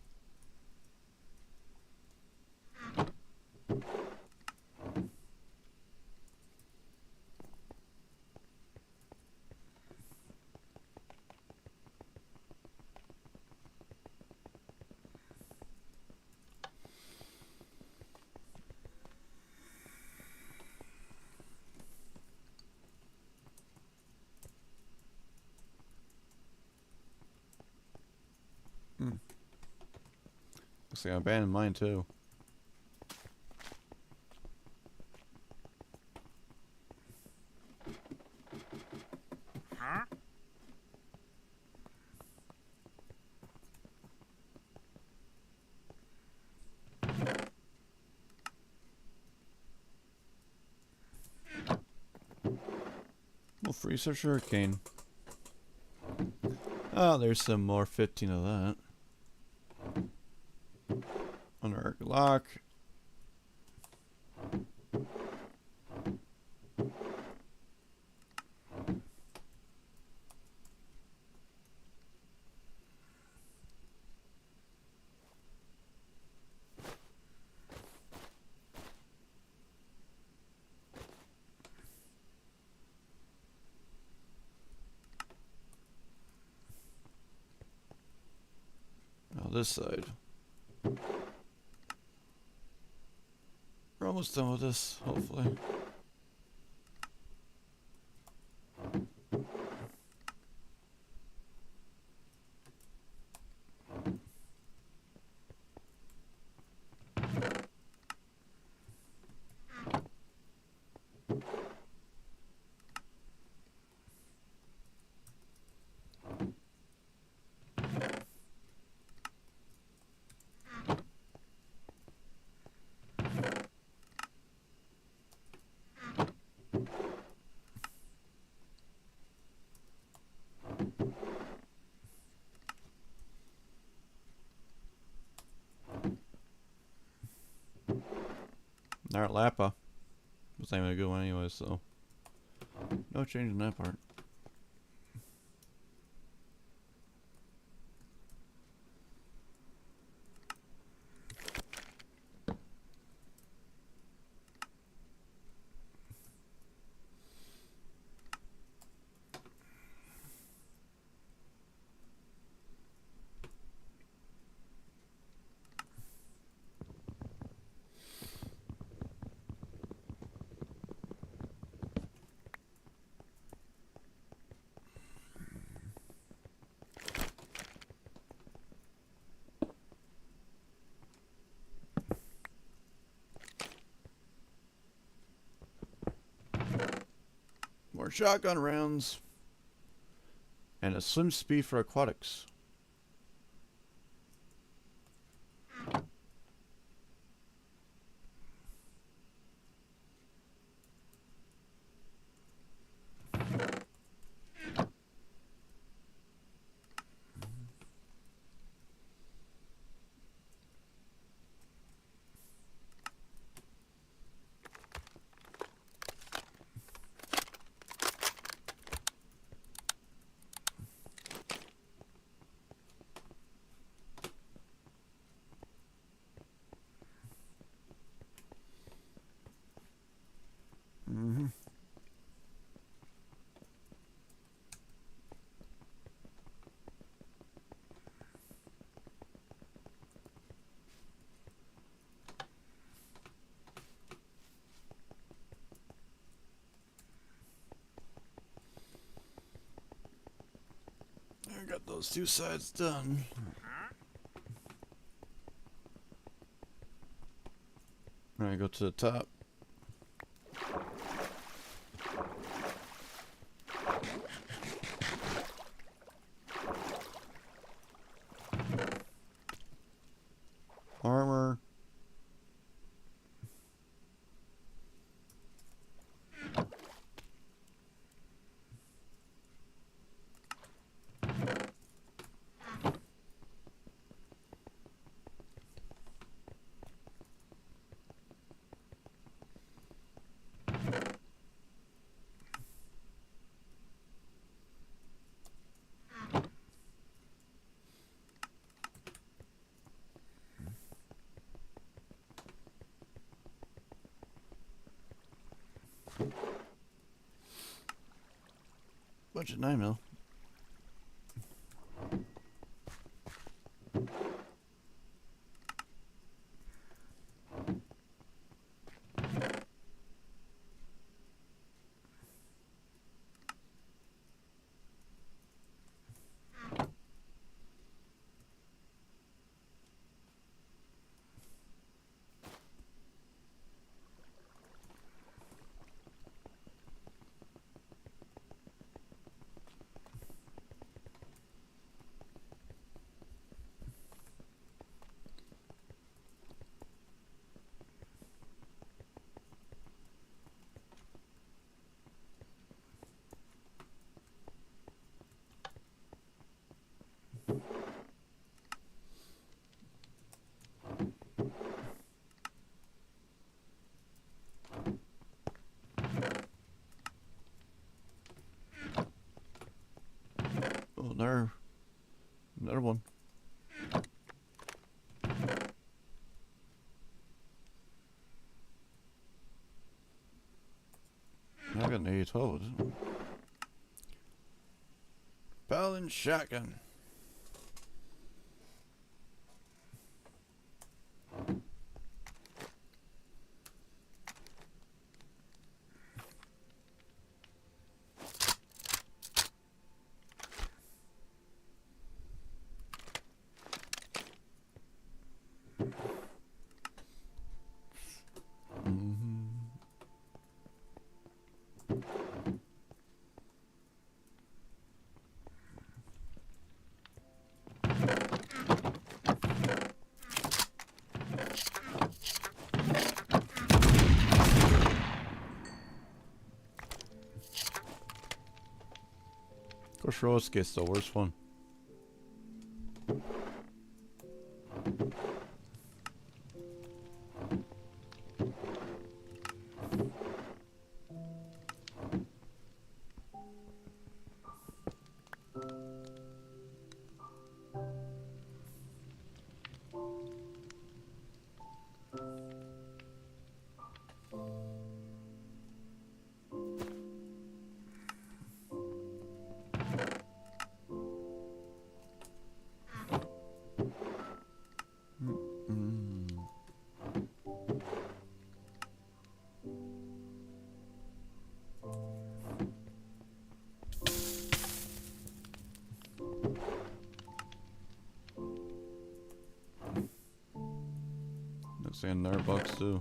[SPEAKER 1] Looks like I abandoned mine too. We'll freeze our sugarcane. Oh, there's some more 15 of that. Under our lock. Now this side. We're almost done with this, hopefully. Alright, Lappa. Was not even a good one anyway, so no change in that part. More shotgun rounds. And a swim speed for aquatics. I got those two sides done. Alright, go to the top. Armor. Bunch of 9mm. another one. I got an 812. Paladin shotgun. Of course, Rose gets the worst one. Looks like another box too.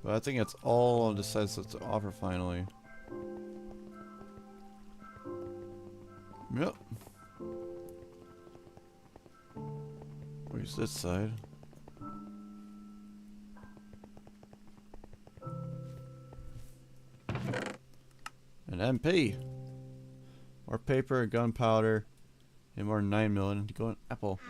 [SPEAKER 1] But I think that's all of the sites that's to offer finally. Yep. Where's this side? An MP. More paper, gunpowder, and more 9mm to go in Apple.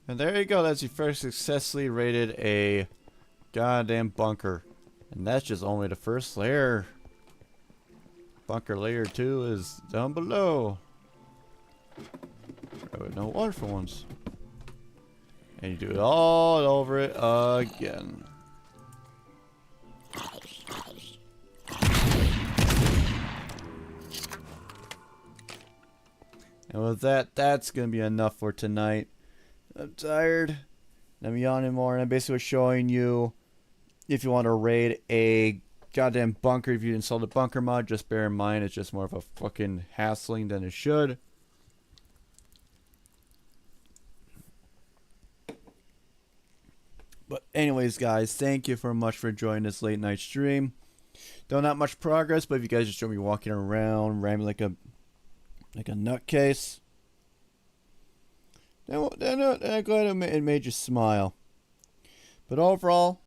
[SPEAKER 1] And there you go, that's your first successfully raided a goddamn bunker. And that's just only the first layer. Bunker layer 2 is down below. Oh, no water for once. And you do it all over it again. And with that, that's going to be enough for tonight. I'm tired. I'm yawning more, and I'm basically showing you if you want to raid a goddamn bunker. If you install the bunker mod, just bear in mind it's just more of a fucking hassling than it should. But anyways, guys, thank you very much for joining this late night stream. Though not much progress, but if you guys just show me walking around, rambling like a nutcase, then I'm glad it made you smile. But overall,